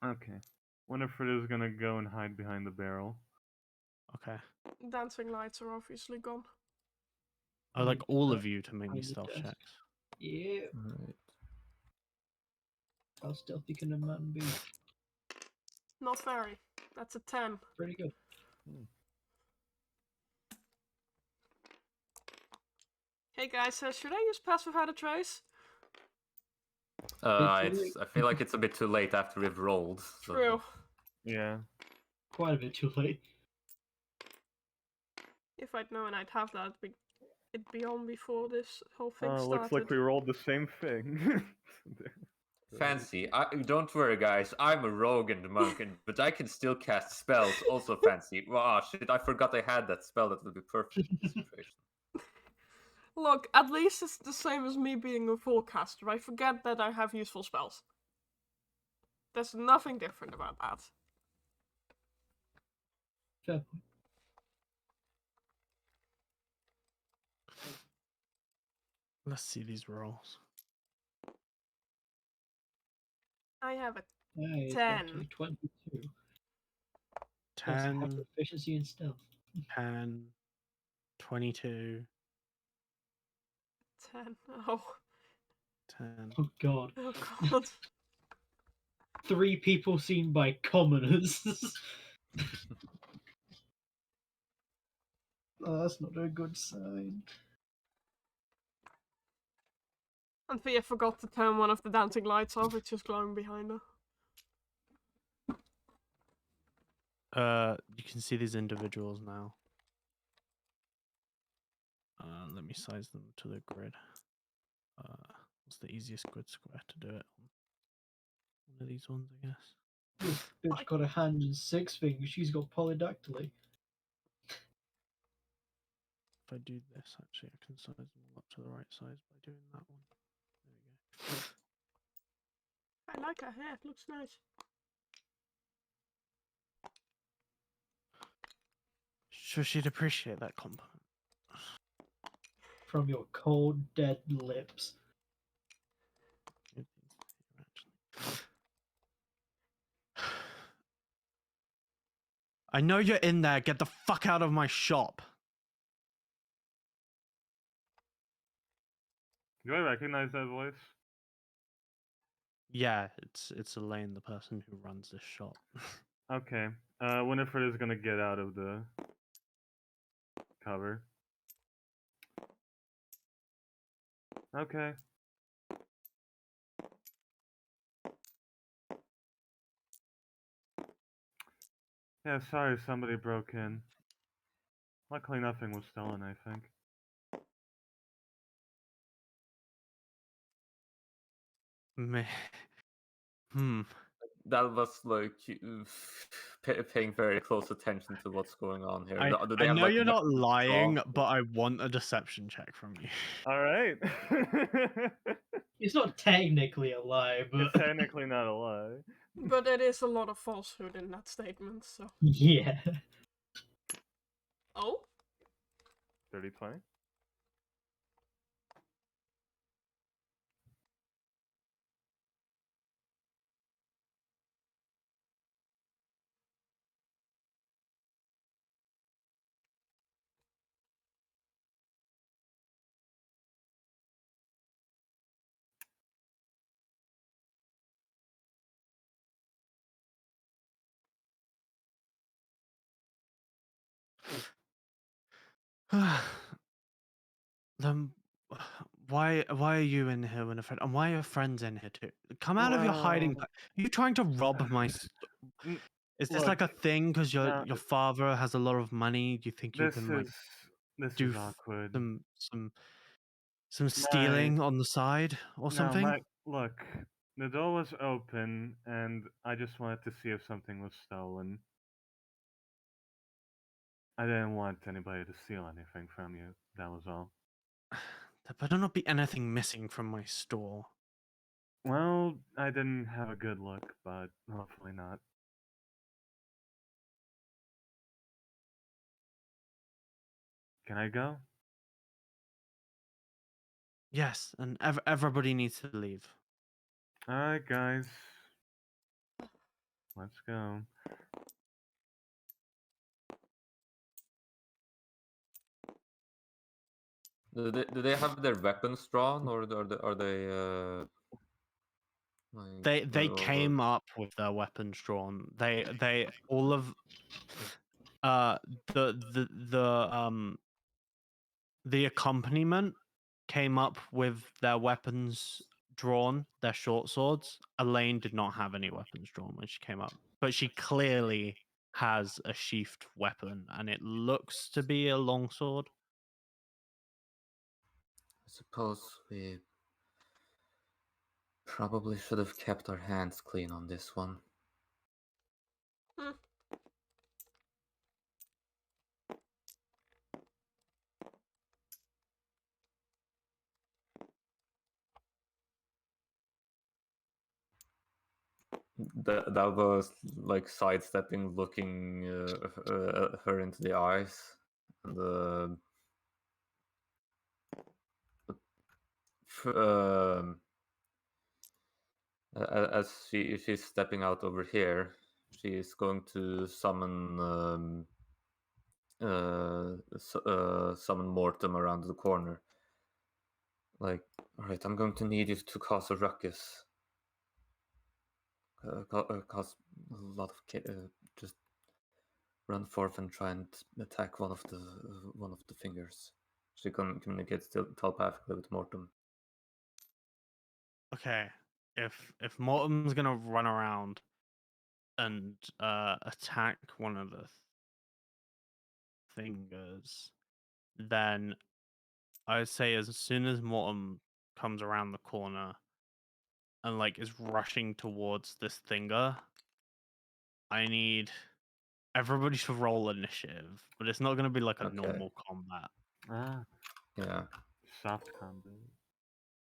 Okay. Winifred is gonna go and hide behind the barrel. Okay. Dancing lights are obviously gone. I'd like all Uh, of you to make me behind the stealth desk. checks. Yeah. Alright. How stealthy can a man be? Not very. That's a 10. Pretty good. Hey guys, should I use pass without a trace? I feel like it's a bit too late after we've rolled. So. True. Yeah. Quite a bit too late. If I'd known I'd have that, it'd be on before this whole thing started. Looks like we rolled the same thing. Fancy. Don't worry, guys. I'm a rogue and a monk, but I can still cast spells. Also fancy. Wow, shit! I forgot I had that spell. That would be perfect in this situation. Look, at least it's the same as me being a forecaster. I forget that I have useful spells. There's nothing different about that. Fair point. Let's see these rolls. I have a Hey, it's 10. actually 22. Plus, I have 10, proficiency in stealth. 10, 22, 10. Oh. 10. Oh god. Oh god. 3 people seen by commoners. Oh, that's not a good sign. And Thea forgot to turn one of the dancing lights off, it's just glowing behind her. You can see these individuals now. Let me size them to the grid. What's the easiest grid square to do it on? One of these ones, I guess. This bitch got a hand and 6 fingers. She's got polydactyly. If I do this, actually, I can size them all up to the right size by doing that one. There we go. I like her hair, it looks nice. Sure, she'd appreciate that compliment. From your cold, dead lips. I know you're in there. Get the fuck out of my shop. Do I recognize that voice? Yeah, it's Elaine, the person who runs this shop. Okay. Winifred is gonna get out of the cover. Okay. Yeah, sorry somebody broke in. Luckily nothing was stolen, I think. Meh. Hmm. That was like paying very close attention to what's going on here. Do they I have, know like, you're not weapons lying, drawn? but I want a deception check from you. Alright. It's not technically a lie, but It's technically not a lie. But there is a lot of falsehood in that statement, so. yeah. Oh? 30-20? Then why are you in here, Winifred? And why are your friends in here too? Come out of your hiding Well, place. Are you trying to rob my N- Is this like a look, thing because uh, your father has a lot of money? Do you think you this can like is do awkward. some stealing on the side or No, something? look, the door was open and I just wanted to see if something was stolen. I didn't want anybody to steal anything from you. That was all. There better not be anything missing from my store. Well, I didn't have a good look, but hopefully not. Can I go? Yes, and everybody needs to leave. Alright, guys. Let's go. Do they have their weapons drawn, or are they like, They came up with their weapons drawn. They all of uh the accompaniment came up with their weapons drawn, their short swords. Elaine did not have any weapons drawn when she came up, but she clearly has a sheathed weapon, and it looks to be a longsword. I suppose we probably should have kept our hands clean on this one. Hmm. That was like sidestepping, looking her into the eyes, and f- um, As she's stepping out over here, she is going to summon summon Mortem around the corner. Like, all right, I'm going to need you to cause a ruckus. Cause a lot of just run forth and try and attack one of the fingers. She communicates telepathically with Mortem. Okay, if Mortem's gonna run around and attack one of the fingers, then I'd say as soon as Mortem comes around the corner and like is rushing towards this finger, I need everybody to roll initiative, but it's not gonna be like a Okay. normal combat. Ah, Yeah. soft combat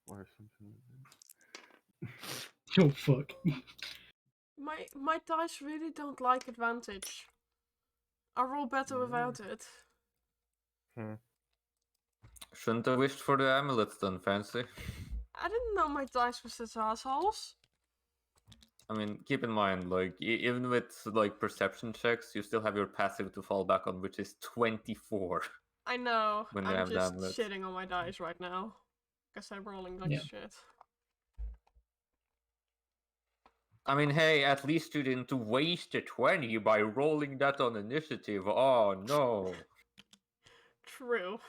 or something like Oh fuck. My dice really don't like advantage. I roll better Yeah. without it. that. Shouldn't have wished for the amulets then, Fancy. I didn't know my dice were such assholes. I mean, keep in mind, like, even with, like, perception checks, you still have your passive to fall back on, which is 24. I know. When you I'm have the just amulets. shitting on my dice right now. Guess I'm rolling like Yeah. shit. I mean, hey, at least you didn't waste a 20 by rolling that on initiative. Oh, no. True.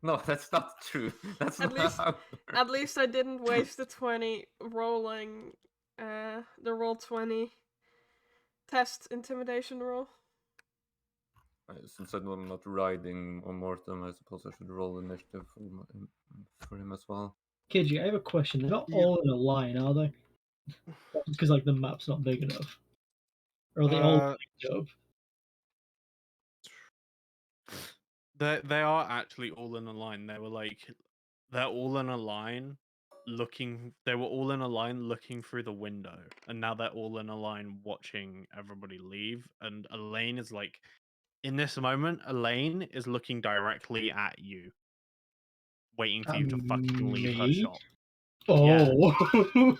No, that's not true. That's At not least- how it works. At least I didn't waste the 20 rolling the roll 20 test intimidation roll. Since I'm not riding on Mortem, I suppose I should roll initiative for him as well. KG, I have a question. They're not Yeah. all in a line, are they? Because like the map's not big enough. Or are they all lined up? They are actually all in a line. They're all in a line looking. They were all in a line looking through the window, and now they're all in a line watching everybody leave. And Elaine is like, in this moment, Elaine is looking directly at you, waiting for you to fucking leave her Me? shop. Oh.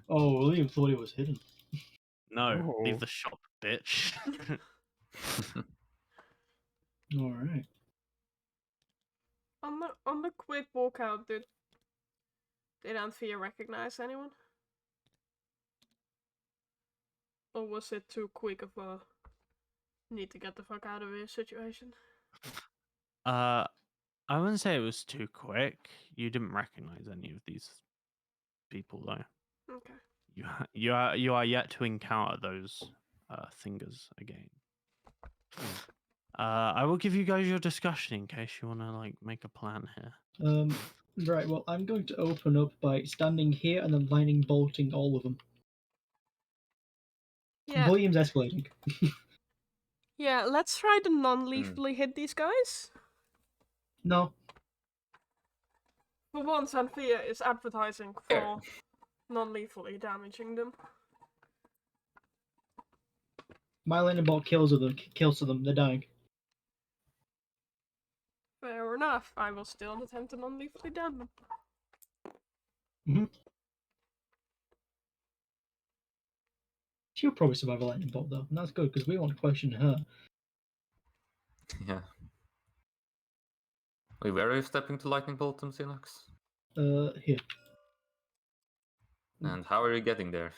Oh, William thought it was hidden. No, leave Oh. the shop, bitch. Alright. On the quick walkout, did Anthea recognize anyone? Or was it too quick of a need to get the fuck out of here situation? I wouldn't say it was too quick. You didn't recognize any of these people, though. Okay. You are yet to encounter those fingers again. I will give you guys your discussion in case you want to like make a plan here. Right, well, I'm going to open up by standing here and then lightning bolting all of them. Yeah. Volume's escalating. Yeah, let's try to non-lethally hit these guys. No. For once, Anthea is advertising Here. for non-lethally damaging them. My lightning bolt kills them, they're dying. Fair enough. I will still attempt to non-lethally down them. She'll probably survive a lightning bolt though, and that's good because we want to question her. Yeah. Wait, where are you stepping to lightning bolt them, Xenox? Here. And how are you getting there?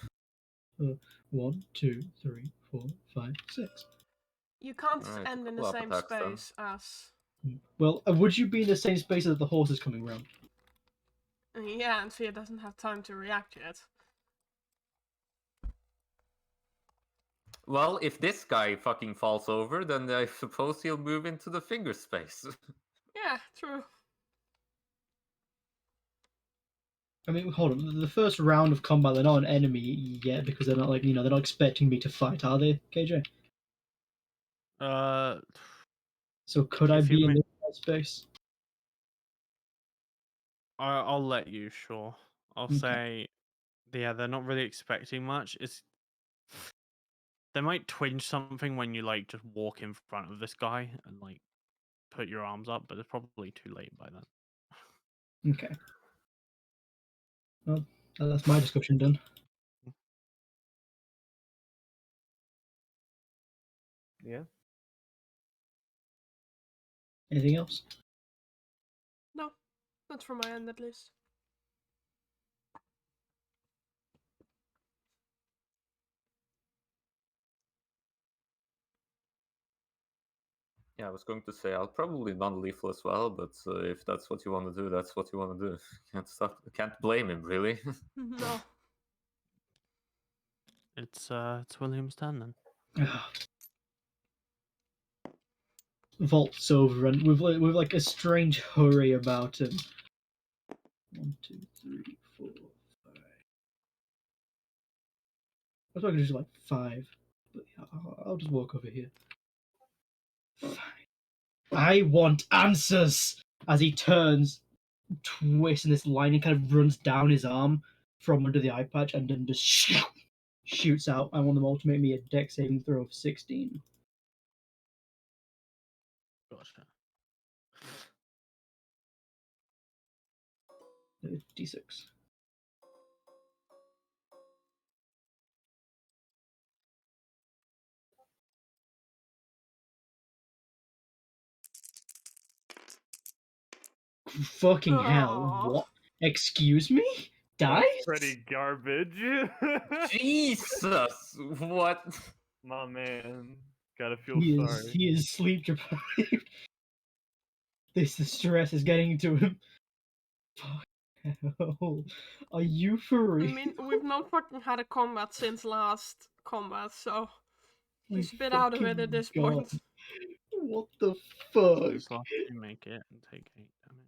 1, 2, 3, 4, 5, 6. You can't Alright, a end in the couple up same attacks then. space as... Well, would you be in the same space that the horse is coming round? Yeah, Anthea doesn't have time to react yet. Well, if this guy fucking falls over, then I suppose he'll move into the finger space. Yeah, true. I mean, hold on. The first round of combat, they're not an enemy yet because they're not like they're not expecting me to fight, are they, KJ? So could I If you be in ma- this space? I'll let you. Sure. I'll Okay. say, yeah, they're not really expecting much. They might twinge something when you like just walk in front of this guy and like put your arms up, but it's probably too late by then. Okay. That's my discussion done. Yeah. Anything else? No, not from my end at least. Yeah, I was going to say I'll probably non-lethal as well, but if that's what you want to do, that's what you want to do. Can't blame him, really. No. It's William's turn then. Vaults over and with like a strange hurry about him. 1, 2, 3, 4, 5. I was talking to just like 5, but yeah, I'll just walk over here. Fine. I want answers. As he turns, twists, and this lightning kind of runs down his arm from under the eye patch, and then just shoots out. I want them all to make me a dex saving throw of 16. Gotcha. D6. Fucking hell! Aw. What? Excuse me? Dice? That's pretty garbage. Jesus, what? My man. Gotta feel He sorry. is sleep deprived. The stress is getting to him. Fuck hell. Are you for I real? mean, we've not fucking had a combat since last combat, so My he's a bit out of it fucking at this God. point. What the fuck? These last two make it and take 8 damage.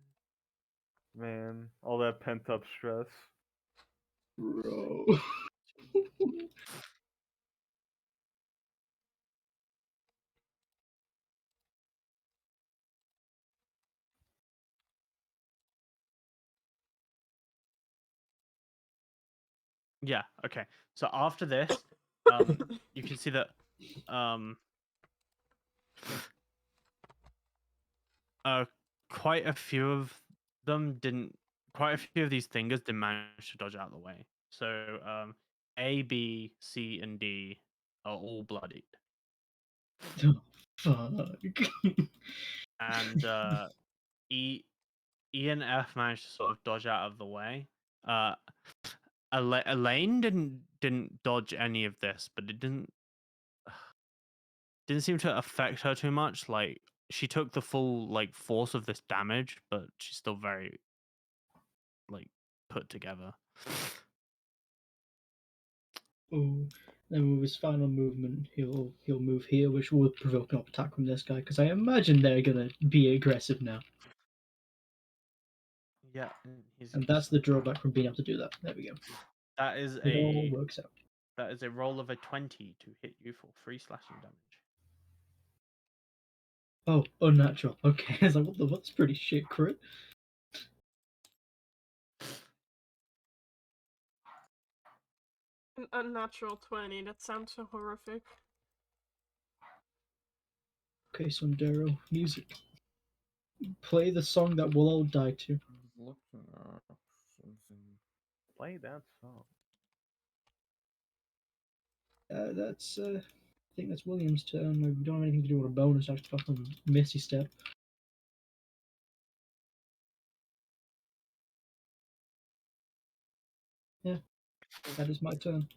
Man, all that pent up stress. Bro. Yeah. Okay. So after this, you can see that quite a few of them didn't. Quite a few of these thingers didn't manage to dodge out of the way. So A, B, C, and D are all bloodied, Fuck. and E, E and F managed to sort of dodge out of the way. Elaine didn't dodge any of this, but it didn't seem to affect her too much. Like she took the full like force of this damage, but she's still very like put together. Oh, then with his final movement, he'll move here, which will provoke an attack from this guy, because I imagine they're gonna be aggressive now, Yeah, he's and that's the drawback from being able to do that. There we go. that is It all a works out. that is a roll of a 20 to hit you for 3 slashing damage. Oh, unnatural. Okay, I was like, what the? That's pretty shit crit. An unnatural 20, that sounds so horrific. Okay, Sondero, music. Play the song that we'll all die to. Looking at something. Play that song. That's I think that's William's turn. We don't have anything to do with a bonus. I just fucking Misty Step. Yeah, that is my turn.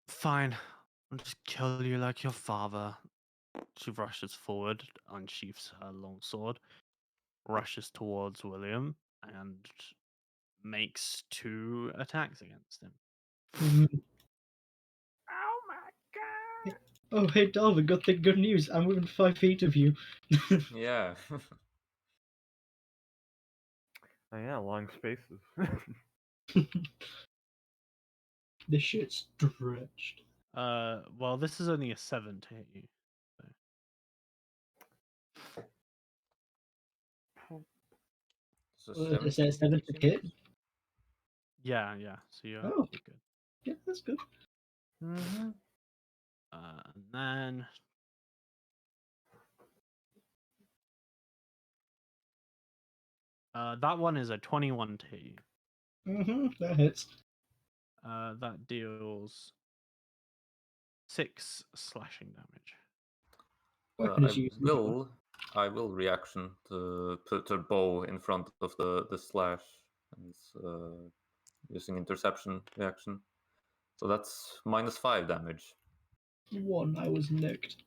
Fine, I'll just kill you like your father. She rushes forward, unsheaths her long sword, rushes towards William, and makes 2 attacks against him. Mhm. Oh my god! Oh, hey, Dalvin, good news. I'm within 5 feet of you. Yeah. Oh yeah, long spaces. This shit's stretched. Well, this is only a 7 to hit you. So It says 7 to hit. Yeah. So you're Oh. good. Yeah, that's good. Mm-hmm. And then that one is a 21 to hit you. That hits. That deals 6 slashing damage. Weapon is used. I will reaction to put a bow in front of the slash, and it's using interception reaction. So that's -5 damage. 1, I was nicked.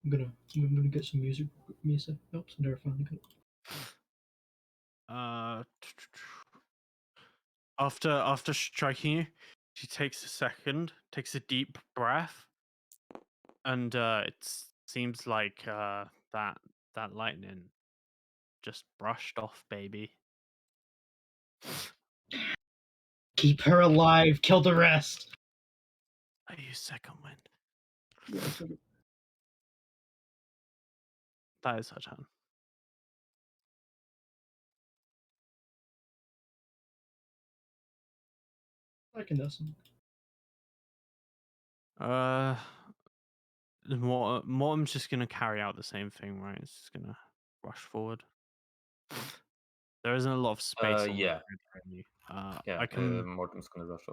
I'm gonna get some music. Oops, I never finally got it. After striking you, she takes a second, takes a deep breath, and it seems like that lightning just brushed off, baby. Keep her alive. Kill the rest. I use second wind. Yes, That is her turn. I can listen. Mortem's just gonna carry out the same thing, right? It's just gonna rush forward. There isn't a lot of space on Yeah. the grid, really. Yeah, I can. Mortem's gonna rush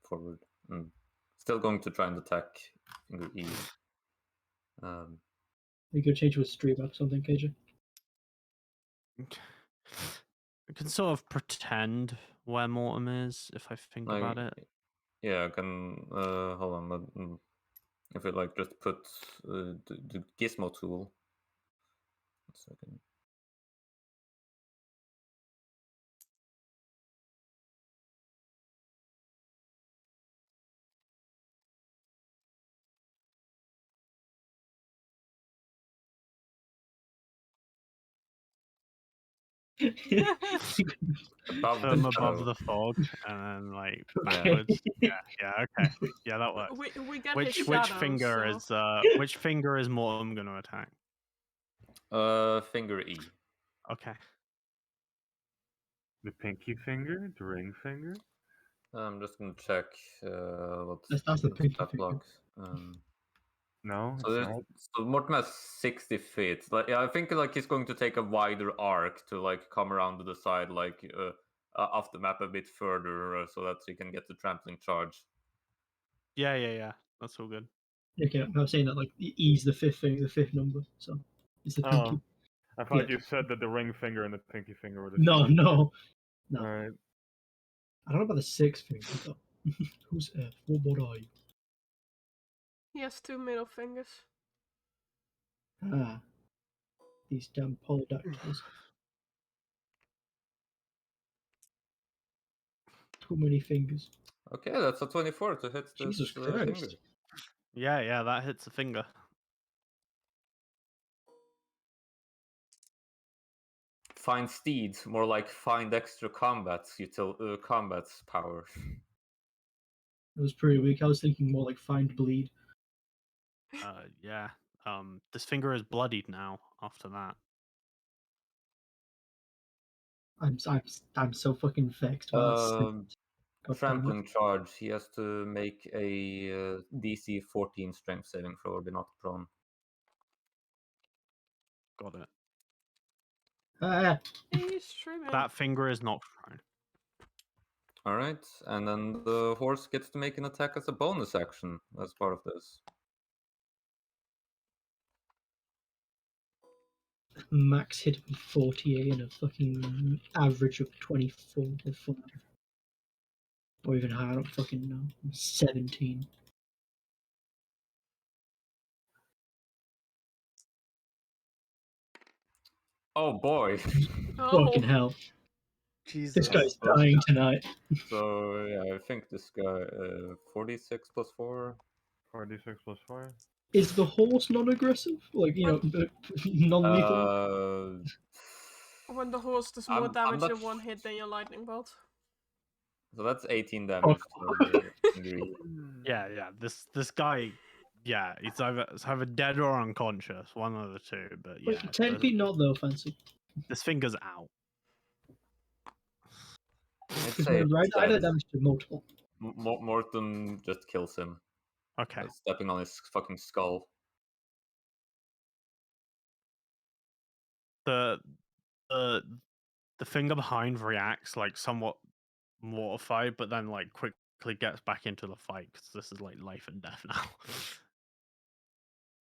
forward. Still going to try and attack finger E. You could change with stream up something, KJ. I can sort of pretend where Mortem is if I think about it. Yeah, I can. Hold on. If I like just put the gizmo tool. 1 second. Above the Above shadow. the fog, and then like Okay. backwards. Yeah, okay. Yeah, that works. We get Which his which shadow, finger so... is which finger is Mortem gonna attack? Finger E. Okay. The pinky finger, the ring finger. I'm just gonna check what That's the pinky stat finger. blocks. No, So, it's not. so Mortem has 60 feet. Like, yeah, I think like he's going to take a wider arc to like come around to the side, like off the map a bit further, so that he can get the trampling charge. Yeah. That's all good. Okay, I was saying that like E is the fifth number, so it's the pinky. Oh, I thought Yeah. you said that the ring finger and the pinky finger were the No. same. All Alright. I don't know about the sixth finger though. Who's F? What are you? He has 2 middle fingers. Ah, these damn polydactyls. Too many fingers. Okay, that's a 24 to hit this Jesus finger. Christ. Yeah, that hits a finger. Find steeds, more like find extra combats power. It was pretty weak. I was thinking more like find bleed. Yeah. This finger is bloodied now after that. I'm so fucking vexed by that. God damn it. Trampling charge. He has to make a DC 14 strength saving throw or be knocked prone. Got it. He's streaming. That finger is not prone. All right, and then the horse gets to make an attack as a bonus action as part of this. Max hit with 48 and a fucking average of 24 or 5. Or even higher, I don't fucking know. 17. Oh boy. Fucking hell. Jesus. This guy's dying tonight. So yeah, I think this guy 46 plus 4. 4d6 plus 4. Is the horse non-aggressive? Like, non-lethal? When the horse does more damage in one hit than your lightning bolt. So that's 18 damage. Yeah. This guy Yeah, it's either dead or unconscious, one of the two. But Wait, yeah, technically not though, Fancy. this finger's out. I'd Because say my right it's eye dead. did damage to multiple. Morton just kills him Okay. by stepping on his fucking skull. The the the finger behind reacts like somewhat mortified, but then like quickly gets back into the fight because this is like life and death now.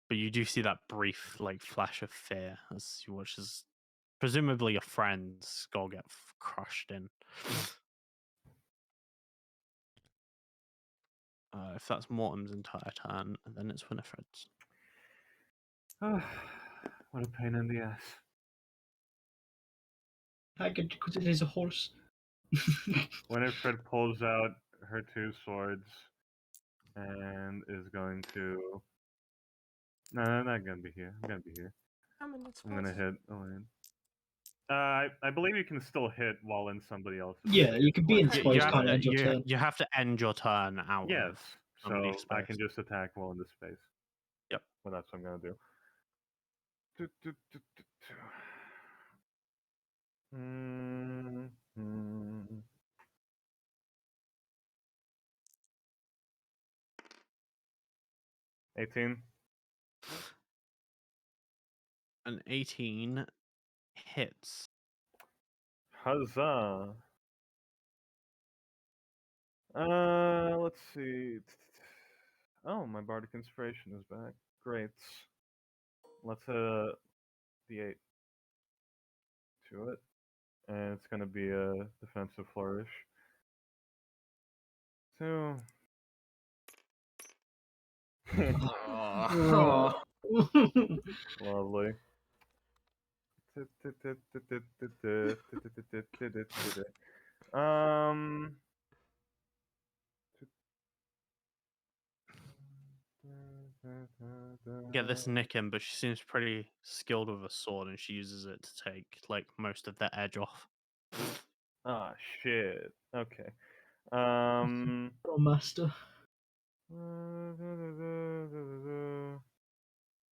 But you do see that brief like flash of fear as you watch as presumably a friend's skull get crushed in. If that's Mortem's entire turn, then it's Winifred's. What a pain in the ass. I get because it is a horse. Winifred pulls out her two swords and is going to. No, I'm not gonna be here. I'm gonna be here. I'm in that I'm gonna spot. hit Elaine. I believe you can still hit while in somebody else's Yeah, space. you can be in Like, spot, You just have can't to end your turn. you have to end your turn out Yes, of so somebody's I space. can just attack while in this space. Yep. Well, that's what I'm gonna do. Mm-hmm. 18. An 18 hits. Huzzah. Let's see. Oh, my bardic inspiration is back. Great. Let's d8 to it, and it's gonna be a defensive flourish. 2. Oh. Lovely. Um. Get this nick in, but she seems pretty skilled with a sword, and she uses it to take like most of the edge off. Ah, shit. Okay. Um. Oh, master.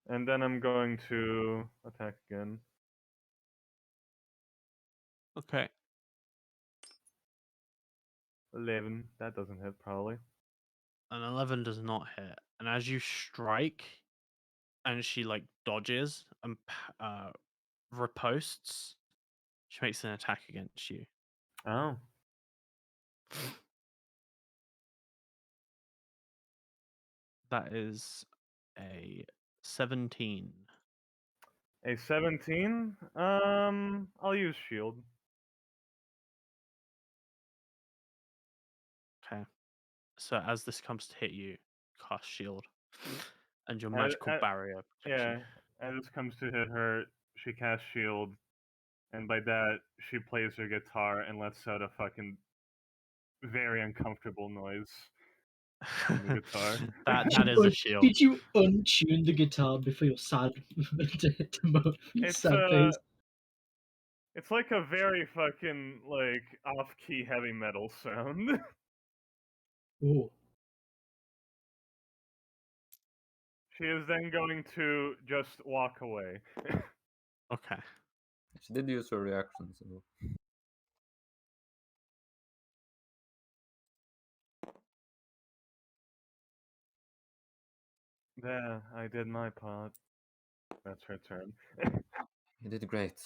And then I'm going to attack again. Okay. 11. That doesn't hit, probably. An 11 does not hit, and as you strike, and she like dodges and riposts, she makes an attack against you. Oh. That is a 17. A 17? I'll use shield. Okay. So as this comes to hit you, cast shield, and your Uh, magical uh, barrier protects Yeah, as this comes to hit her, she casts shield, and by that, she plays her guitar and lets out a fucking very uncomfortable noise on the you. guitar. that is a shield. Did you untune the guitar before your sad It's sad face? it's like a very fucking like off-key heavy metal sound. Oh, She is then going to just walk away. Okay. She did use her reaction, so There, I did my part. That's her turn. you did great.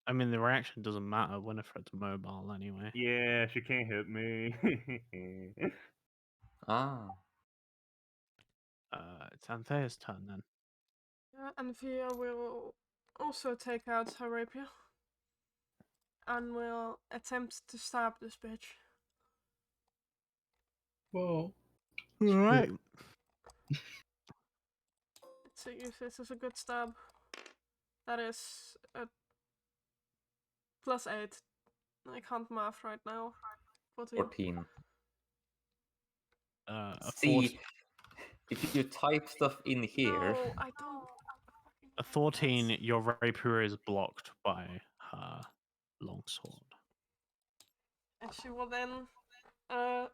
I mean, the reaction doesn't matter. Winifred's mobile anyway. Yeah, she can't hit me. Ah, It's Anthea's turn then. Yeah, and Via will also take out her rapier and will attempt to stab this bitch. whoa. All right. Let's see if this is a good stab. That is a +8. I can't math right now. 14. 14. A See, if you type stuff in here, No, I don't. A 14, your rapier is blocked by her longsword. And she will then uh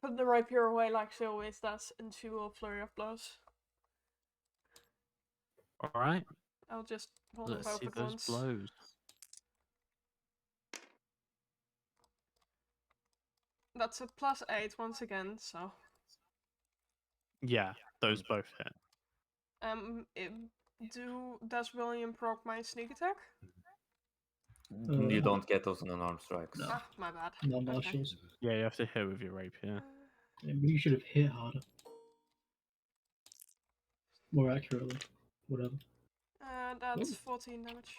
put the rapier away like she always does, and she will flurry of blows. All right. I'll just hold them Let's both see at those once. blows. That's a +8 once again, so. Yeah, those both hit. Does William proc my sneak attack? You don't get those on unarmed strikes. No. Ah, my bad. No Okay. marshals. Yeah, you have to hit with your rapier. Yeah, maybe you should have hit harder. More accurately. Whatever. That's Ooh. 14 damage.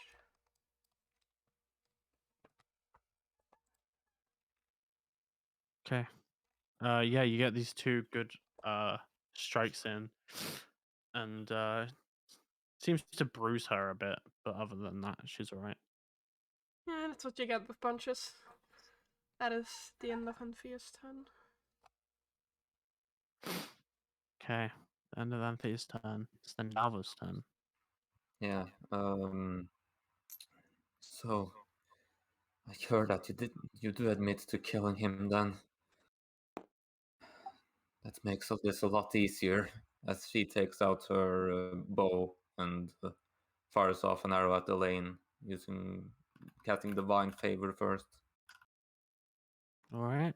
Okay. Yeah, you get these two good strikes in, and seems to bruise her a bit, but other than that, she's alright. Yeah, that's what you get with punches. That is the end of Anfia's turn. Okay. End of Anthea's turn. It's then Lava's turn. Yeah. So I heard that you do admit to killing him then. That makes all this a lot easier as she takes out her bow and fires off an arrow at the lane casting divine favor first. Alright.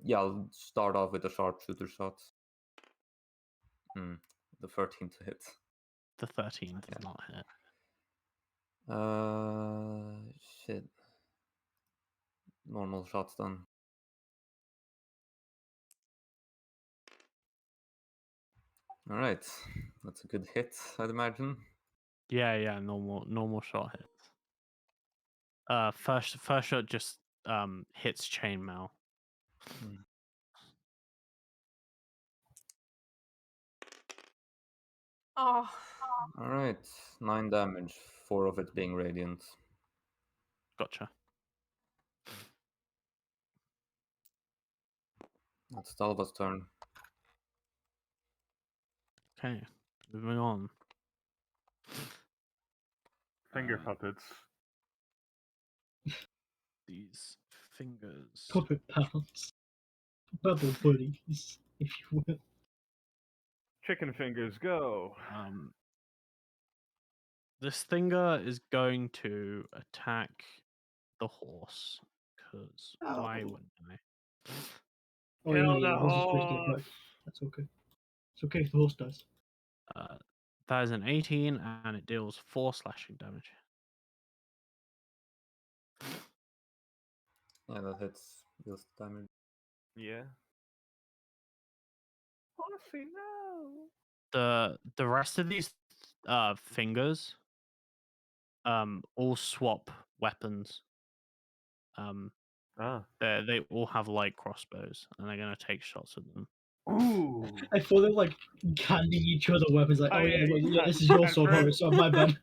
Yeah, I'll start off with a sharpshooter shot. The 13 to hit. The 13 does not hit. Shit. Normal shots then. All right, that's a good hit, I'd imagine. Yeah, normal shot hits. First shot just hits chainmail. Oh. All right, 9 damage, 4 of it being radiant. Gotcha. That's Dalva's turn. Okay, moving on. Finger puppets. These fingers. Puppet pals. Bubble buddies, if you will. Chicken fingers, go. This finger is going to attack the horse. Because why wouldn't I? Oh Kill yeah, the the horse is pretty dead, horse. right? That's okay. It's okay if the horse dies. That is an 18, and it deals 4 slashing damage. Yeah, that hits. Deals damage. Yeah. Horsey, no. The rest of these fingers all swap weapons. They all have light crossbows, and they're gonna take shots at them. Ooh. I thought they were like handing each other weapons, like, Oh, oh yeah, yeah, this is your at sword, first- Horace. Oh my bad.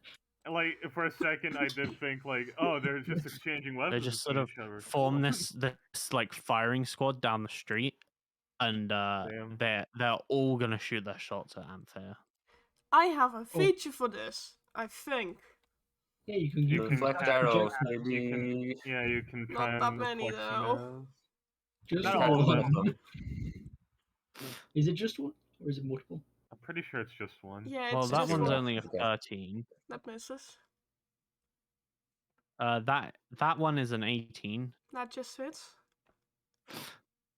Like for a second, I did think like, oh, they're just exchanging weapons. They just sort with of each other. form Cool. this like firing squad down the street, and Damn. they're all gonna shoot their shots at Anthea. I have a feature for this, I think. Yeah, you can Deflect project arrows, that. maybe. You can Not try that and many, deflect some though. arrows. Just Not Catch all of one them. of them. Is it just one, or is it multiple? I'm pretty sure it's just one. Yeah, Well, it's that just one's one. only a Okay. 13. That misses. That one is an 18. That just hits.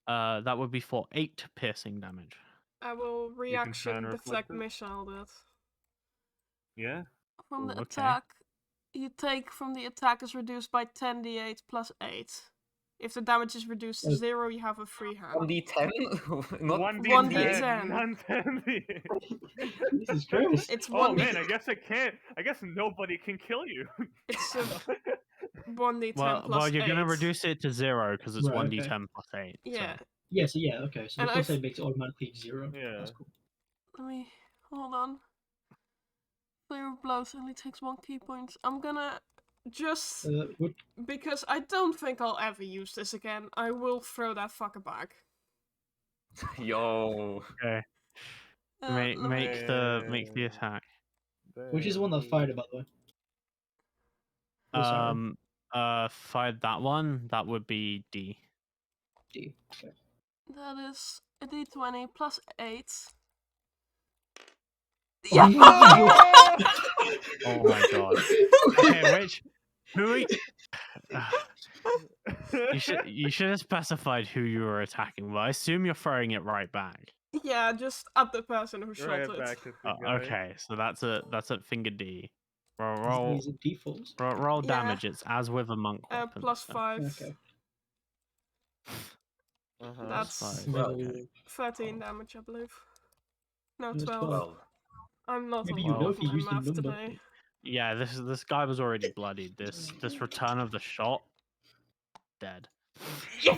That would be for 8 piercing damage. I will try and reaction reflect deflect it. missile that. Yeah. From the Ooh, okay. attack, you take from the attack is reduced by 10d8 plus 8. If the damage is reduced to 0, you have a free hand. 1d10? Not 1d10. Not 10. Jesus Christ. It's Oh 1d10. man, I guess it can't. I guess nobody can kill you. It's 1d10 Well, plus you're 8. gonna reduce it to 0 because it's Right, 1d10 okay. plus 8. Yeah. So. Yeah, so yeah, okay. So And the plus I've- 8 makes it automatically 0. Yeah. That's cool. Let me hold on. Flare of blows only takes 1 key point. I'm gonna just What? because I don't think I'll ever use this again. I will throw that fucker back. Yo. Okay. Let me- Make the attack. Which is the one that fired it, by the way? This arrow. Fired that one. That would be D. D. Okay. That is a d20 plus 8. Yeah! Oh my god. Okay, which who? You should have specified who you were attacking. Well, I assume you're throwing it right back. Yeah, just at the person who shot right it. back at the guy. Okay, so that's at finger D. Roll These are defaults. roll Yeah. damage. It's as with a monk weapon. Plus so. 5. Okay. Uh-huh. That's Five. Well, Okay. 13 damage, I believe. No, It's 12. 12. I'm not Maybe on you top know of if you my use the math number. today. Yeah, this guy was already bloodied. This return of the shot, dead. Yes!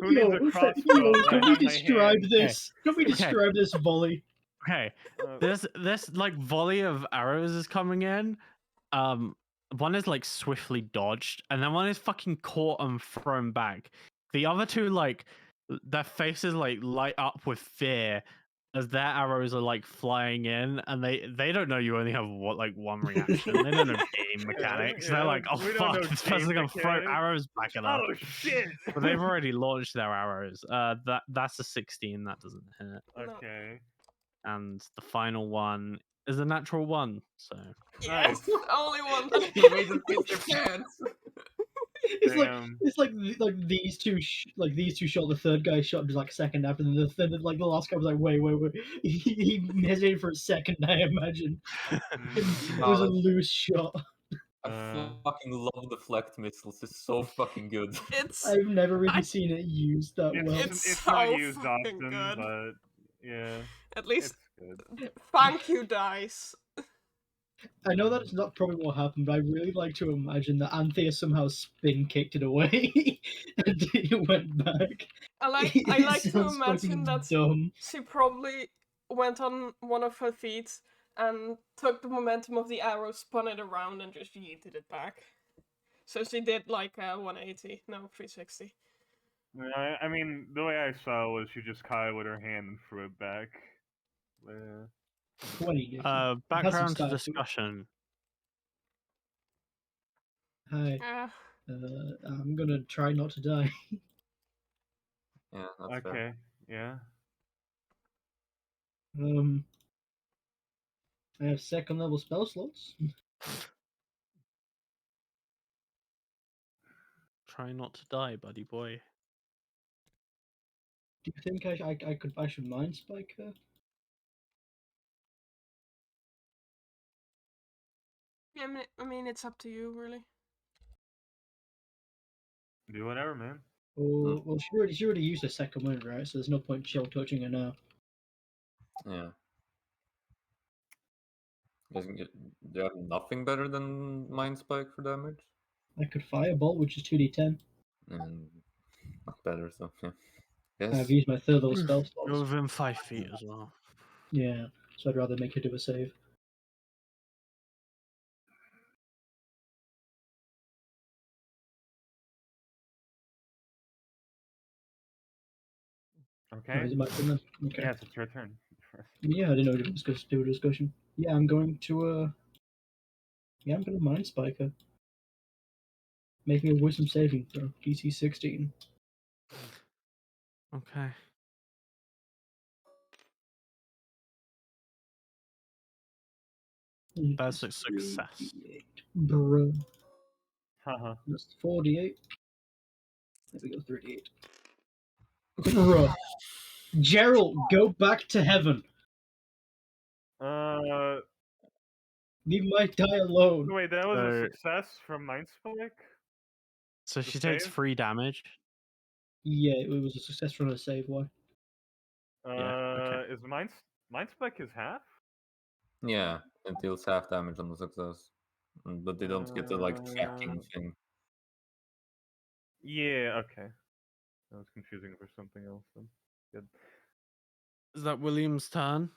Who needs a crossbow when I can we have my describe hand? this? Can we describe this volley? Okay, Uh, this like volley of arrows is coming in. One is like swiftly dodged, and then one is fucking caught and thrown back. The other two, like, their faces like light up with fear as their arrows are like flying in, and they don't know you only have one reaction. They don't know game mechanics. They're yeah, like, oh we don't fuck, know this person's game gonna throw mechanics. arrows back at us. Oh shit! But they've already launched their arrows. That's a 16. That doesn't hit. Okay. And the final one is a natural one. So Yes! Only one that you made them piss their pants. It's Damn. like these two these two shot. The third guy shot just like a second after, and the third, like the last guy was like, wait. He hesitated for a second. I imagine it was a loose shot. I fucking love the deflect missiles. It's so fucking good. It's I've never really seen it used that well. It's not so used fucking often, good. but yeah, at least it's good. thank you, dice. I know that it's not probably what happened, but I really like to imagine that Anthea somehow spin kicked it away and it went back. I like It to sounds imagine fucking that dumb. she probably went on one of her feet and took the momentum of the arrow, spun it around, and just yeeted it back. So she did like 180, no 360. I mean, the way I saw it was she just caught it with her hand and threw it back. Yeah. 20. background to style to it. discussion. Hi. I'm gonna try not to die. Yeah, that's Okay. fair. Yeah. I have second level spell slots. Try not to die, buddy boy. Do you think I should mind spike her? Yeah, I mean, it's up to you, really. Do whatever, man. Or well, she already used her second wind, right? So there's no point chill touching her now. Yeah. Do you have nothing better than Mind Spike for damage? I could firebolt, which is 2d10. And not better, so yeah. I've Yes. used my third level spell You're slots. within 5 feet as well. Yeah, so I'd rather make her do a save. Okay. Oh, is it my turn then? Okay. Yes, it's your turn. Yeah, I didn't know we were supposed to do a discussion. Yeah, I'm going to yeah, I'm gonna mind spike her. Making a wisdom saving throw. DC 16. Okay. That's a success. Bro. Haha. That's 48. There we go, 38. Bruh. Gerald, go back to heaven. Leave my die alone. Wait, that was a So- success from Mind Spike? So The she takes save? 3 damage. Yeah, it was a success from a save. Why? Is Mind Spike is half? Yeah, it deals half damage on the success. But they don't get the like tracking thing. Yeah, okay. That was confusing for something else then. Good. Is that William's turn?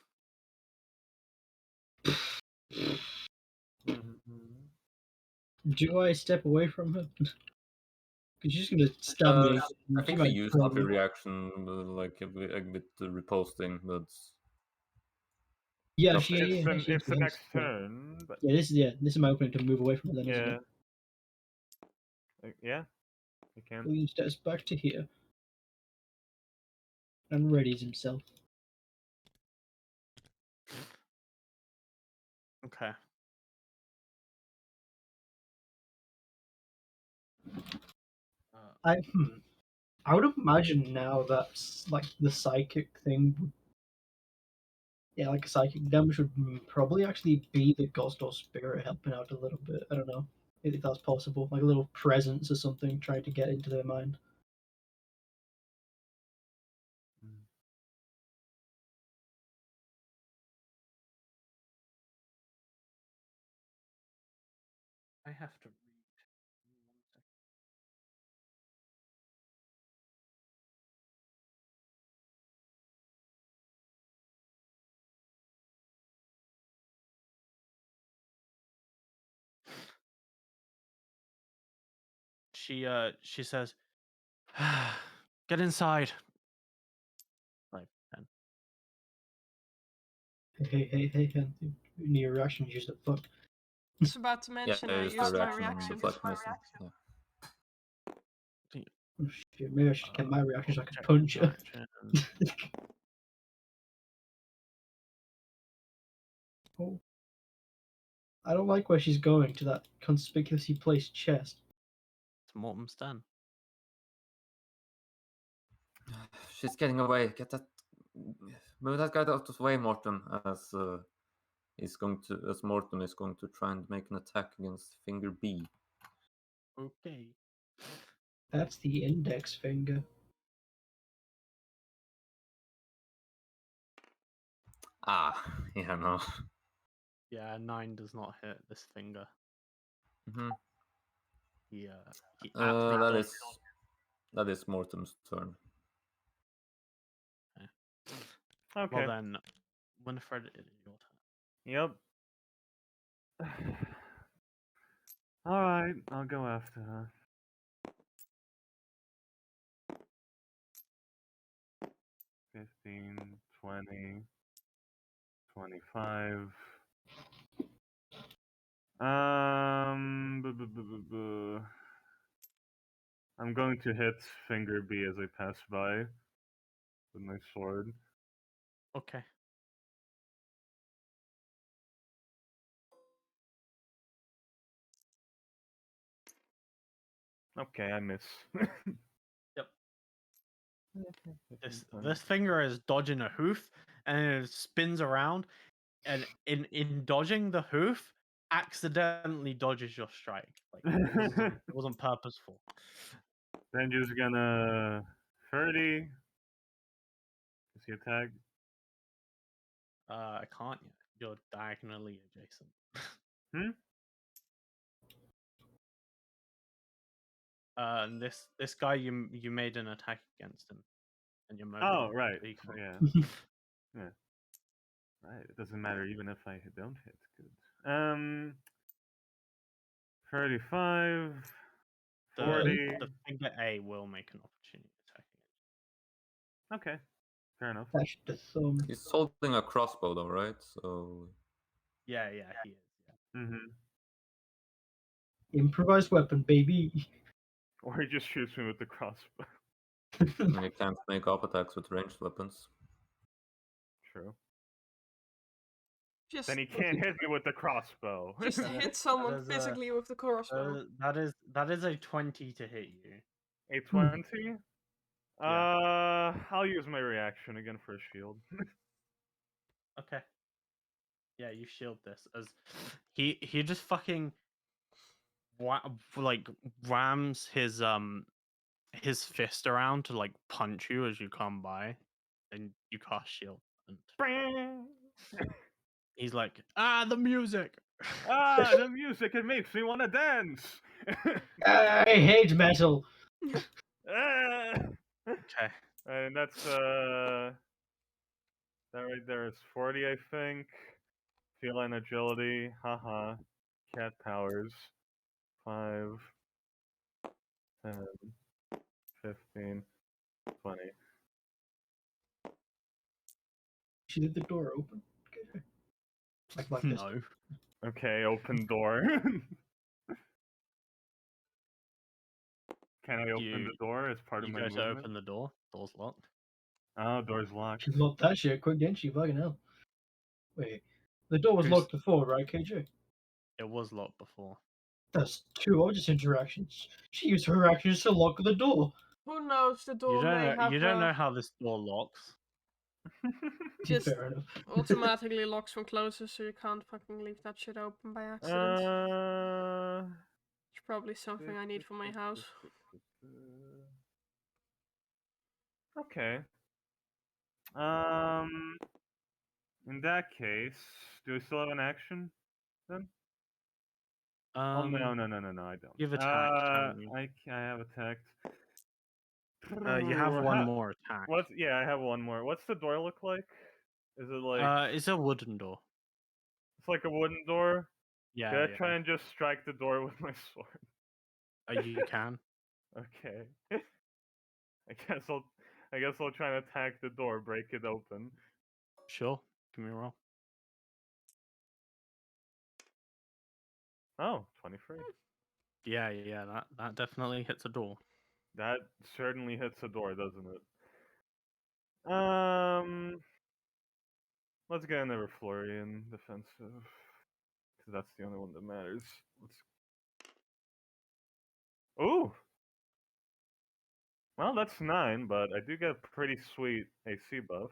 Do I step away from her? Because she's gonna stab me. I think we used anti reaction like a bit riposting, but Yeah, No, she. It's, Yeah, she it's the has, next yeah. turn, but Yeah, this is my opening to move away from it then, isn't yeah. it? Yeah, you can. William steps back to here and readies himself. Okay. I would imagine now that's like the psychic thing. Yeah, like a psychic damage would probably actually be the ghost or spirit helping out a little bit. I don't know if that's possible, like a little presence or something, trying to get into their mind. I have to read. She says, "Get inside." Like, and Hey, your reaction is just a fuck. I was about to Yeah, mention I I used the used my reaction on reaction. deflect missile. Yeah. Oh, shit, maybe I should get my reaction so I can check punch her. interaction. Oh. I don't like where she's going to that conspicuously placed chest. It's Mortem's done. She's getting away. Get that. Move that guy out of the way, Mortem. As Mortem is going to try and make an attack against finger B. Okay. That's the index finger. Ah, yeah, no. Yeah, 9 does not hit this finger. Mm-hmm. He That is Mortem's turn. Okay. Okay. Well then, Winifred, it is your turn. Yep. Alright, I'll go after her. 15, 20, 25. I'm going to hit finger B as I pass by with my sword. Okay. Okay, I miss. Yep. This finger is dodging a hoof, and it spins around, and in dodging the hoof, accidentally dodges your strike. Like it wasn't purposeful. Then just gonna 30. Is he attack? I can't yet. You're diagonally adjacent. Hmm? And this guy you made an attack against him, and you're moving. Oh, right. So you So, can't. yeah. Yeah. Right. It doesn't matter even if I don't hit. Good. 35, The 40. the finger A will make an opportunity attack against Okay. Fair enough. That's the thumb. He's holding a crossbow, though, right? So you. Yeah, he is. Yeah. Mm-hmm. Improvised weapon, baby. Or he just shoots me with the crossbow. you can't make up attacks with ranged weapons. True. Just Then he can't hit me with the crossbow. just That hit is- someone that is, physically with the crossbow. That is a 20 to hit you. A 20? Yeah. I'll use my reaction again for a shield. Okay. Yeah, you shield this as he just fucking like rams his fist around to like punch you as you come by, and you cast shield. And he's like, the music. The music, it makes me want to dance. I hate metal. Ah! Okay. And that's that right there is 40, I think. Feline agility, haha. Cat powers. 5, 10, 15, 20. She leave the door open. Like this. No. Okay, open door. Can I open You the door as part of you my go to movement? open the door. Door's locked. Oh, door's locked. She locked that shit quick, didn't she? Fucking hell. Wait, the door was Who's- locked before, right, KJ? It was locked before. That's two Orgis interactions. She used her actions to lock the door. Who knows? The You door don't may know. have You don't know how this door locks. just Fair enough. automatically locks from closes, so you can't fucking leave that shit open by accident. It's probably something I need for my house. Okay. In that case, do we still have an action then? Oh no, I don't. You've attacked, haven't you? I have attacked. You have one more attack. What's I have one more. What's the door look like? Is it like It's a wooden door. it's like a wooden door? Yeah, Can I yeah. try and just strike the door with my sword? You can. Okay. I guess I'll try and attack the door, break it open. Sure. Give me a roll. Oh, 23. Yeah. That definitely hits a door. That certainly hits a door, doesn't it? Let's get another Florian defensive. Because that's the only one that matters. Ooh! Well, that's 9, but I do get a pretty sweet AC buff.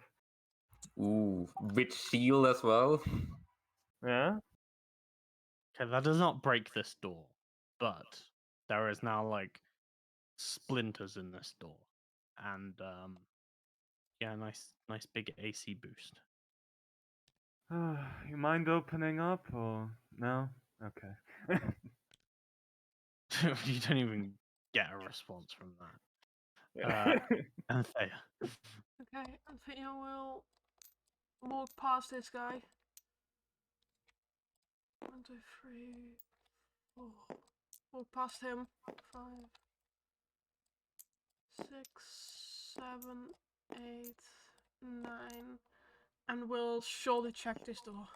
Ooh, with shield as well. Yeah? Okay, that does not break this door, but there is now like splinters in this door, and yeah, nice big AC boost. You mind opening up or no? Okay. You don't even get a response from that. Anthea. Okay, Anthea will walk past this guy. 1, 2, 3, 4. Walk past him. 5, 6, 7, 8, 9. And we'll shoulder check this door.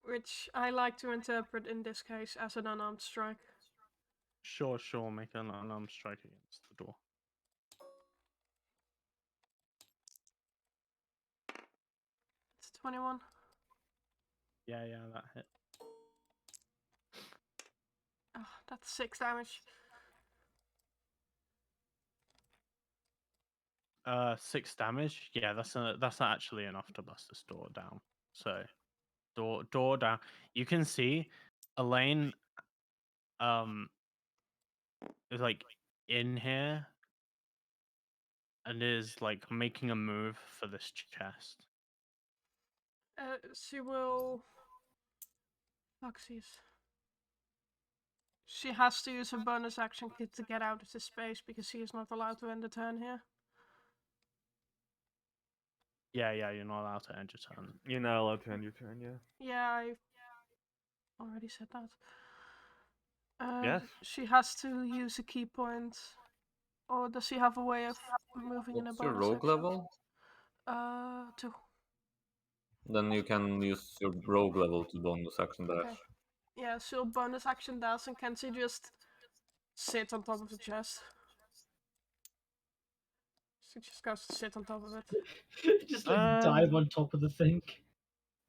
Which I like to interpret in this case as an unarmed strike. Sure, make an unarmed strike against the door. It's 21. Yeah, that hit. Oh, that's 6 damage. 6 damage. Yeah, that's actually enough to bust this door down. So, door down. You can see Elaine is like in here and is like making a move for this chest. She will... Fucksies. She has to use her bonus action kit to get out of this space because she is not allowed to end the turn here. Yeah, you're not allowed to end your turn. You're not allowed to end your turn, yeah. Yeah, I already said that. Yes. She has to use a key point. Or does she have a way of moving in a What's your bonus rogue action? level? 2. Then you can use your rogue level to bonus action dash. Okay. Yeah, she'll bonus action dash, and can she just sit on top of the chest? She just goes to sit on top of it. Just like dive on top of the thing.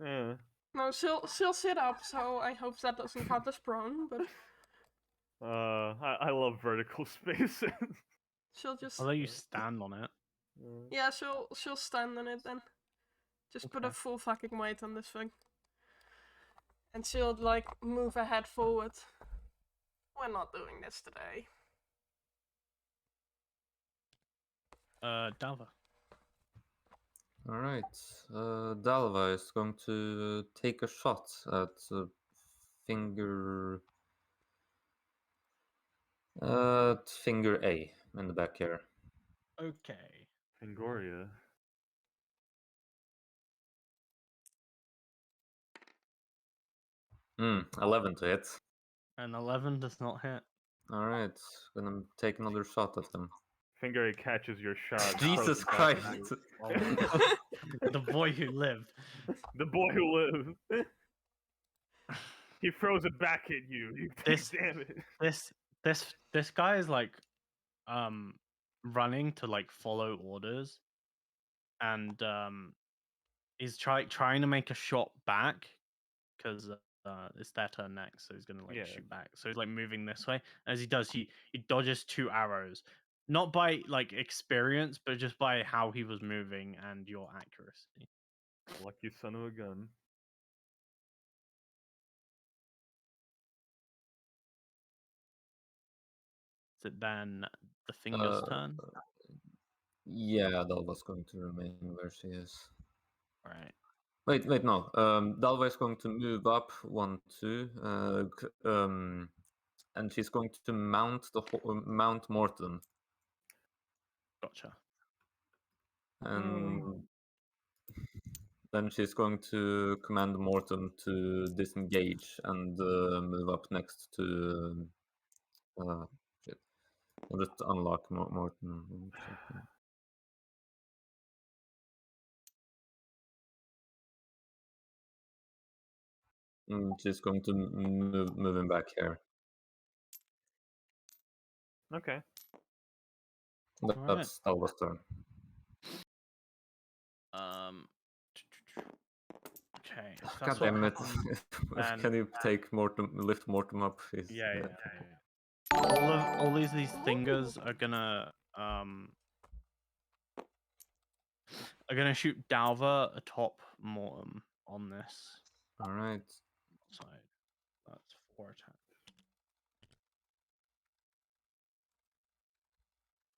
Yeah. No, she'll sit up, so I hope that doesn't count as prone, but I love vertical spaces. she'll just... I'll let you stand on it. Yeah, she'll stand on it then. Just put a Okay. full fucking weight on this thing. And she'll, like, move her head forward. We're not doing this today. Dalva. Alright, Dalva is going to take a shot at finger... finger A in the back here. Okay. Fangoria. 11 to hit. 11 does not hit. Alright, gonna take another shot at him. Finger catches your shot. Jesus throws it back Christ. at you. The boy who lived. The boy who lives. He throws it back at you. You take This- damage. This guy is like running to like follow orders, and he's trying to make a shot back because it's their turn next, so he's gonna like Yeah. shoot back. So he's like moving this way. As he does, he dodges 2 arrows, not by like experience, but just by how he was moving and your accuracy. Lucky son of a gun. Is it then the finger's turn? Yeah, Dalva's going to remain where she is. Right. Wait, no. Dalva is going to move up 1, 2, and she's going to mount Mount Morton, Gotcha. and then she's going to command Morton to disengage and move up next to. Shit. I'll just unlock Morton. 1 second. She's going to move him back here. Okay. That's Dalva's turn. Okay. if God that's what damn it! happens, then- Can you lift Morton up? He's, Yeah. All these fingers are gonna shoot Dalva atop Mortem on this All right. side. That's 4 attacks.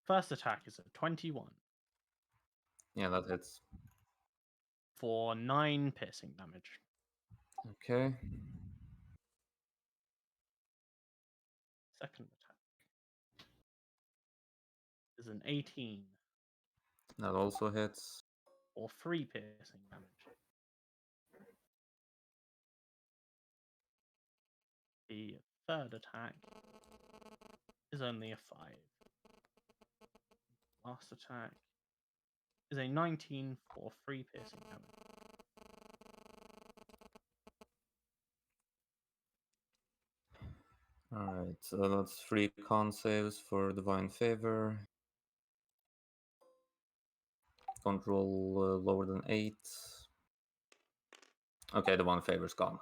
First attack is a 21 Yeah, that hits. for 9 piercing damage. Okay. Second attack is an 18 That also hits. for 3 piercing damage. The third attack is only a 5. Last attack is a 19 for 3 piercing damage. Alright, so that's 3 con saves for Divine Favor. Don't roll lower than 8. Okay, the 1 favor's gone.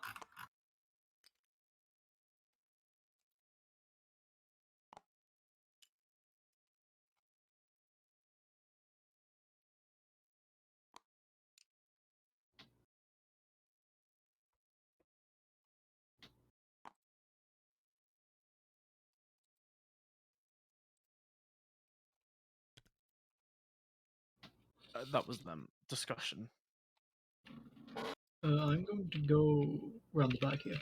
That was them discussion. I'm going to go around the back here.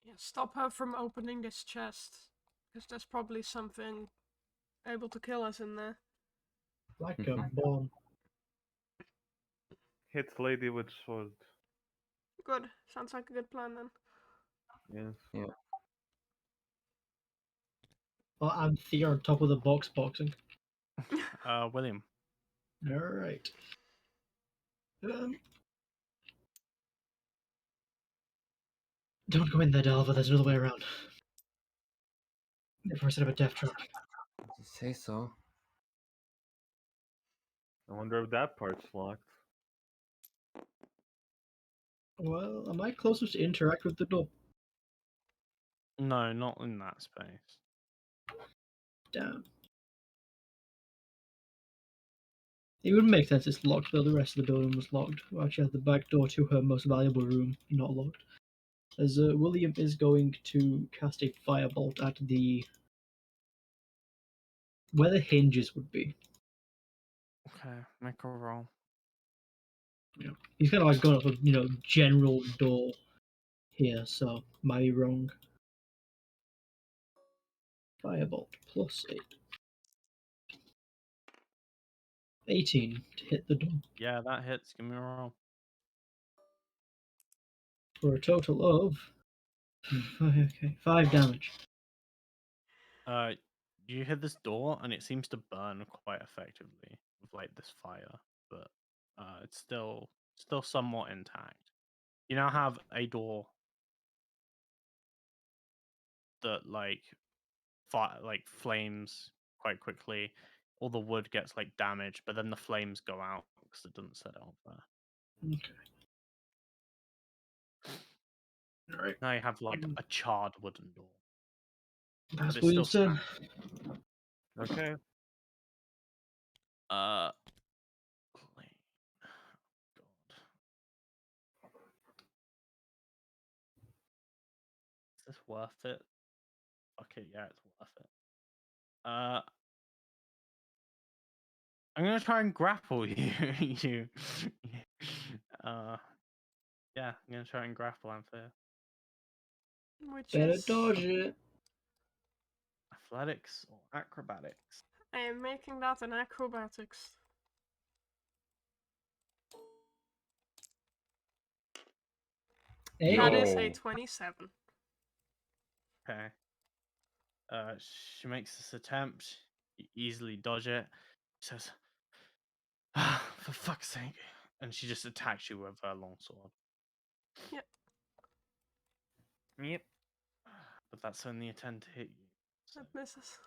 Yeah, stop her from opening this chest. Because there's probably something able to kill us in there. Like a bomb. Hit lady with sword. Good. Sounds like a good plan then. Yes. Oh, and Thea on top of the boxing. William. Alright. Don't go in there, Dalva. There's another way around. Never set up a death trap. You say so. I wonder if that part's locked. Well, am I closest to interact with the door? No, not in that space. Damn. It would make sense it's locked, though the rest of the building was locked. Well, actually, the back door to her most valuable room not locked. As William is going to cast a firebolt at where the hinges would be. Okay, make a roll. He's kind of like going up a general door here, so might be wrong. Firebolt plus 8. 18 to hit the door Yeah, that hits. Give me a roll. for a total of 5 damage. you hit this door and it seems to burn quite effectively with like this fire, but it's still somewhat intact. You now have a door that like flames quite quickly. All the wood gets like damaged, but then the flames go out because it doesn't set it on fire. Okay. All right. Now you have like a charred wooden door. That's But it's still Williamson. Okay. God. Is this worth it? Okay, yeah, it's worth it. I'm gonna try and grapple you. you. Yeah, I'm gonna try and grapple Anthea. Which Better is dodge it. Athletics or acrobatics? I am making that an acrobatics. Hey. That is a Yo. 27. Okay. She makes this attempt. You easily dodge it. She says, "Ah, for fuck's sake!" And she just attacks you with her longsword. Yep. Yep. But that's only a 10 to hit you. So That misses.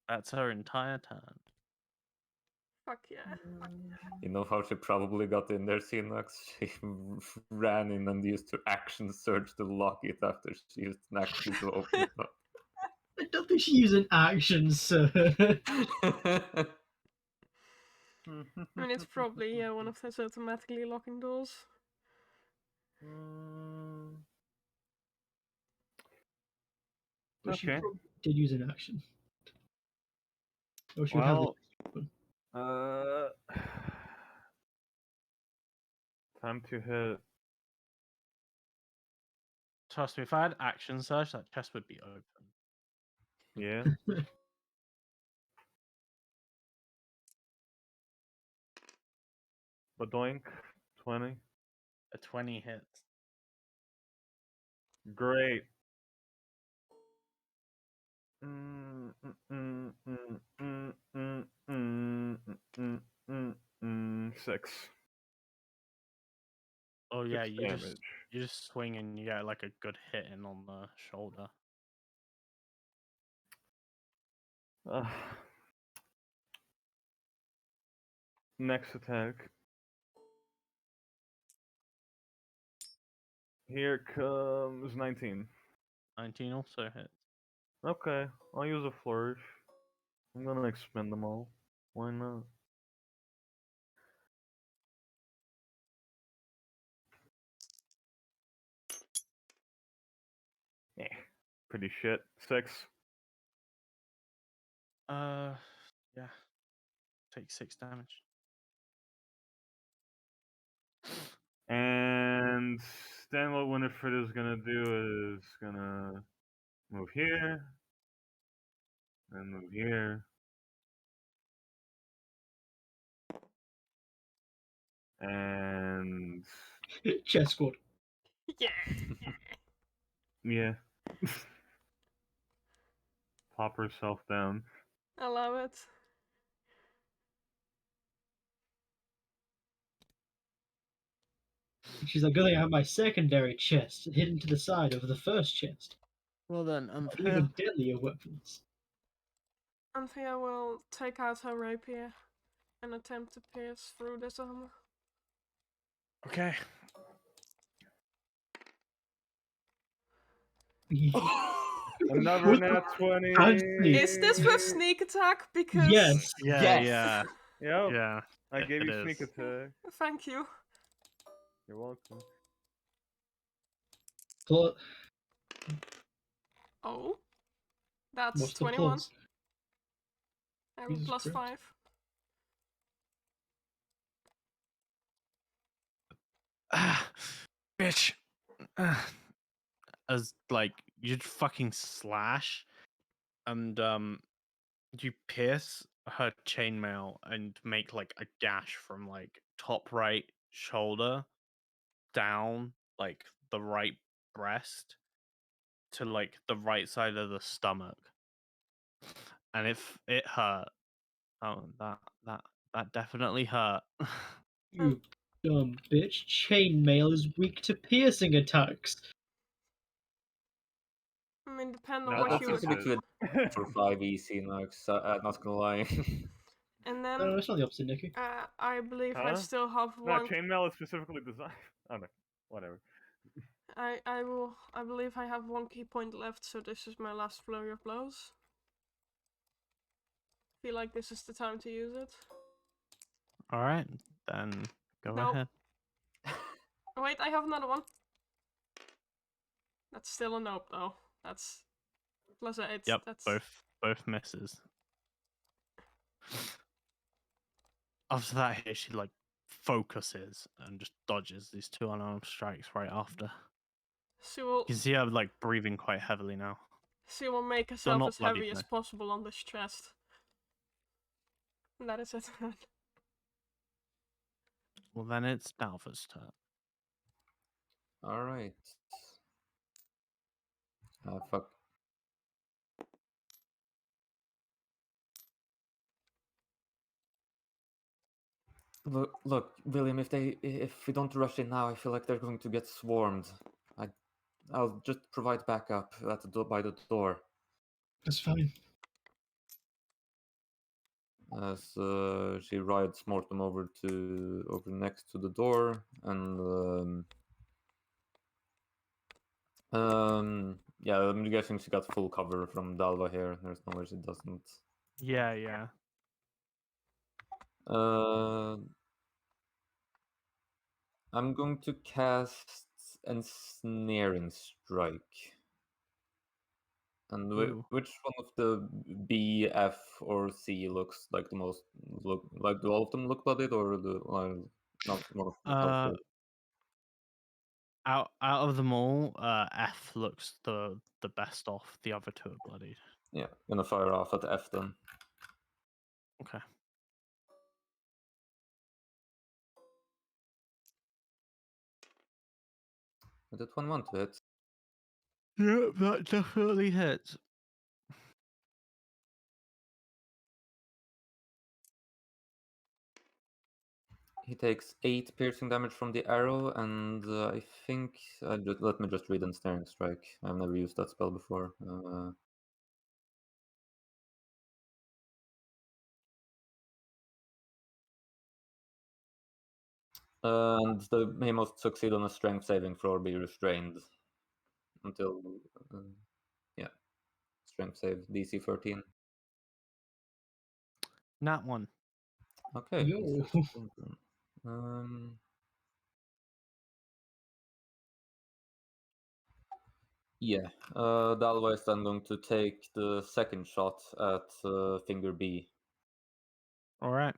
that's her entire turn. Fuck yeah. You know how she probably got in there, Synax? She ran in and used her action surge to lock it after she used an action to open it up. I don't think she used an action surge. I mean, it's probably one of those automatically locking doors. But she Okay. probably did use an action. Or she would Well, have the time to hit. Trust me, if I had action surge, that chest would be open. Yeah. Badoink. 20. A 20 hits. Great. 6. Oh yeah, 6 damage. you just swing and you get like a good hit in on the shoulder. Next attack. Here comes 19. 19 also hits. Okay, I'll use a flourish. I'm gonna expend them all. Why not? Yeah, pretty shit. 6. Yeah. Take 6 damage. And then what Winifred is gonna do is gonna move here, and move here, and chest squad. Yeah. yeah, pop herself down. I love it. She's like, good thing I have my secondary chest hidden to the side of the first chest. Well then, Even deadlier weapons. Anthea will take out her rapier and attempt to pierce through this armor. Okay. Another What nat 20. fancy. Is this with sneak attack? Because Yes. Yeah, Yes. yeah, Yep, yeah. I gave it you sneak is. attack. Thank you. You're welcome. Plus, Oh, that's what's the 21. plus? And Jesus plus Christ. 5. Ah, bitch. Ah. As like you'd fucking slash, and you pierce her chainmail and make like a gash from like top right shoulder down like the right breast, to like the right side of the stomach, and if it hurt, oh, that definitely hurt. You dumb bitch. Chainmail is weak to piercing attacks. I mean, depend on No, what That you seems would. a bit too for 5 easy, like, not gonna lie. And No, then it's not the opposite, Nikki. I believe I Huh? still have No, one. chainmail is specifically designed. Oh no, whatever. I believe I have one key point left, so this is my last flurry of blows. Feel like this is the time to use it. All right, then go Nope. ahead. Oh, wait, I have another one. That's still a nope, though. That's +8. Yep, That's both misses. After that hit, she like focuses and just dodges these 2 unarmed strikes right after. She You will. can see her like breathing quite heavily now. She will make Still herself not as bloodied, heavy as though. possible on this chest. And that is it. Well, then it's Dalva's turn. Alright. Fuck. Look, William. If we don't rush in now, I feel like they're going to get swarmed. I'll just provide backup at the by the door. That's fine. As she rides Mortem over next to the door, and yeah, I'm guessing she got full cover from Dalva here. There's no way she doesn't. Yeah. I'm going to cast Ensnaring Strike. And Ooh. which one of the B, F, or C looks like the most do all of them look blooded, or not one of them healthy? Out of them all, F looks the best off. The other 2 are bloodied. Yeah, gonna fire off at F then. Okay. With a 21 to hit. Yeah, that definitely hits. He takes 8 piercing damage from the arrow, and I think let me just read Ensnaring Strike. I've never used that spell before. And he must succeed on a strength saving throw or be restrained until yeah, strength save DC 13. Not one. Okay. Yo. Yeah, Dalva is then going to take the second shot at finger B. All right.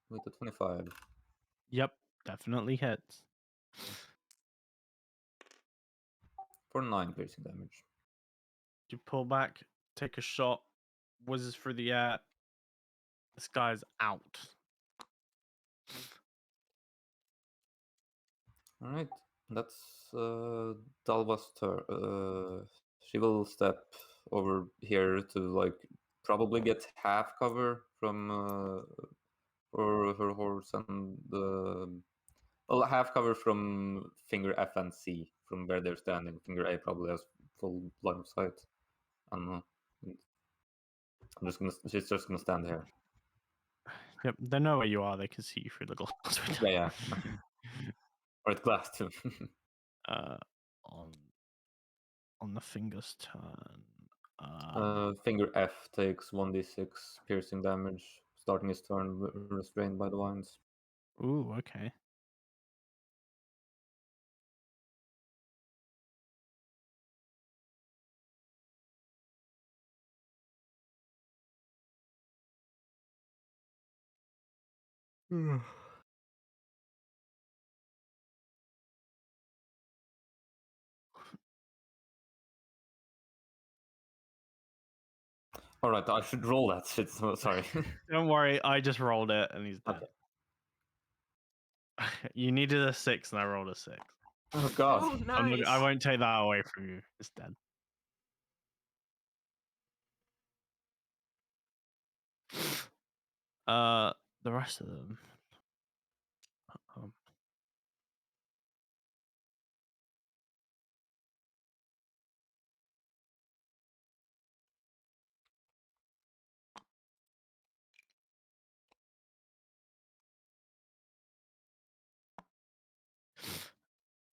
With a 25. Yep, definitely hits. For 9 piercing damage. You pull back, take a shot, whizzes through the air. This guy's out. Alright, that's Dalva's turn. She will step over here to like probably get half cover from for her horse and well, half cover from finger F and C from where they're standing. Finger A probably has full line of sight. I don't know. She's just gonna stand here. Yep, they know where you are. They can see you through the glass window. Yeah. Or it's glass too. uh, on the finger's turn. Finger F takes 1d6 piercing damage, starting his turn restrained by the vines. Ooh, okay. All right, I should roll that shit. Sorry. Don't worry, I just rolled it and he's dead. Okay. You needed a 6 and I rolled a 6. Oh god. Oh, I nice. won't take that away from you. It's dead. The rest of them. Um,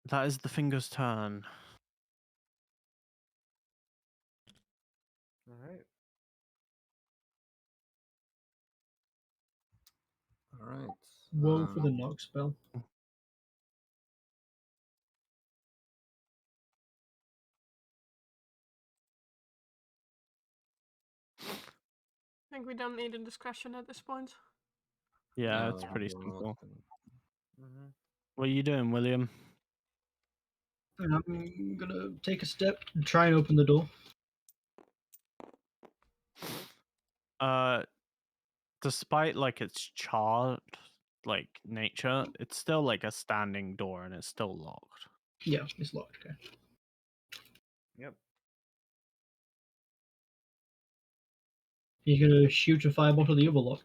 that is the finger's turn. All right. Alright. Woe for the knock spell. I think we don't need a discussion at this point. Yeah, no, it's pretty we're simple. not- Mm-hmm. What are you doing, William? And I'm gonna take a step and try and open the door. Despite like its charred like nature, it's still like a standing door and it's still locked. Yeah, it's locked. Okay. Yep. You're gonna shoot a fireball to the other lock.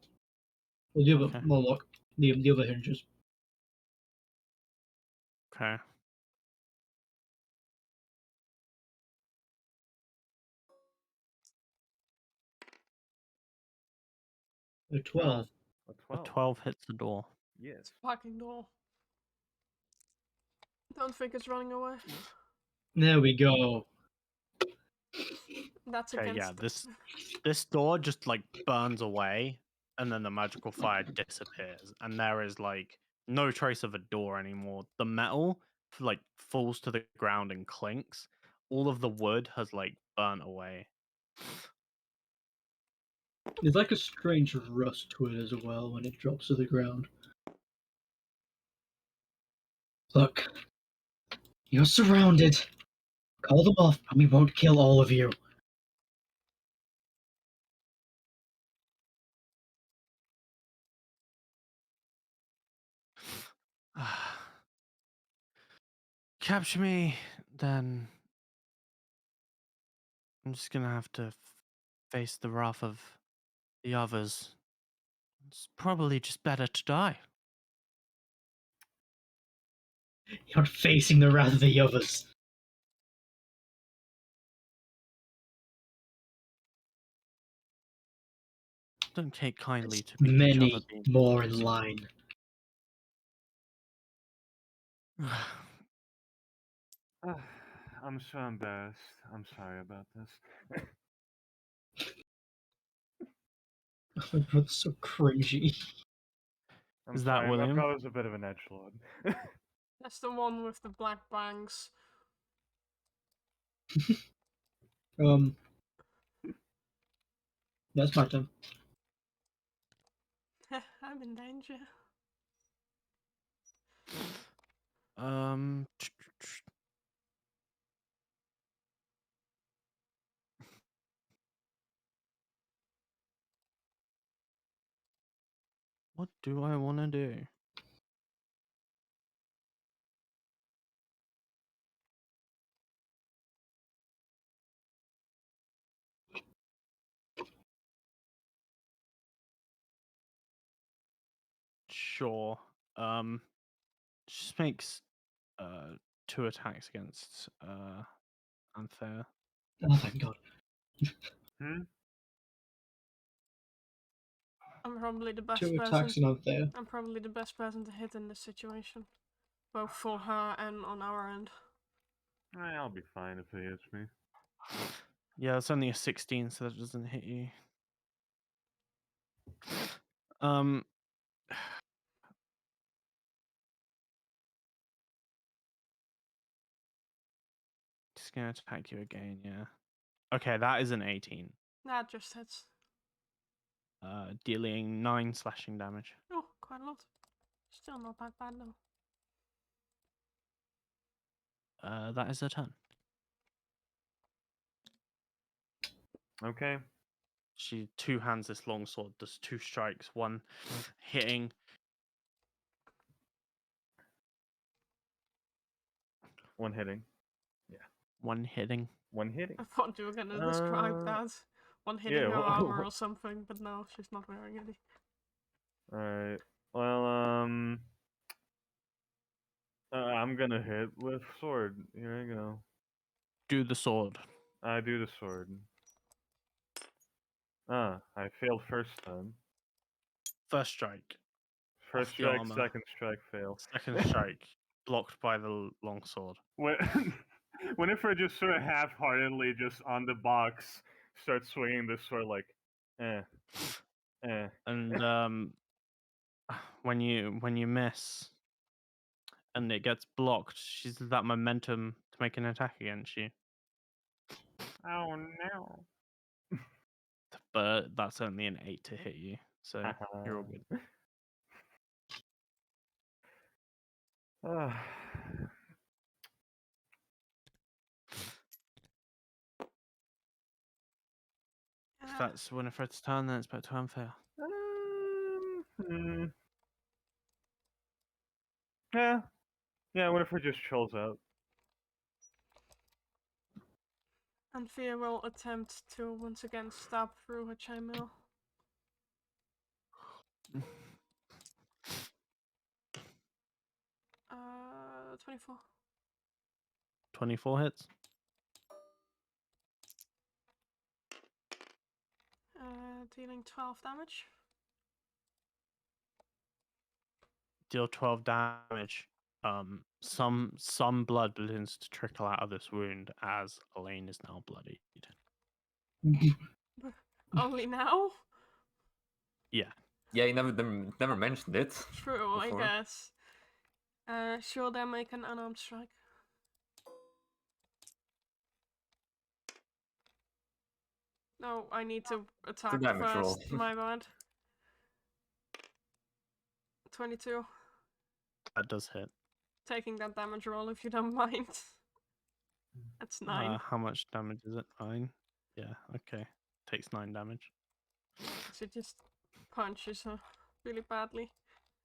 Or the other Okay. lock. The other hinges. Okay. A 12. A A 12. 12 hits the door. Yes. Fucking door. Don't think it's running away. There we go. That's Okay, against. yeah, this door just like burns away and then the magical fire disappears and there is like no trace of a door anymore. The metal like falls to the ground and clinks. All of the wood has like burnt away. There's like a strange rust to it as well when it drops to the ground. Look. You're surrounded. Call them off and we won't kill all of you. Capture me, then I'm just gonna have to face the wrath of the others. It's probably just better to die. You're facing the wrath of the others. Don't take kindly There's to each other many being more in line. I'm so embarrassed. I'm sorry about this. My brother's so cringy. I'm Is that sorry. My William? brother's a bit of an edgelord. That's the one with the black bangs. That's my turn. I'm in danger. Um, what do I want to do? Sure. Just makes 2 attacks against Anthea. Oh, thank God. Hmm? I'm probably the best 2 person. attacks and I'm there. I'm probably the best person to hit in this situation, both for her and on our end. I'll be fine if he hits me. Yeah, it's only a 16, so that doesn't hit you. Just gonna attack you again, yeah. Okay, that is an 18. That just hits. Dealing 9 slashing damage. Oh, quite a lot. Still not that bad though. That is a turn. Okay. She 2 hands this long sword, does 2 strikes, one hitting One hitting. One hitting. One hitting. I thought you were gonna describe that. One hitting yeah, her well- armor or something, but no, she's not wearing any. Alright. Well, I'm gonna hit with sword. Here I go. Do the sword. I do the sword. I failed first time. First strike. First Off the strike, armor. second strike, fail. Second strike. Blocked by the long sword. When, whenever just sort of half-heartedly, just on the box, starts swinging this sword like, eh. And when you miss and it gets blocked, she uses that momentum to make an attack against you. Oh no. But that's only an 8 to hit you, so you're all good. Ah. If that's Winifred's turn, then it's back to unfair. Hmm. Yeah, Winifred just trolls out. Anthea will attempt to once again stab through her chainmail. 24. 24 hits. Dealing 12 damage. Deal 12 damage. Some blood begins to trickle out of this wound as Elaine is now bloodied. Only now? Yeah. Yeah, you never mentioned it. True, before. I guess. She'll then make an unarmed strike. No, I need to attack damage roll. first. My bad. 22. That does hit. Taking that damage roll if you don't mind. That's 9. How much damage is it? 9? Yeah, okay. Takes 9 damage. She just punches her really badly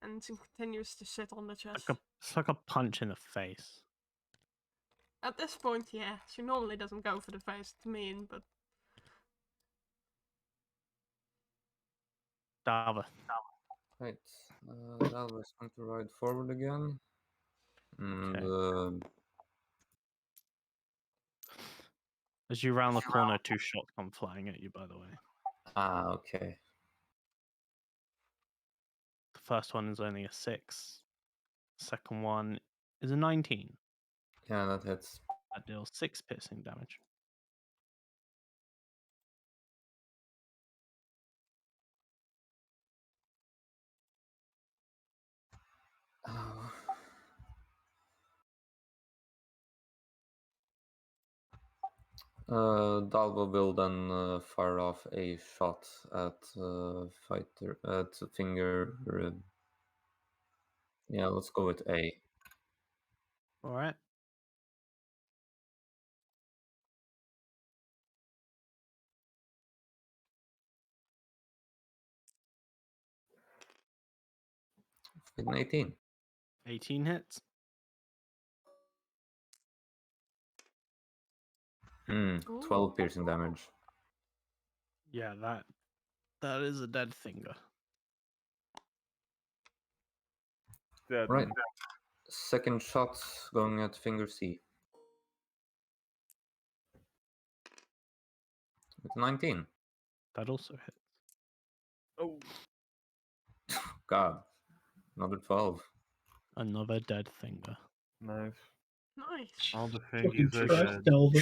and she continues to sit on the chest. It's like a punch in the face. At this point, yeah. She normally doesn't go for the face, it's mean, but Dava. Right. Dalva is going to ride forward again. And As you round the corner, 2 shots come flying at you, by the way. okay. The first one is only a 6. Second one is a 19. Yeah, that hits. That deals 6 piercing damage. Oh. Dalva will then fire off a shot at fighter at finger. Yeah, let's go with A. All right. With an 18. 18 hits. 12 piercing damage. Yeah, that is a dead finger. Dead. Right. Second shot going at finger C. With 19. That also hits. Oh. God. Another 12. Another dead finger. Nice. nice. All the Fucking fingies are trash, dead. Delver.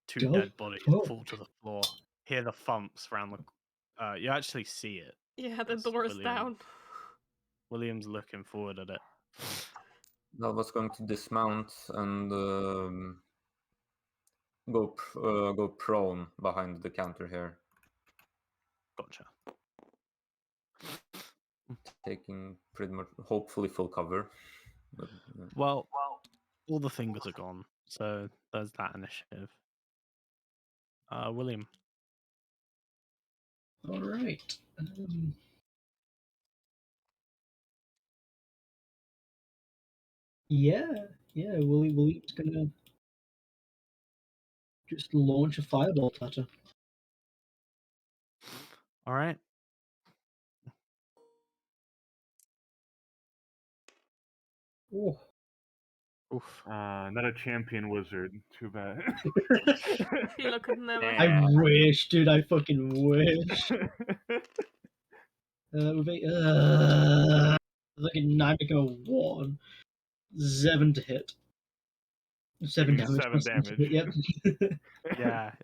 2 Delve dead bodies forward. fall to the floor. Hear the thumps around the. You actually see it. Yeah, the It's door is William. down. William's looking forward at it. Dalva's going to dismount and go prone behind the counter here, Gotcha. taking pretty much, hopefully, full cover. But, Well, all the fingers are gone, so there's that initiative. William. All right. Yeah. Yeah, William's gonna just launch a firebolt at her. All right. Oh. Oof. Not a champion wizard. Too bad. Sheila could never. I Yeah. wish, dude. I fucking wish. With like a 9 become a 1. 7 to hit. 7 Give me damage. 7 plus 7 to hit, damage. Yep. Yeah.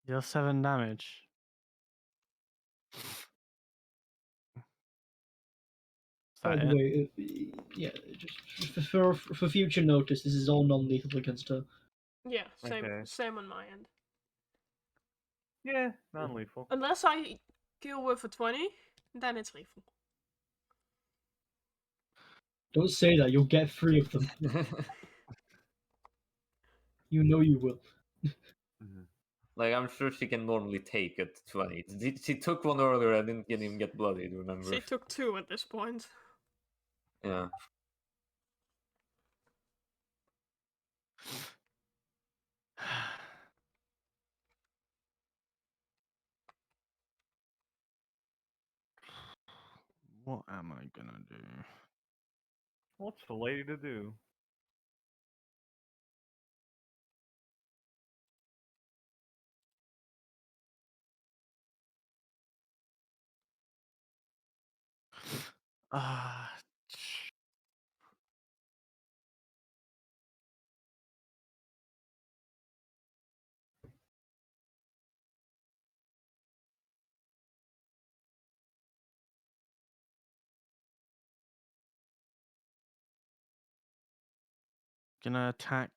Deal 7 damage. Is By that the it? way, yeah, just for future notice, this is all non-lethal against her. Yeah, same Okay. same on my end. Yeah, non-lethal. Unless I kill with a 20, then it's lethal. Don't say that. You'll get 3 of them. You know you will. Like, I'm sure she can normally take it 20. She took one earlier and didn't even get bloodied, remember? She took 2 at this point. Yeah. What am I gonna do? What's the lady to do? Ah. Gonna attack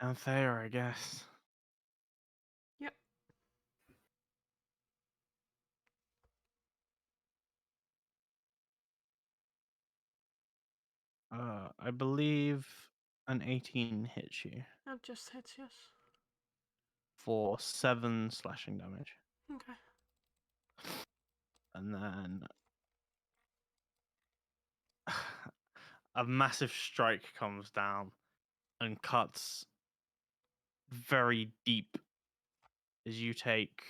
Anthea, I guess. Yep. I believe an 18 hits you That just hits, yes. for 7 slashing damage. Okay. And then a massive strike comes down and cuts very deep as you take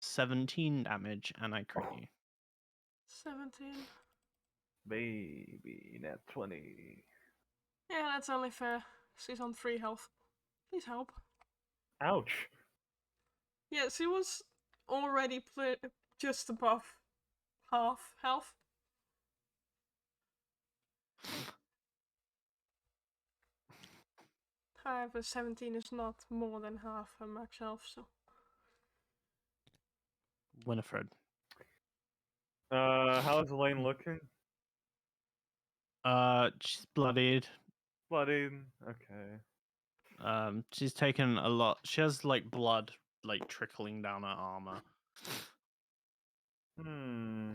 17 damage and I crit you. 17. Baby, nat 20. Yeah, that's only fair. She's on 3 health. Please help. Ouch. Yeah, she was already just above half health. However, 17 is not more than half her max health, so. Winifred. How's Elaine looking? She's bloodied. Bloodied. Okay. She's taken a lot. She has like blood like trickling down her armor. Hmm.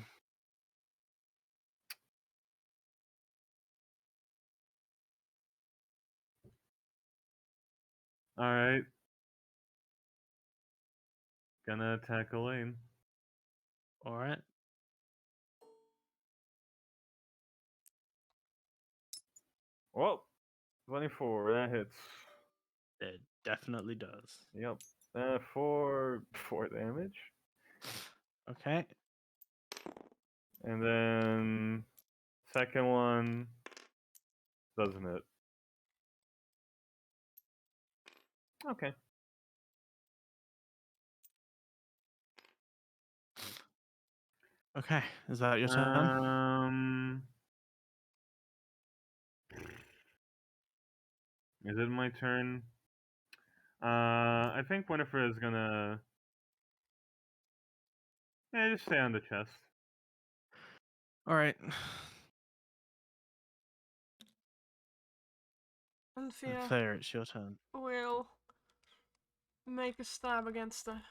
Alright. Gonna attack Elaine. All right. Whoa. 24, that hits. It definitely does. Yep. For 4 damage. Okay. And then second one doesn't hit. Okay. Okay. Is that your turn? Is it my turn? I think Winifred is gonna just stay on the chest. All right. Anthea Anthea, it's your turn. will make a stab against her,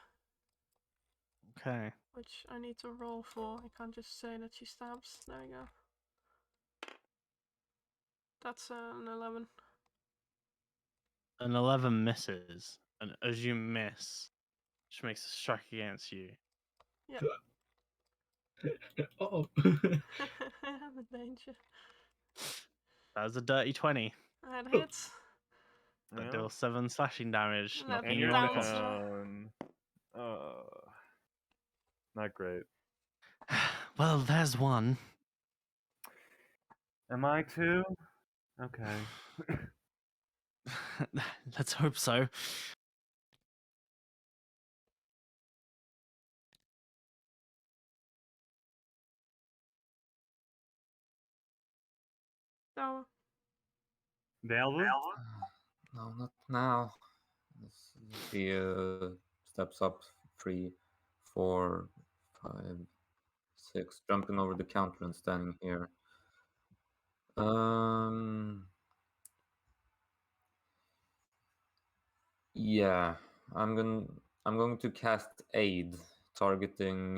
Okay. which I need to roll for. I can't just say that she stabs. There we go. That's an 11. An 11 misses, and as you miss, she makes a strike against you. Uh-oh. I am in danger. That was a dirty 20. That hits. That Yeah. deals 7 slashing damage. That Knocking And you you're downs unconscious. down. Not great. Well, there's one. Am I too? Okay. Let's hope so. So, Delva? No, not now. She steps up 3, 4, 5, 6, jumping over the counter and standing here. Yeah, I'm going to cast Aid, targeting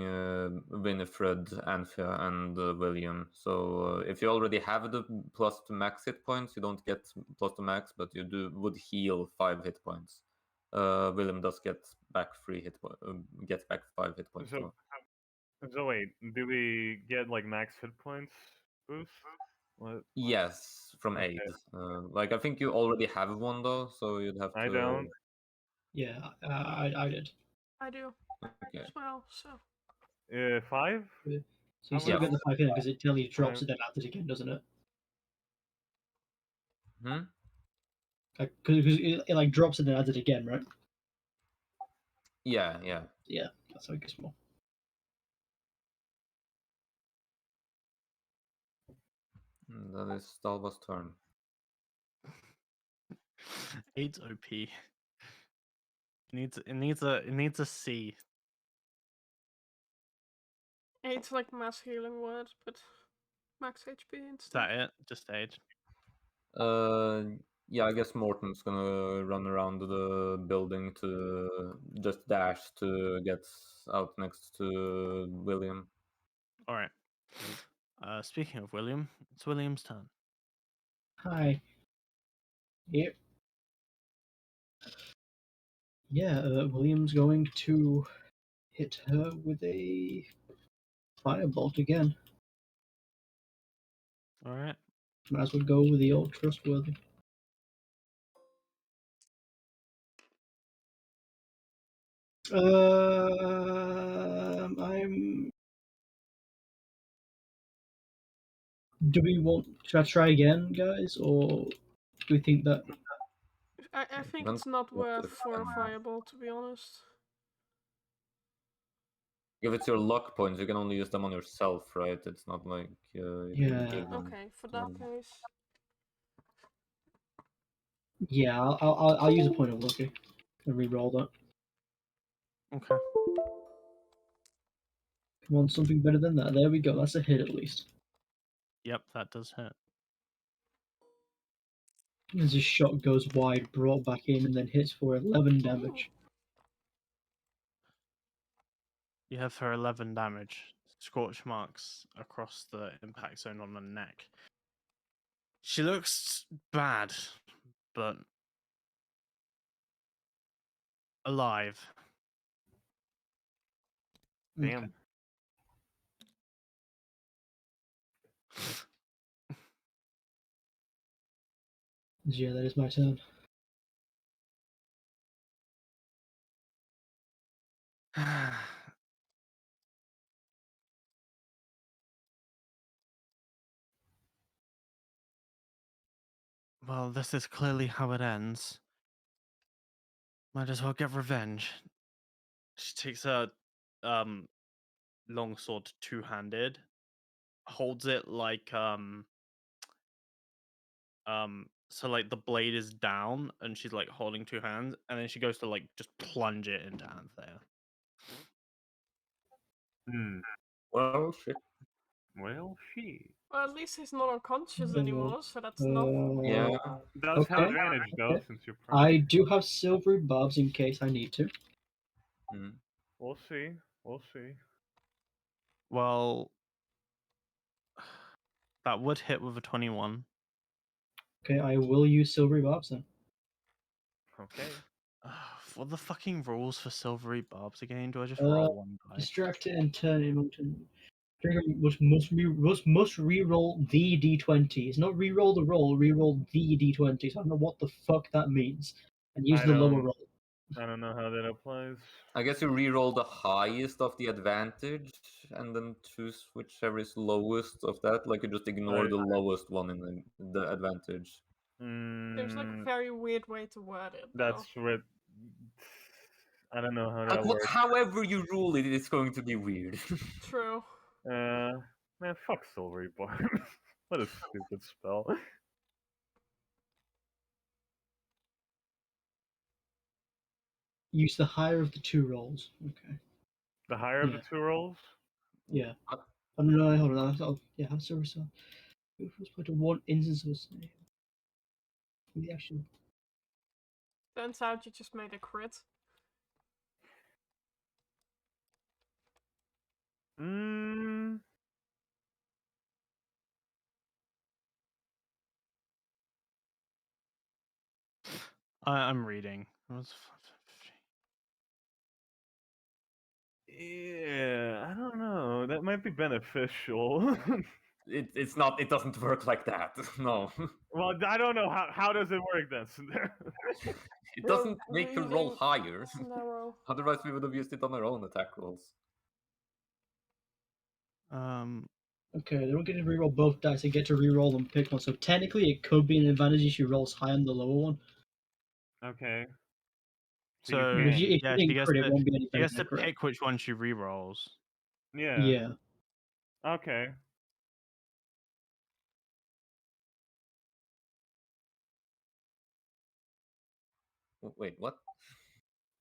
Winifred, Anthea, and William. So if you already have the plus to max hit points, you don't get plus to max, but you would heal 5 hit points. William does get back 3 hit points. Get back 5 hit points. So, so wait, do we get like max hit points boost? What? Yes, from Okay. Aid. Like I think you already have one though, so you'd have to. I don't. Yeah, I did. I do Okay. as well, so. 5? So you How still much? get the 5 in because it only drops Five. it then adds it again, doesn't it? Hmm? Because it like drops it and adds it again, right? Yeah. Yeah, that's how it gets more. That is Stalva's turn. 8's OP. It needs a C. 8's like mass healing word, but max HP Is instead. that it? Just 8. Yeah, I guess Morton's gonna run around the building to just dash to get out next to William. Alright. Speaking of William, it's William's turn. Hi. Yep. Yeah, William's going to hit her with a firebolt again. Alright. Might as well go with the old trustworthy. I'm. Do we want? Should I try again, guys, or do we think that? I think Don't it's not want worth to for a defend. fireball, to be honest. If it's your luck points, you can only use them on yourself, right? It's not like you can Yeah. give them. Okay, for that case. Yeah, I'll use a point of lucky and re-roll that. Okay. Come on, something better than that. There we go. That's a hit at least. Yep, that does hit. As his shot goes wide, brought back in, and then hits for 11 damage. You have her 11 damage. Scorch marks across the impact zone on the neck. She looks bad, but alive. Damn. Yeah, that is my turn. Well, this is clearly how it ends. Might as well get revenge. She takes a longsword two-handed, holds it like so like the blade is down and she's like holding two hands, and then she goes to like just plunge it into Anthea. Well, shit. Well, she Well, at least he's not unconscious Uh, anymore, so that's enough. Yeah. does have Okay. advantage though, Okay. since you're prone. I do have silvery barbs in case I need to. Mm. We'll see. We'll see. Well, that would hit with a 21. Okay, I will use silvery barbs then. Okay. What are the fucking rules for silvery barbs again? Do I just roll one die? Distract it and turn it into Trigger must re-roll the d20. It's not re-roll the roll, re-roll the d20. So I don't know what the fuck that means. And use I the lower don't- roll. I don't know how that applies. I guess you re-roll the highest of the advantage and then choose whichever is lowest of that. Like you just ignore Right. the lowest one in the advantage. Seems like a Mm, very weird way to word it. that's Though. what. I don't know how Like, that works. however you rule it, it's going to be weird. True. Man, fuck Silvery Barbs. What a stupid spell. Use the higher of the two rolls. Okay. The higher of the Yeah. two rolls? Yeah. Oh, no, hold on. Yeah, I'm sorry. Who was put to one instance of a snake? The actual. Turns out you just made a crit. Mm, I'm reading. yeah, I don't know. That might be beneficial. It's not. It doesn't work like that. No, Well, I don't know. How does it work then? it doesn't make the roll Reading higher. is narrow. Otherwise, we would have used it on our own attack rolls. Okay, they don't get to reroll both dice. They get to reroll and pick one. So technically, it could be an advantage if she rolls high on the lower one. Okay. So you But if can. you yeah, didn't crit, it won't be any she better gets than a to crit. pick which one she re-rolls. Yeah. Yeah. Okay. Wait, what?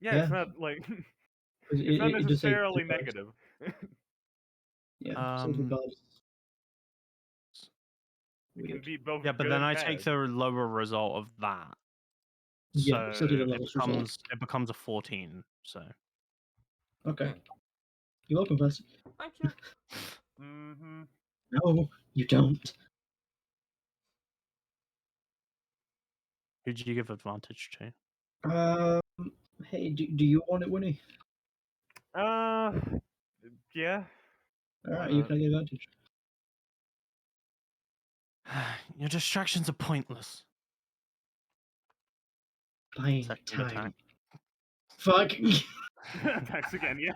Yeah, it's not like 'Cause it's not it does say necessarily regardless. negative. Yeah, so regardless. It can Weird. be both Yeah, but good then and I bad. take the lower result of that. Yeah, So still do the it lowest result. becomes a 14. So Okay. Okay. You're welcome, Vance. Thank you. Mm-hmm. No, you don't. who did you give advantage to? Hey, do you want it, Winnie? Yeah. Why Alright, you not? can get advantage. Your distractions are pointless. Buying Second time. attack. Fuck. Attacks again, yeah.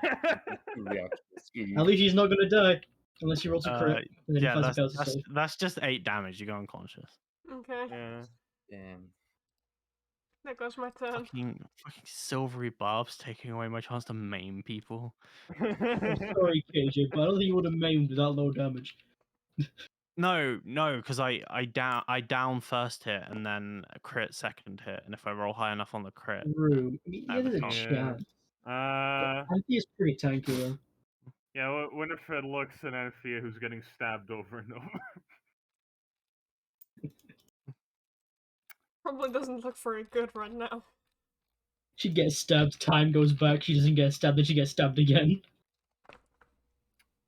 At least he's not gonna die. Unless he rolls a crit. And then he Yeah, finds a fails to save. that's just 8 damage. You go unconscious. Okay, Yeah. Damn. there goes my turn. Fucking silvery barbs taking away my chance to maim people. I'm sorry, KJ, but I don't think you would have maimed that low damage. No, because I down first hit and then a crit second hit, and if I roll high enough on the crit, True. Yeah, there's a overcome. Yeah. chance. Anthea is pretty tanky though. Yeah, Winifred looks at Anthea who's getting stabbed over and over. Probably doesn't look very good right now. She gets stabbed, time goes back, she doesn't get stabbed, then she gets stabbed again.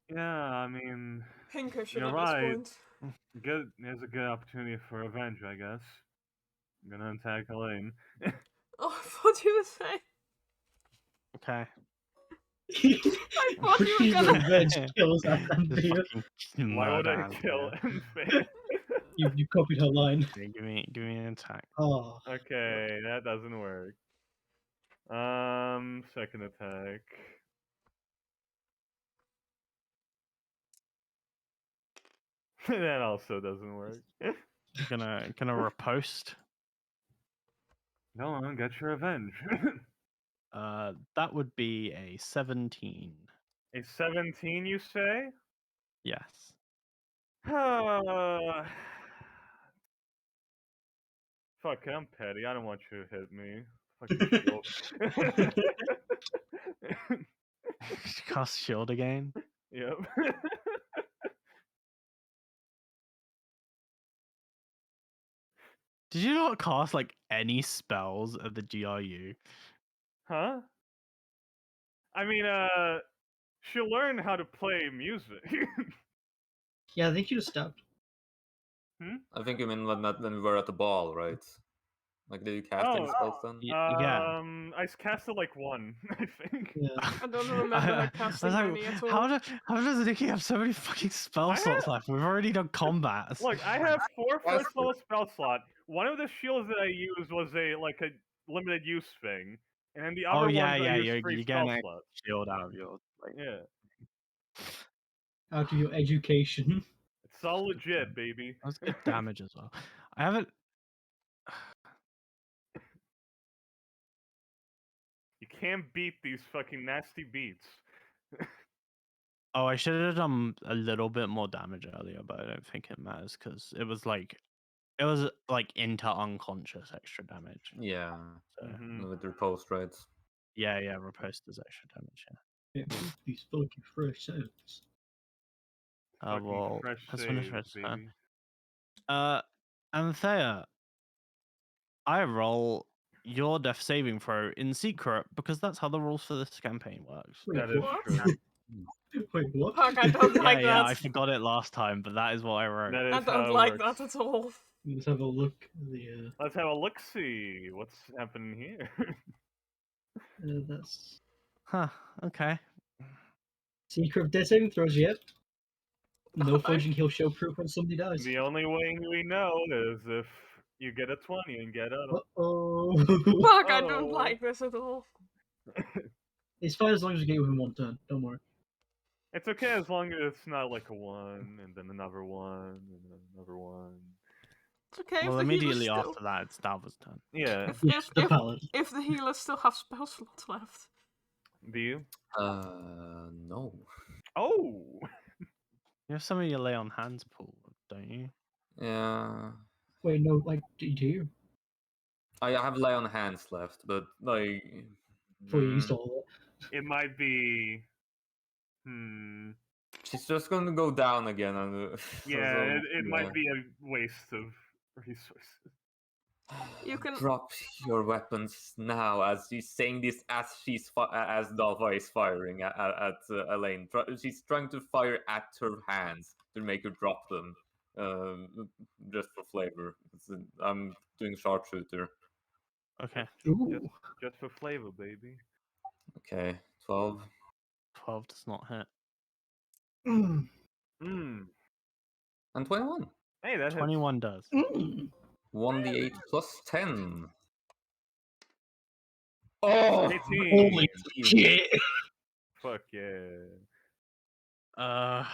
Yeah, I mean, Pinkish you're at right. this point. Good. There's a good opportunity for revenge, I guess. I'm gonna attack Elaine. Oh, I thought you were saying. Okay. I thought you were She's gonna. revenge kills Anthea. Fucking Why would murder I kill Anthea. Anthea? You copied her line. Okay, give me an attack. Oh. Okay, that doesn't work. Second attack. That also doesn't work. Gonna riposte. Go on, get your revenge. That would be a 17. A 17, you say? Yes. Fuck, I'm petty. I don't want you to hit me. Fucking shield. Cast shield again. Yep. Did you not cast like any spells at the GRU? Huh? I mean, she'll learn how to play music. Yeah, I think you just stabbed. I think you mean when we were at the ball, right? Like, did you cast any Oh, spells then? Yeah. I casted like one, I think. Yeah. I don't remember her casting any at all. How does Nikki have so many fucking spell I slots have- left? We've already done combats. Look, I have 4 That's first level spell slot. One of the shields that I used was a limited use thing, and then the Oh other yeah, ones I yeah, used you're free getting spell a slots. shield out of your like. Yeah, Out of your education. it's all legit, baby. That's good damage as well. I haven't. You can't beat these fucking nasty beats. Oh, I should have done a little bit more damage earlier, but I don't think it matters because it was like into unconscious extra damage. Yeah, So Mhm. with repose, right? yeah, riposte does extra damage. Yeah. These fucking fresh sounds. Fucking Well, fresh let's finish saves, this. baby. Anthea, I roll your death saving throw in secret because that's how the rules for this campaign works. Wait, That is What? true. Wait, what? Fuck, I don't Yeah, like yeah, that. I forgot it last time, but that is what I wrote. That I is don't how it like works. that at all. Let's have a look at the Let's have a look-see. What's happening here? that's Huh, okay. secret of death saving throws yet. No God. fudging, he'll show proof when somebody dies. The only way we know is if you get a 20 and get out of. Uh-oh. Fuck, I don't Oh. like this at all. It's fine as long as you get within one turn, don't worry. It's okay as long as it's not like a 1, and then another 1, and then another 1. It's okay Well, if the immediately healer still... after that, it's Dalva's turn. Yeah. Yes, the paladin. If the healers still have spell slots left. Do you? No. Oh! You have some of your lay on hands pool, don't you? Yeah, Wait, no, like, do you? I have lay on hands left, but like, Before you used all that. It might be. she's just gonna go down again. Yeah, so, it yeah. might be a waste of resources. You can- drop your weapons now. As she's saying this, as as Dalva is firing at Elaine. She's trying to fire at her hands to make her drop them, just for flavor. I'm doing sharpshooter. Okay, Ooh. Just for flavor, baby. Okay, 12 12 does not hit. Mm. and 21. Hey, that hits. 21 does. Mm. 1d8 plus 10. Oh, 18. Holy shit! Fuck yeah.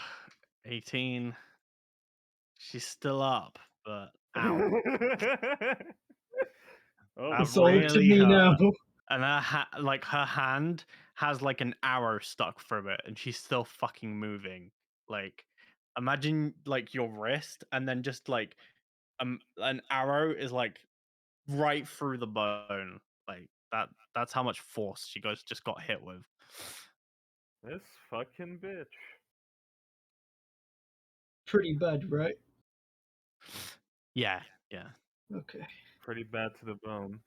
18. She's still up, but ow. Oh, That It's all to really me hurt. now. And her hand has like an arrow stuck through it, and she's still fucking moving. Like, imagine like your wrist, and then just like an arrow is like right through the bone. Like that. That's how much force she just got hit with. this fucking bitch. Pretty bad, right? Yeah. Okay. Pretty bad to the bone.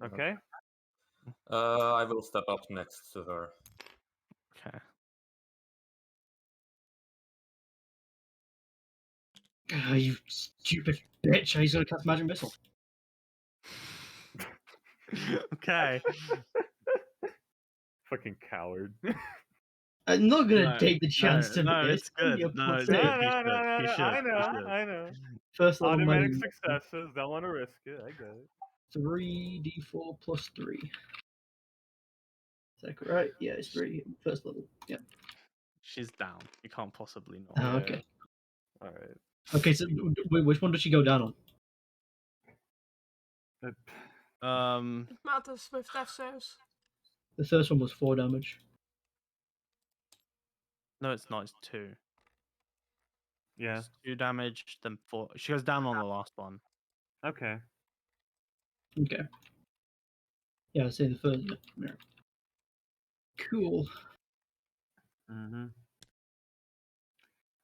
Okay. I will step up next to her. Okay. Ah, you stupid bitch! He's gonna cast magic missile. Okay. Fucking coward. I'm not gonna No, take the chance to no, miss. it's good. Only a No, it's +8. good. No, He should. I know, He should. I know. First level Automatic money. successes. Don't want to risk it. I get it. 3d4 plus 3. Is that correct? Yeah, it's 3. First level. Yeah. She's down. You can't possibly not. Oh, Yeah. okay. All right. Okay, so wait, which one does she go down on? It matters with death saves. The first one was 4 damage. No, it's not. It's 2. Yeah. It's 2 damage, then 4. She goes down on the last one. Okay. Okay. Yeah, I say the first. Yeah. Cool. Mm-hmm.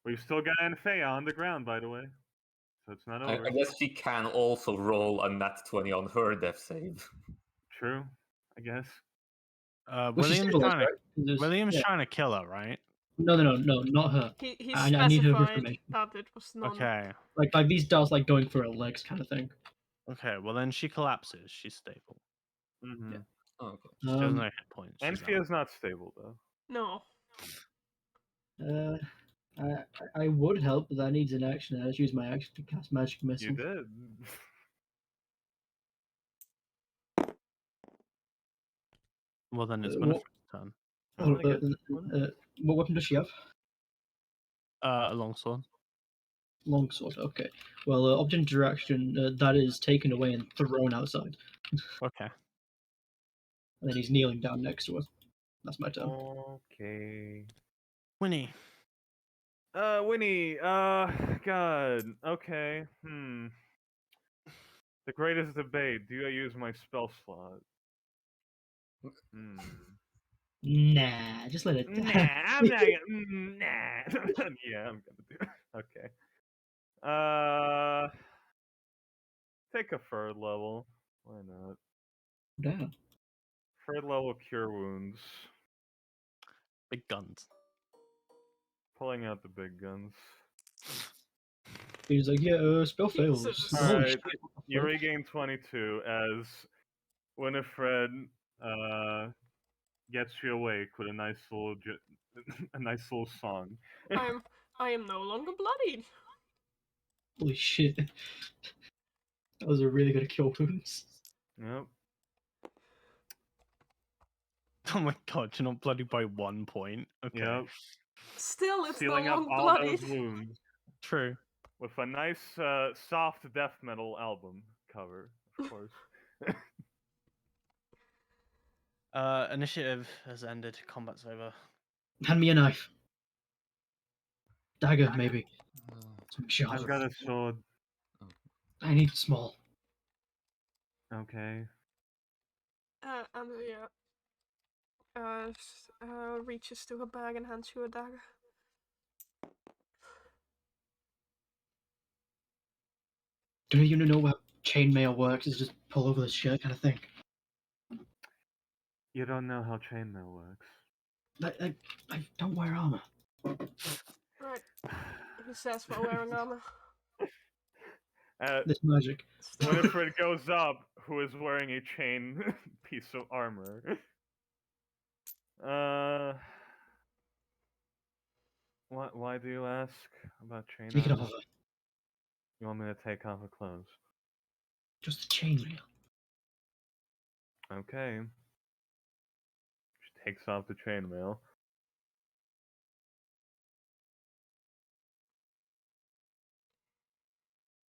We've still got Anfea on the ground, by the way. So it's not over. I guess she can also roll a nat 20 on her death save. True, I guess. Well, she's William's stabilized, trying to right? William's trying to kill her, right? No, not her. He I need her specified information. that it was non. Okay. Like these dolls like going for her legs kind of thing. Okay. Well, then she collapses. She's stable. Mm-hmm. Oh, okay. She doesn't have hit points. She's out. Anfia's not stable though. No. I would help, but that needs an action. I just use my action to cast magic You missile. did. Well, then it's Uh, Winifred's turn. I wanna get one. What weapon does she have? A longsword. Longsword. Okay. Well, object interaction that is taken away and thrown outside, Okay. and then he's kneeling down next to her. That's my turn. Okay. Winnie. Winnie. God. Okay. The greatest debate. Do I use my spell slot? Hmm. Nah, just let it. Nah, I'm not gonna. Nah. Yeah, I'm gonna do it. Okay. Take a third level. Why not? Damn. Third level cure wounds. Big guns. Pulling out the big guns. He's like, yeah, spell fails. Jesus. Holy Alright, shit, what the you fuck? regain 22 as Winifred gets you awake with a nice little a nice little song. I am no longer bloodied. Holy shit. That was a really good kill wounds. Yep. Oh my god, you're not bloody by 1 point. Okay. Yep. Still, it's Sealing no up longer all bloodied. those wounds True. with a nice soft death metal album cover, of course. Initiative has ended. Combat's over. Hand me a knife. Dagger, maybe. Some sharp. I've got a sword. I need small. Okay. And yeah. Reaches to her bag and hands you a dagger. Do you know how chainmail works? It's just pull over the shirt kind of thing. You don't know how chainmail works. I don't wear armor. Right. He says while wearing armor. This magic. Still. Winifred goes up, who is wearing a chain piece of armor. Why do you ask about chain Take it off armor? of her. You want me to take off her clothes? Just the chainmail. Okay. She takes off the chainmail.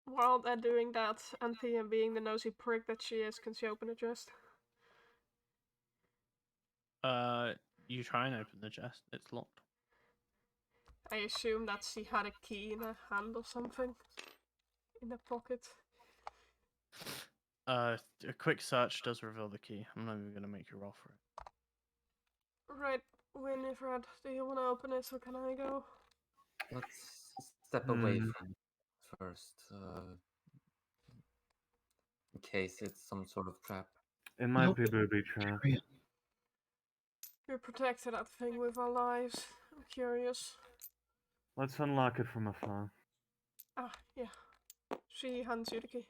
While they're doing that, Anthea, being the nosy prick that she is, can she open a chest? You try and open the chest. It's locked. I assume that she had a key in her hand or something. In her pocket. A quick search does reveal the key. I'm not even gonna make you roll for it. Right, Winifred, do you want to open it or can I go? Let's step away from it first, in case it's some sort of trap. It might Nope. be a booby trap. We protected that thing with our lives. I'm curious. Let's unlock it from afar. Ah, yeah. She hands you the key.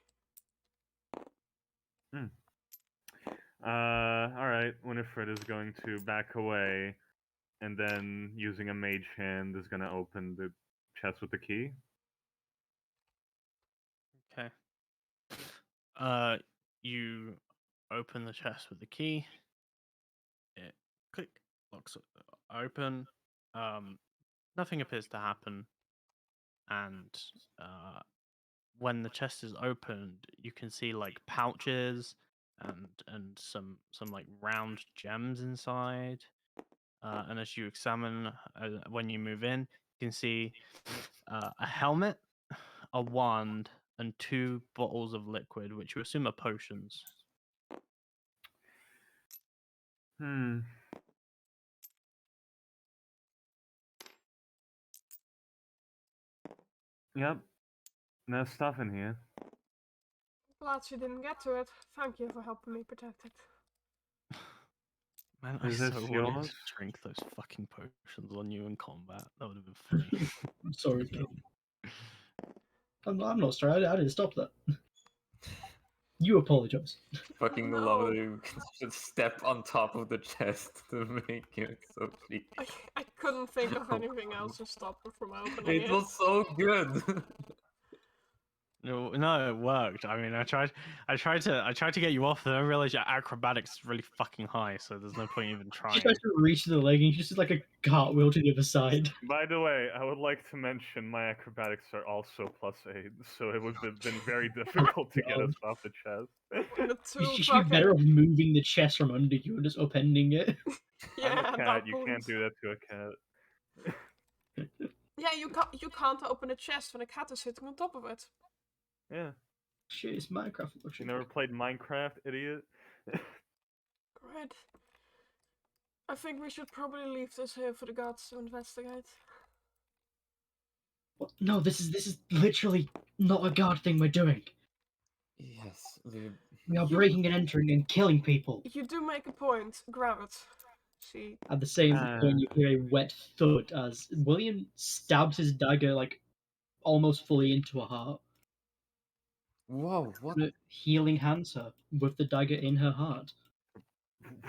Alright. Winifred is going to back away, and then using a mage hand is gonna open the chest with the key. Okay. You open the chest with the key. It click locks open. Nothing appears to happen, and when the chest is opened, you can see like pouches and some like round gems inside. And as you examine, when you move in, you can see a helmet, a wand, and 2 bottles of liquid, which you assume are potions. Yep. There's stuff in here. Glad she didn't get to it. Thank you for helping me protect it. Man, Is I this so wanted yours? to drink those fucking potions on you in combat. That would have been funny. I'm sorry, kid. I'm not sorry. I didn't stop that. You apologize. Fucking No. love that you can just step on top of the chest to make it so cheap. I couldn't think of anything else to stop her from opening It it. was so good. No, it worked. I mean, I tried to get you off, and I realized your acrobatics is really fucking high, so there's no point even She trying. tries to reach the leg and she just does like a cartwheel to the other side. By the way, I would like to mention my acrobatics are also +8, so it would have been very difficult to get us off the chest. The two You should be better off fucking moving the chest from under you and just upending it. I'm a yeah, cat. that You can't point. do that to a cat. Yeah, you can't open a chest when a cat is sitting on top of it. Yeah. Shit, it's Minecraft. You never played Minecraft, idiot? Great. I think we should probably leave this here for the gods to investigate. What? No, this is literally not a guard thing we're doing. Yes, We are breaking and entering and killing people. You do make a point. Grab it. See. At the same point, you hear a wet thud as William stabs his dagger like almost fully into her heart. Whoa, what? The healing hands her with the dagger in her heart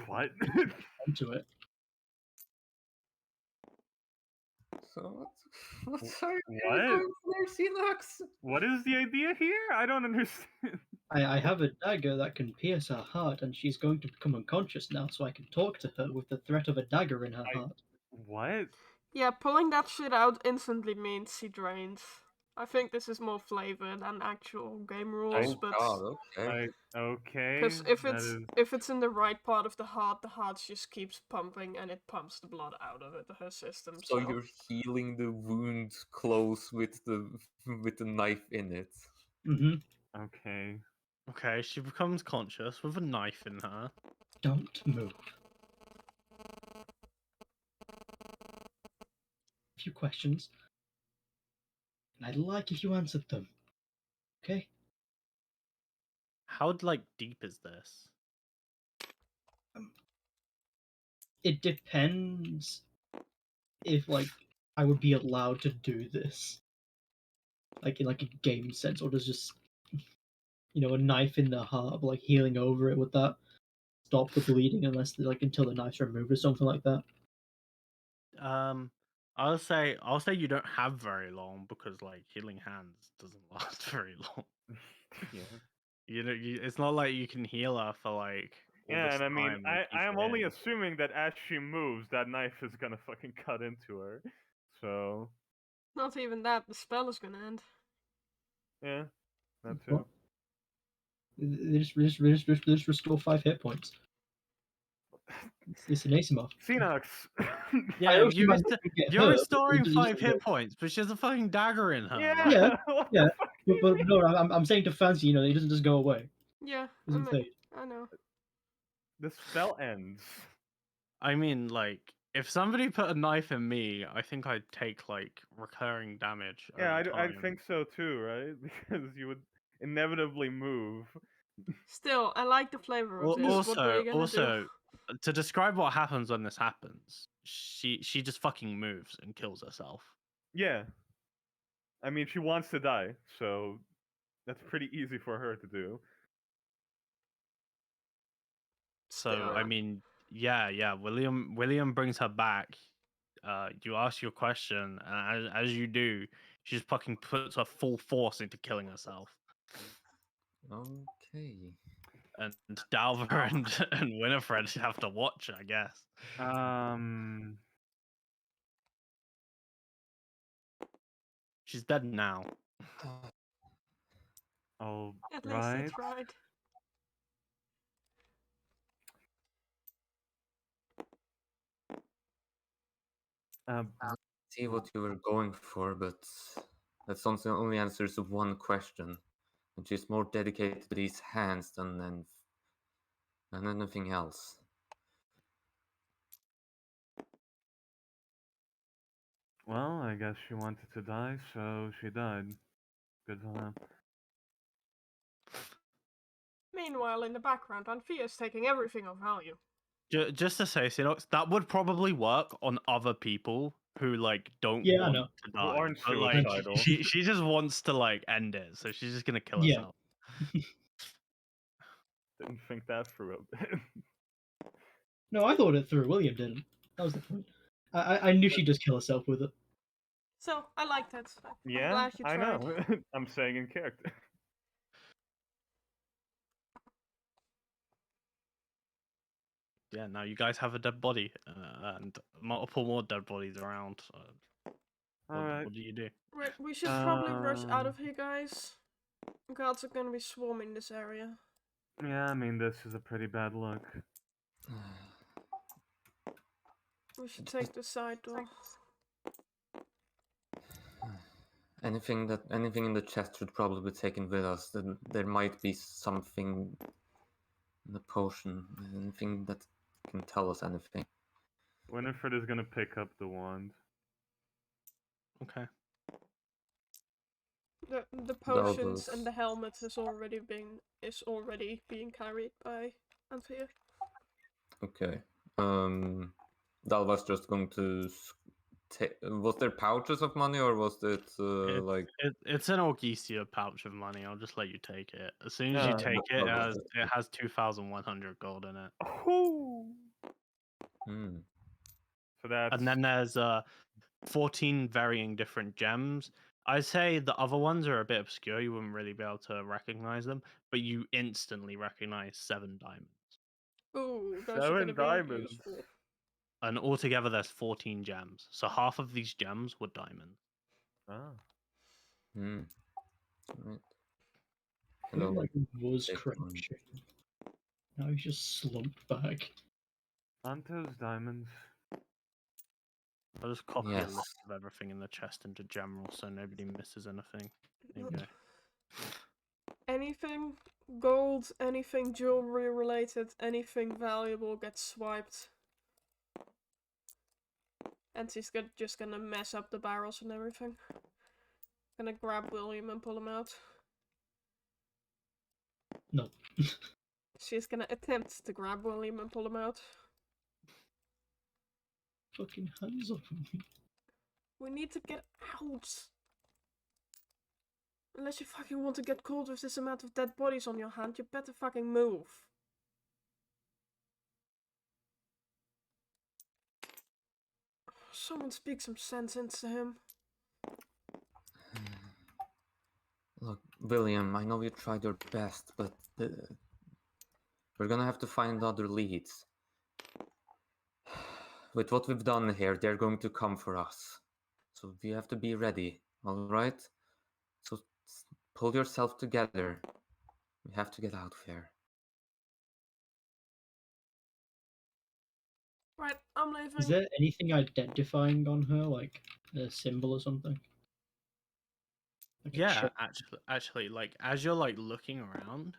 What? onto it. So what are you What? going for there, Xenox? What is the idea here? I don't understand. I have a dagger that can pierce her heart, and she's going to become unconscious now, so I can talk to her with the threat of a dagger in her heart. What? Yeah, pulling that shit out instantly means she drains. I think this is more flavor than actual game rules, Oh but god, okay. Okay. because that if it's in the right part of the heart just keeps pumping and it pumps the blood out of it, her system. So you're healing the wound close with the knife in it. Mm-hmm. Okay. Okay, she becomes conscious with a knife in her. Don't move. A few questions. And I'd like if you answered them. Okay? How deep is this? It depends if I would be allowed to do this. Like in a game sense, or does just a knife in the heart, but healing over it, would that stop the bleeding unless until the knife's removed or something like that? I'll say you don't have very long because healing hands doesn't last very long. Yeah. It's not like you can heal her for all Yeah, this and I mean, time and keep I am it only in. assuming that as she moves, that knife is gonna fucking cut into her. So, Not even that, the spell is gonna end. yeah, that too. What? They just restore 5 hit points. It's an Asimov. Xenox! Yeah, hope you managed to get you're hurt, restoring but you 5 just- hit points, but she has a fucking dagger in her. yeah! Yeah, What yeah. the fuck do you But mean? no, I'm saying to Fancy, it doesn't just go away. Yeah, It doesn't fade. I know. The spell ends. I mean, if somebody put a knife in me, I think I'd take recurring damage. Yeah, over I time. think so too, right? Because you would inevitably move. Still, I like the flavor of this. What were you gonna Also, to describe what happens when this happens, she just fucking moves and kills herself. Yeah. I mean, she wants to die, so that's pretty easy for her to do. So Still. I mean, yeah. William brings her back. You ask your question, and as you do, she just fucking puts her full force into killing herself. Okay. And Dalver and Winifred have to watch, I guess. She's dead now. All At least right. he tried. See what you were going for, but that's only answers one question. And she's more dedicated to these hands than anything else. Well, I guess she wanted to die, so she died. Good for her. Meanwhile, in the background, Anfia's taking everything of value. Just to say, Sinox, that would probably work on other people who like don't Yeah, I want know. to Who die. aren't But like suicidal. she just wants to like end it, so she's just gonna kill Yeah. herself. Didn't think that through a bit. No, I thought it through. William didn't. That was the point. I knew she'd just kill herself with it. So I liked it. I'm Yeah, glad you I tried. know. I'm saying in character. Yeah, now you guys have a dead body and multiple more dead bodies around. Alright. What do you do? Right, we should probably rush out Um, of here, guys. Guards are gonna be swarming this area. Yeah, I mean, this is a pretty bad look. We should take the side door. Anything in the chest should probably be taken with us. There might be something in the potion, anything that can tell us anything. Winifred is gonna pick up the wand. Okay. The The potions and others. the helmet is already being carried by Anthea. Okay. Dalva's just going to take. Was there pouches of money or was it like? It's an Orgisia pouch of money. I'll just let you take it. As soon as you Yeah. take it, Dalva's it has 2,100 gold in it. Oh. Hmm. So that's And then there's 14 varying different gems. I'd say the other ones are a bit obscure. You wouldn't really be able to recognize them, but you instantly recognize 7 diamonds. Ooh, those are 7 gonna be diamonds. useful. And altogether, there's 14 gems. So half of these gems were diamonds. Ah. Hmm. Right. He Hello. like was Take one. crunching. Now he's just slumped back. Anto's diamonds. I'll just copy a Yes. list of everything in the chest into general so nobody misses anything. There you go. Anything gold, anything jewelry related, anything valuable gets swiped. And she's just gonna mess up the barrels and everything. Gonna grab William and pull him out. No. She's gonna attempt to grab William and pull him out. Fucking hands off me. We need to get out. Unless you fucking want to get caught with this amount of dead bodies on your hand, you better fucking move. Someone speak some sense into him. Look, William, I know you tried your best, but we're gonna have to find other leads. With what we've done here, they're going to come for us. So we have to be ready, alright? So pull yourself together. We have to get out of here. Right, I'm leaving. Is there anything identifying on her, like a symbol or something? Like a Yeah, chip? actually, like as you're like looking around,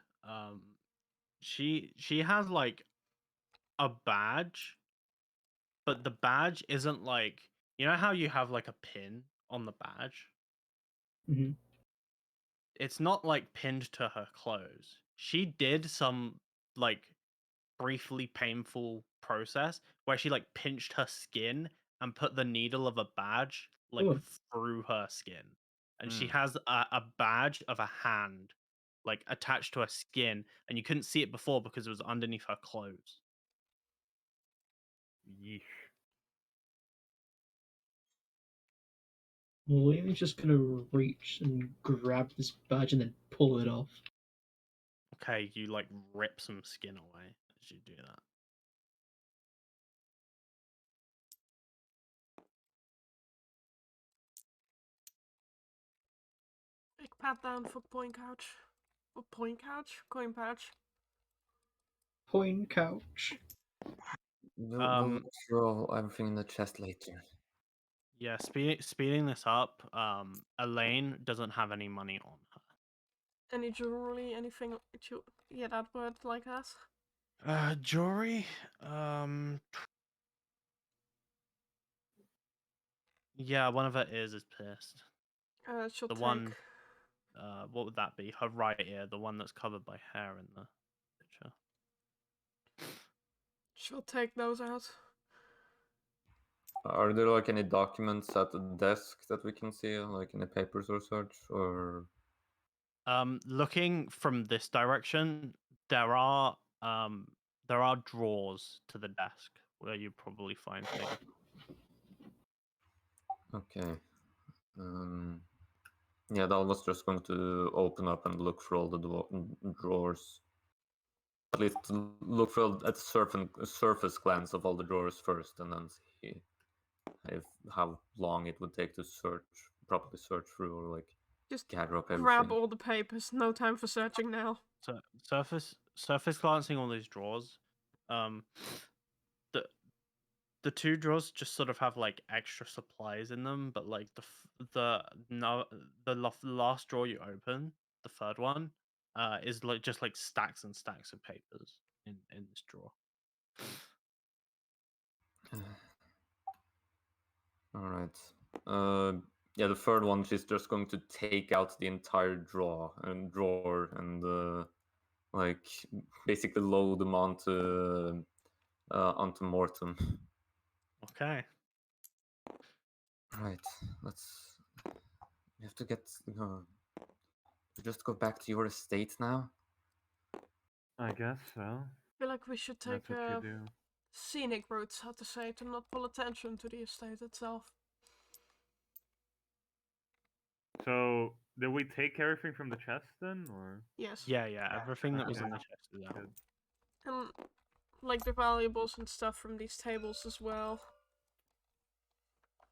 she has like a badge, but the badge isn't like, you know how you have like a pin on the badge? Mm-hmm. It's not like pinned to her clothes. She did some like briefly painful process where she like pinched her skin and put the needle of a badge like Oh. through her skin. And she Hmm. has a badge of a hand like attached to her skin, and you couldn't see it before because it was underneath her clothes. Yeesh. William's just gonna reach and grab this badge and then pull it off. Okay, you like rip some skin away as you do that. Ik pat down for point couch. Or point couch? Coin pouch. Point couch. We'll throw everything in the chest later. Yeah, speeding this up, Elaine doesn't have any money on her. Any jewelry, anything, yeah, that word like that. Jewelry? Yeah, one of her ears is pierced. She'll The take. one, what would that be? Her right ear, the one that's covered by hair in the picture. She'll take those out. Are there like any documents at the desk that we can see, like any papers or such, or? Looking from this direction, there are drawers to the desk where you probably find things. Okay. Yeah, Dal was just going to open up and look for all the drawers. At least look for at surface glance of all the drawers first, and then see if how long it would take to properly search through, or like Just gather up grab everything. all the papers. No time for searching now. So surface glancing all these drawers, the the two drawers just sort of have like extra supplies in them, but like the last drawer you open, the third one, is like just like stacks and stacks of papers in this drawer. All right. Yeah, the third one, she's just going to take out the entire drawer and like basically load them onto Mortem. Okay. Right. Let's. We have to get. Just go back to your estate now. I guess so. I feel like we should take That's what you do. scenic routes, how to say, to not pull attention to the estate itself. So, did we take everything from the chest then, or? Yes. Yeah, everything that was in Okay. the chest is out. Good. And like the valuables and stuff from these tables as well.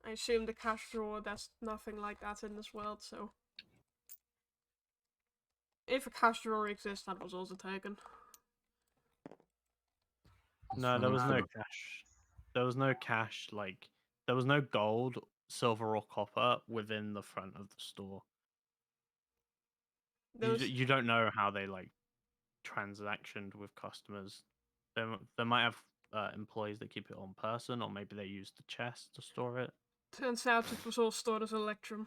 I assume the cash drawer, there's nothing like that in this world, so. If a cash drawer exists, that was also taken. No, there was no cash. There was no cash, like, there was no gold, silver, or copper within the front of the store. You don't know how they, like, transactioned with customers. They might have employees that keep it on person, or maybe they use the chest to store it. Turns out it was all stored as Electrum.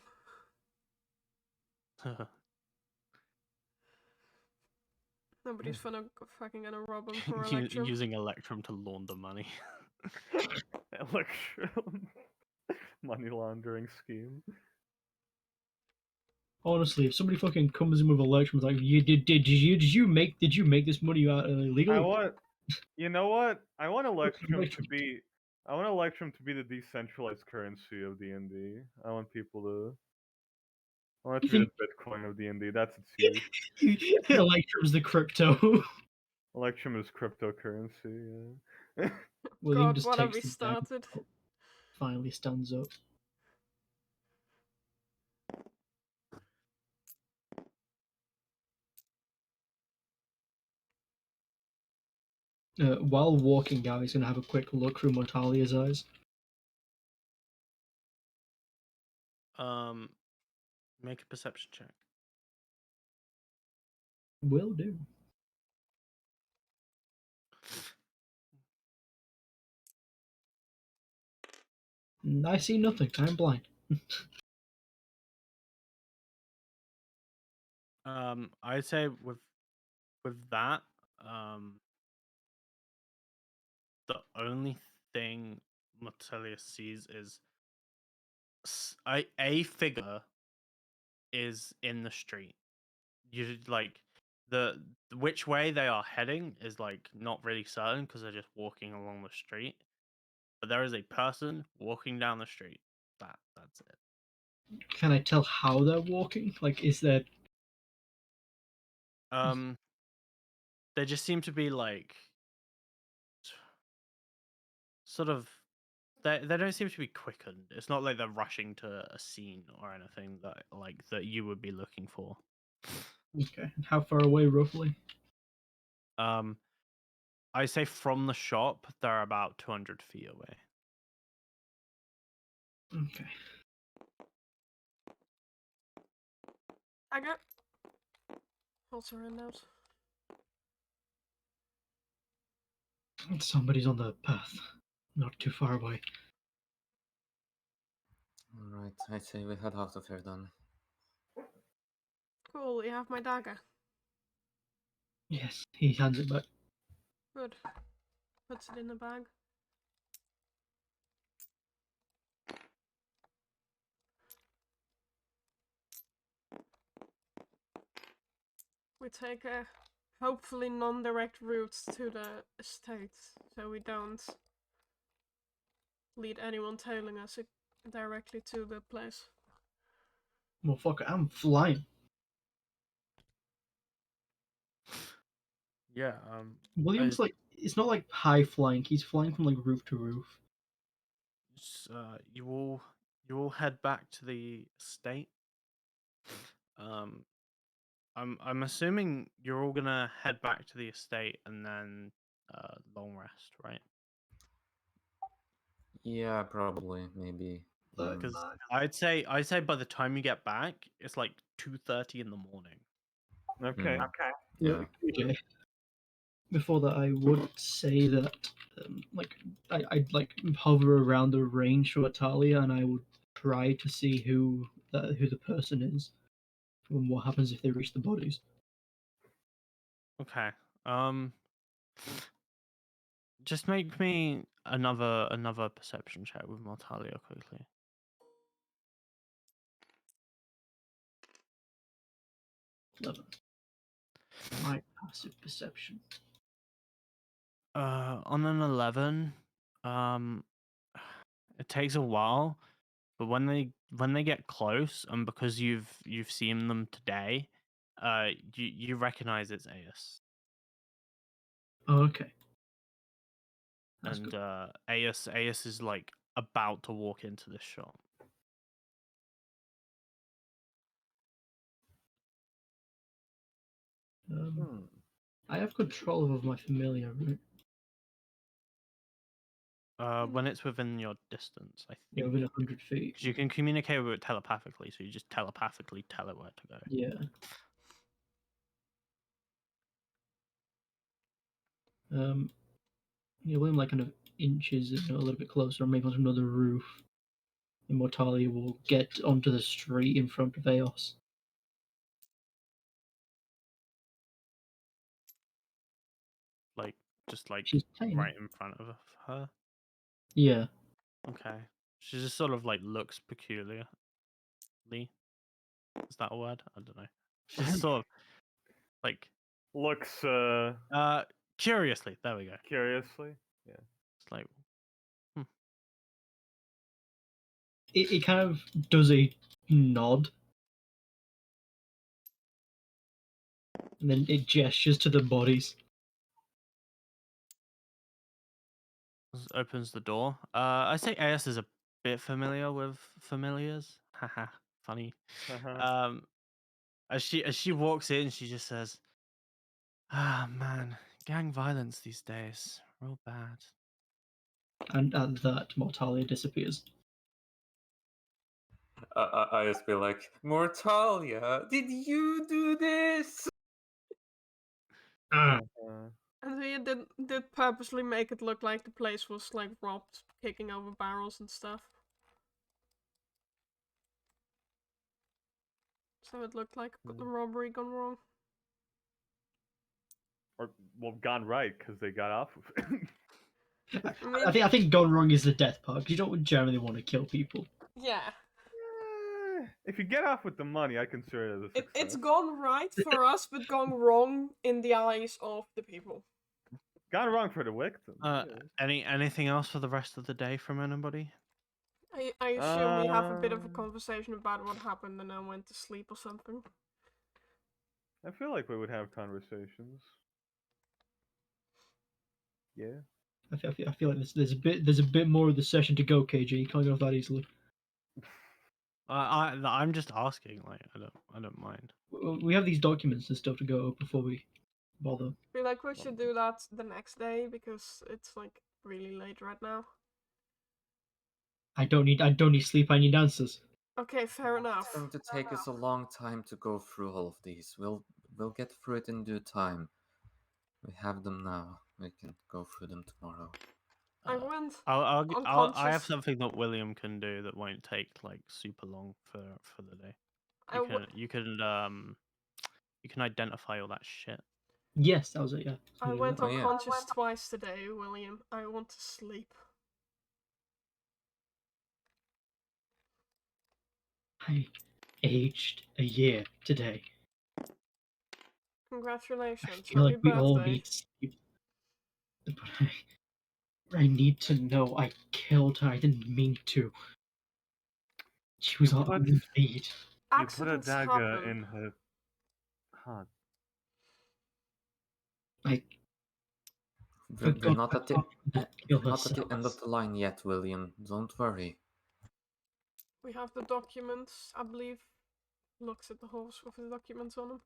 Nobody's fucking gonna rob him for Electrum. Using Electrum to launder money. Electrum. Money laundering scheme. Honestly, if somebody fucking comes in with Electrum, like, did you make this money out illegally? You know what? I want Electrum to Electrum. be. I want Electrum to be the decentralized currency of D&D. I want people to. I want it to be the Bitcoin of D&D. That's its use. Electrum's the crypto. Electrum is cryptocurrency. Yeah. William God, just what have takes we the bag, started? finally stands up. While walking out, he's gonna have a quick look through Mortalia's eyes. Make a perception check. Will do. I see nothing. I'm blind. I'd say with that, the only thing Motelia sees is a figure is in the street. You like the which way they are heading is like not really certain because they're just walking along the street. But there is a person walking down the street. That's it. Can I tell how they're walking? Like, is there? They just seem to be like sort of. They don't seem to be quickened. It's not like they're rushing to a scene or anything that you would be looking for. Okay. How far away, roughly? I say from the shop, they're about 200 feet away. Okay. I got. Also in those. Somebody's on the path, not too far away. Alright, I'd say we head out of here then. Cool, you have my dagger. Yes, he hands it back. Good. puts it in the bag. We take a hopefully non-direct route to the estate, so we don't lead anyone tailing us directly to the place. Well, fuck it, I'm flying. Yeah. William's like, it's not like high flying. He's flying from like roof to roof. You all head back to the estate. I'm assuming you're all gonna head back to the estate and then long rest, right? Yeah, probably, maybe. Because I'd say by the time you get back, it's like 2:30 in the morning. Okay. Yeah. Okay. Before that, I would say that, like, I'd like hover around the range for Atalia, and I would try to see who the person is, and what happens if they reach the bodies. Okay. Just make me another perception check with Mortalia quickly. My passive perception. On an 11, it takes a while, but when they get close, and because you've seen them today, you recognize it's Aeus. Oh, okay. That's And good. Aeus is like about to walk into this shop. I have control of my familiar, right? When it's within your distance, I Yeah, think. within 100 feet. 'Cause you can communicate with it telepathically, so you just telepathically tell it where to go. Yeah. Yeah, within like kind of inches, a little bit closer, or maybe onto another roof. Immortalia will get onto the street in front of Eos. Like just like She's tiny. right in front of her. Yeah. Okay. She just sort of like looks peculiarly. Is that a word? I don't know. She's sort of like Looks curiously. There we go. curiously. Yeah. It's like It kind of does a nod, and then it gestures to the bodies. opens the door. I say Aeus is a bit familiar with familiars. Haha, funny. As she walks in, she just says, "Ah, man, gang violence these days, real bad." And at that, Mortalia disappears. I just be like, Mortalia, did you do this? Ah. And he did purposely make it look like the place was like robbed, kicking over barrels and stuff. So it looked like the robbery gone wrong. Or well, gone right because they got off of it. I think gone wrong is the death part, because you don't generally want to kill people. Yeah. If you get off with the money, I consider it a success. It's gone right for us, but gone wrong in the eyes of the people. Gone wrong for the victim. Anything else for the rest of the day from anybody? I assume we have a bit of a conversation about what happened and then went to sleep or something. I feel like we would have conversations. Yeah. I feel like there's a bit more of the session to go, KJ. You can't get off that easily. I'm just asking. Like I don't mind. We have these documents and stuff to go over before we bother. I feel like we should do that the next day because it's like really late right now. I don't need sleep. I need answers. Okay, fair enough. It's going to take us a long time to go through all of these. We'll get through it in due time. We have them now. We can go through them tomorrow. I went I have unconscious. something that William can do that won't take like super long for the day. You can identify all that shit. Yes, that was it. Yeah. I Something went like yeah. unconscious twice today, William. I want to sleep. that. I aged a year today. I Congratulations. feel like Happy we all birthday. need sleep. But I need to know I killed her. I didn't mean to. She was You on put the lead. you put a Accidents dagger happen. in her heart. I We're forgot not her at the heart didn't kill not at the end of herself. the line yet, William. Don't worry. We have the documents, I believe. Looks at the horse with the documents on them.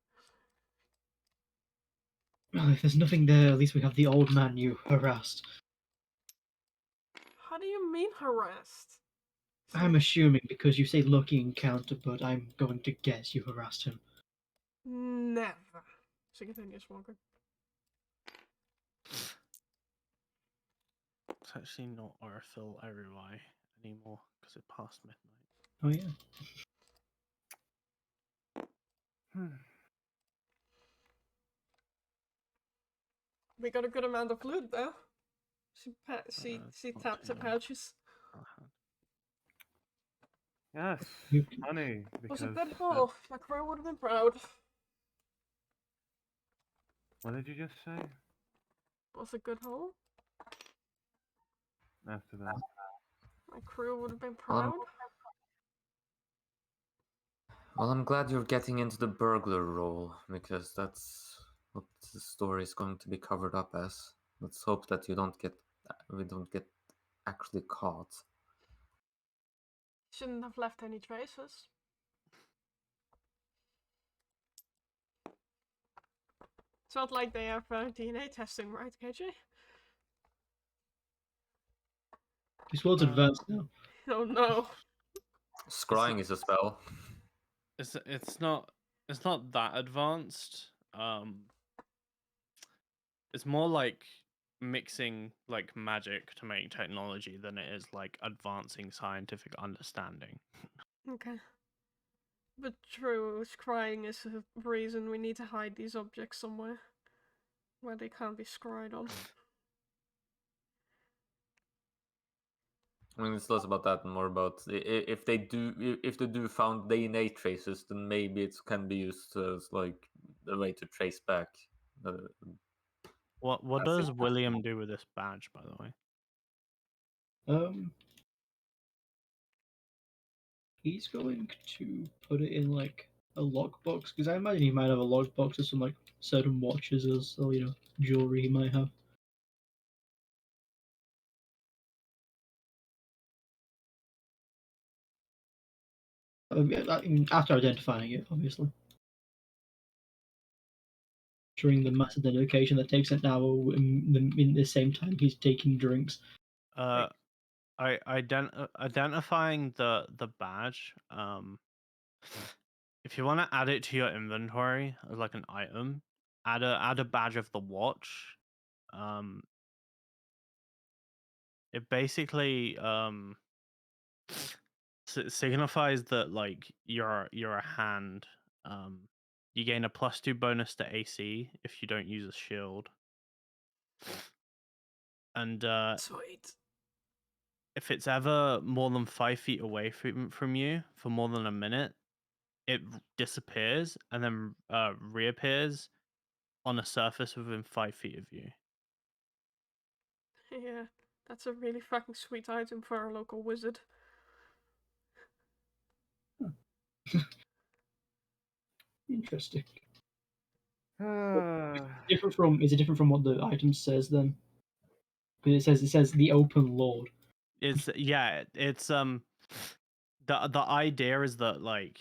Well, if there's nothing there, at least we have the old man you harassed. How do you mean harassed? I'm assuming because you say lucky encounter, but I'm going to guess you harassed him. Never. She continues walking. It's actually not Orphil Eruai anymore because it passed midnight. Oh yeah. We got a good amount of loot though. She It's not tapped her too pouches. Yes, You- money. It was a Because good haul. My crew would have been proud. what did you just say? It was a good haul. After that, My crew would have been Well, proud. I'm glad you're getting into the burglar role because that's what the story is going to be covered up as. Let's hope that we don't get actually caught. Shouldn't have left any traces. It's not like they have DNA testing, right, KJ? This world's advanced now. Oh no. Scrying is a spell. It's not that advanced. It's more like mixing like magic to make technology than it is like advancing scientific understanding. Okay. But true, scrying is a reason we need to hide these objects somewhere. Where they can't be scryed on. I mean, it's less about that and more about if they do found DNA traces, then maybe it can be used as like a way to trace back. What That's does William do with this badge, by the way? He's going to put it in like a lockbox because I imagine he might have a lockbox or some like certain watches or jewelry he might have. After identifying it, obviously. During the mass identification that takes an hour in the same time he's taking drinks. Identifying the badge. If you want to add it to your inventory as like an item, add a badge of the watch. It basically signifies that like you're a hand. You gain a +2 bonus to AC if you don't use a shield. And Sweet. if it's ever more than 5 feet away from you for more than a minute, it disappears and then reappears on a surface within 5 feet of you. Yeah, that's a really fucking sweet item for our local wizard. Interesting. uh, Is it different from what the item says then? Because it says the open lord. It's the idea is that like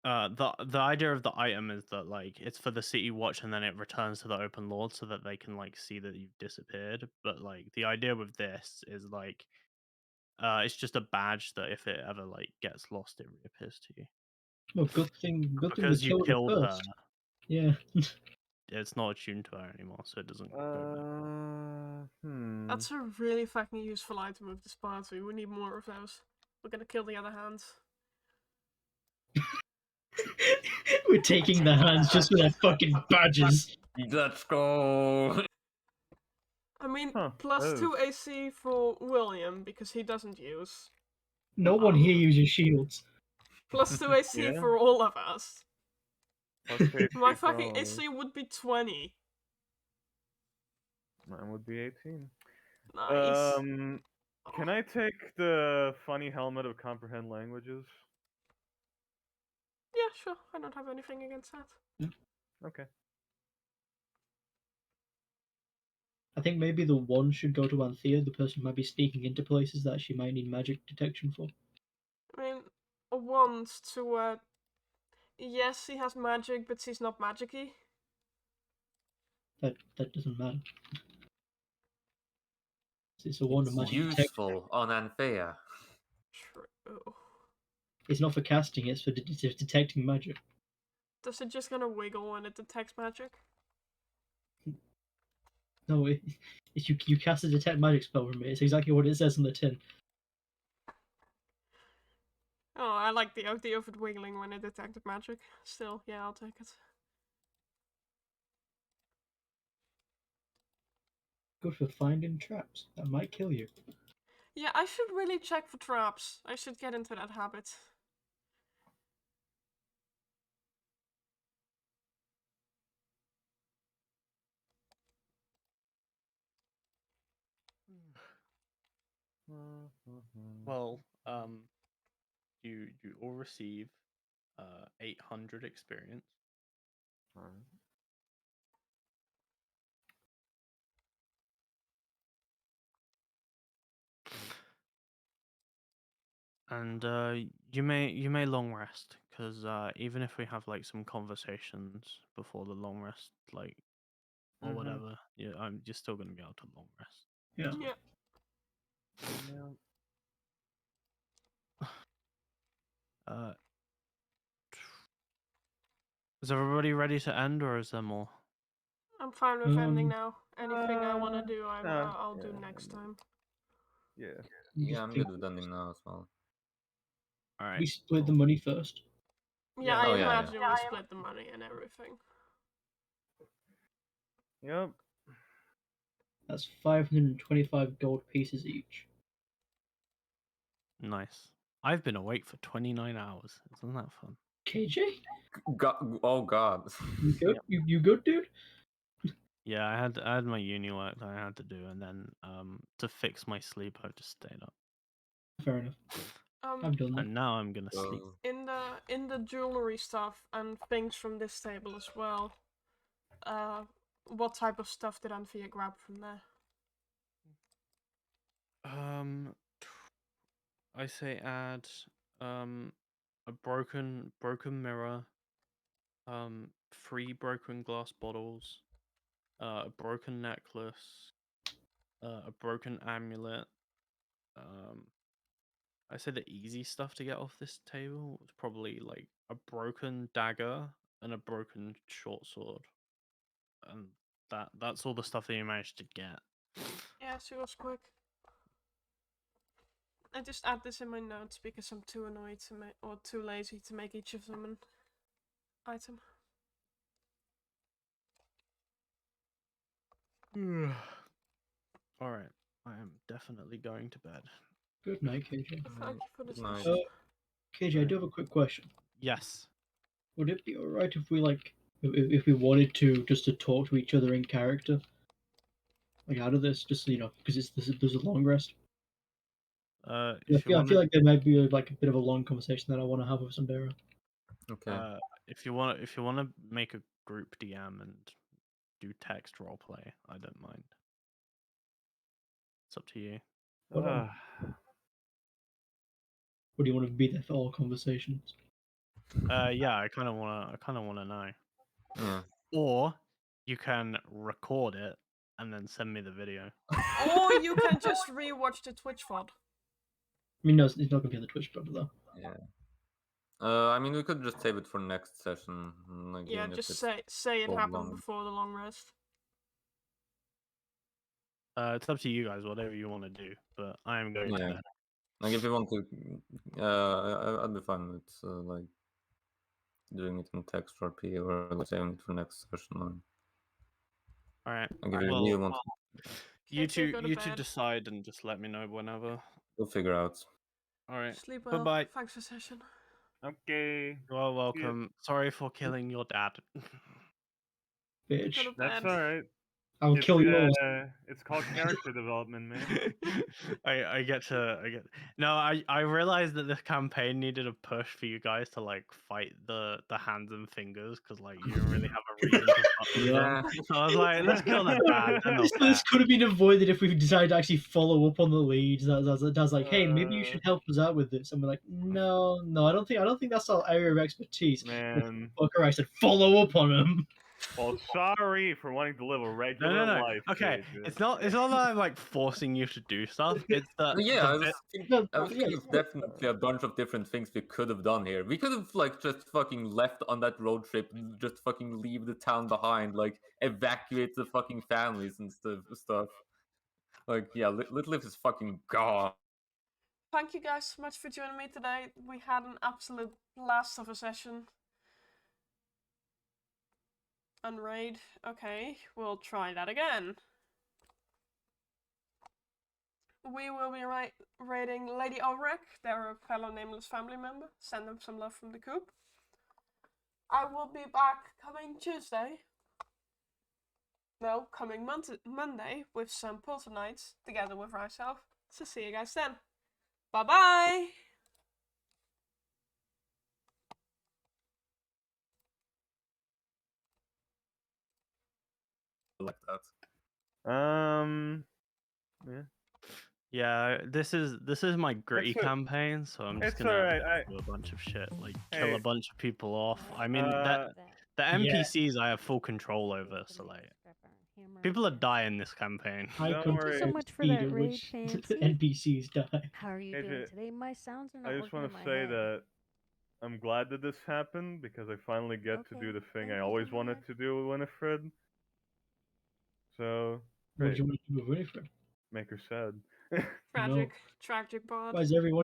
the idea of the item is that like it's for the city watch and then it returns to the open lord so that they can like see that you've disappeared. But like the idea with this is like it's just a badge that if it ever like gets lost, it reappears to you. Well, good thing we Because you killed her killed her, first. Yeah. it's not attuned to her anymore, so it doesn't go back. That's a really fucking useful item of this party. We need more of those. We're gonna kill the other hands. We're taking the hands just for their fucking badges. Let's go. I mean, Huh, plus that 2 is- AC for William because he doesn't use. No one here uses shields. Plus 2 AC Yeah. for all of us. Plus HP My for fucking all of us. AC would be 20. Mine would be 18. Nice. Can I take the funny helmet of comprehend languages? Yeah, sure. I don't have anything against that. Okay. I think maybe the one should go to Anthea, the person who might be sneaking into places that she might need magic detection for. I mean, a wand to, yes, he has magic, but he's not magicy. That doesn't matter. It's a wand of It's magic detection. useful on Anthea. True. It's not for casting, it's for detecting magic. Does it just gonna wiggle when it detects magic? No, you cast a detect magic spell from it. It's exactly what it says on the tin. Oh, I like the idea of it wiggling when it detected magic. Still, yeah, I'll take it. Good for finding traps. That might kill you. Yeah, I should really check for traps. I should get into that habit. Well, you all receive 800 experience. Alright. And you may long rest because even if we have like some conversations before the long rest, like or Mhm. whatever, you're still gonna be able to long rest. Yeah. Yeah. Yeah. Uh, is everybody ready to end, or is there more? I'm fine with ending Um, now. Anything I want to do, I'll do yeah, next I mean- time. Yeah. Yeah, I'm good with ending now as well. All right. we split the cool. money first. Yeah, Yeah. I Oh, yeah, yeah. imagine we split the money and everything. Yep. That's 525 gold pieces each. Nice. I've been awake for 29 hours. Isn't that fun? KJ, Oh god. you good? You good, dude? Yeah, I had my uni work that I had to do, and then to fix my sleep, I just stayed up, Fair enough. Um, I've done that. and now I'm gonna sleep. in the jewelry stuff and things from this table as well. What type of stuff did Anthea grab from there? I say add a broken mirror, 3 broken glass bottles, a broken necklace, a broken amulet. I say the easy stuff to get off this table was probably like a broken dagger and a broken short sword, and that's all the stuff that you managed to get. Yeah, she was quick. I just add this in my notes because I'm too annoyed to make or too lazy to make each of them an item. All right, I am definitely going to bed. Good night, KJ. Thank you for the Good night. session. KJ, I do have a quick question. Yes. Would it be alright if we if we wanted to just to talk to each other in character, like out of this, just because there's a long rest. If you I want feel to, like there might be like a bit of a long conversation that I want to have with Sandera. Okay. if you want to make a group DM and do text roleplay, I don't mind. It's up to you. What, Uh, Or do you want to be there for all conversations? Yeah, I kind of wanna know. Yeah. Or you can record it and then send me the video. Or you can just rewatch the Twitch VOD. I mean, no, it's not going to be on the Twitch brother though. Yeah. I mean, we could just save it for next session. Again, Yeah, if just it's say it so happened long. before the long rest. It's up to you guys, whatever you want to do. But I am going to Yeah. bed. Like, if you want to, I'd be fine with like doing it in text or P or like saving it for next session. Or... All right. I'll give you a Well, new one. you Kitty, two, go to you two bed. decide and just let me know whenever. We'll figure out. All right. Sleep well. Bye-bye. Thanks for session. Okay. You are welcome. Sorry for killing your dad. Bitch. Go to That's bed. alright. I will kill yours. It's called character development, man. I get. No, I realized that this campaign needed a push for you guys to like fight the hands and fingers because like you didn't really have a reason to fuck with them. Yeah. So I was like, let's kill their dad. They're not This bad. could have been avoided if we decided to actually follow up on the leads. That's like, hey, maybe you should help us out with this. And we're like, no, I don't think that's our area of expertise. Man. Fucker, I said follow up on him. Well, sorry for wanting to live a regular No. life. Okay, JJ. it's not that I'm like forcing you to do stuff. It's that Yeah, the I was thinking of definitely a bunch of different things we could have done here. We could have like just fucking left on that road trip and just fucking leave the town behind, like evacuate the fucking families and stuff. Like, yeah, Little is fucking gone. Thank you guys so much for joining me today. We had an absolute blast of a session. Unraid. Okay, we'll try that again. We will be raiding Lady Ulrich. They're a fellow nameless family member. Send them some love from the coop. I will be back coming Tuesday. No, coming Monday with some Pulsar Nights together with myself. So see you guys then. Bye bye! Like that. Yeah. Yeah, this is my gritty It's a- campaign, so I'm just It's gonna alright. do a bunch of shit, like kill Hey. a bunch of people off. I mean, Uh, the NPCs I have full control over, so like people are dying this campaign. I Don't control worry. so the much for speed that at raid, which Fancy. NPCs die. How are you Hey, doing J- today? My sounds are not I just working want in to my say head. that I'm glad that this happened because I finally get to Okay, do the thing thank I you always so wanted much. to do with Winifred. So, What do great. you want to do with Winifred? Make her sad. Tragic pod. Why is everyone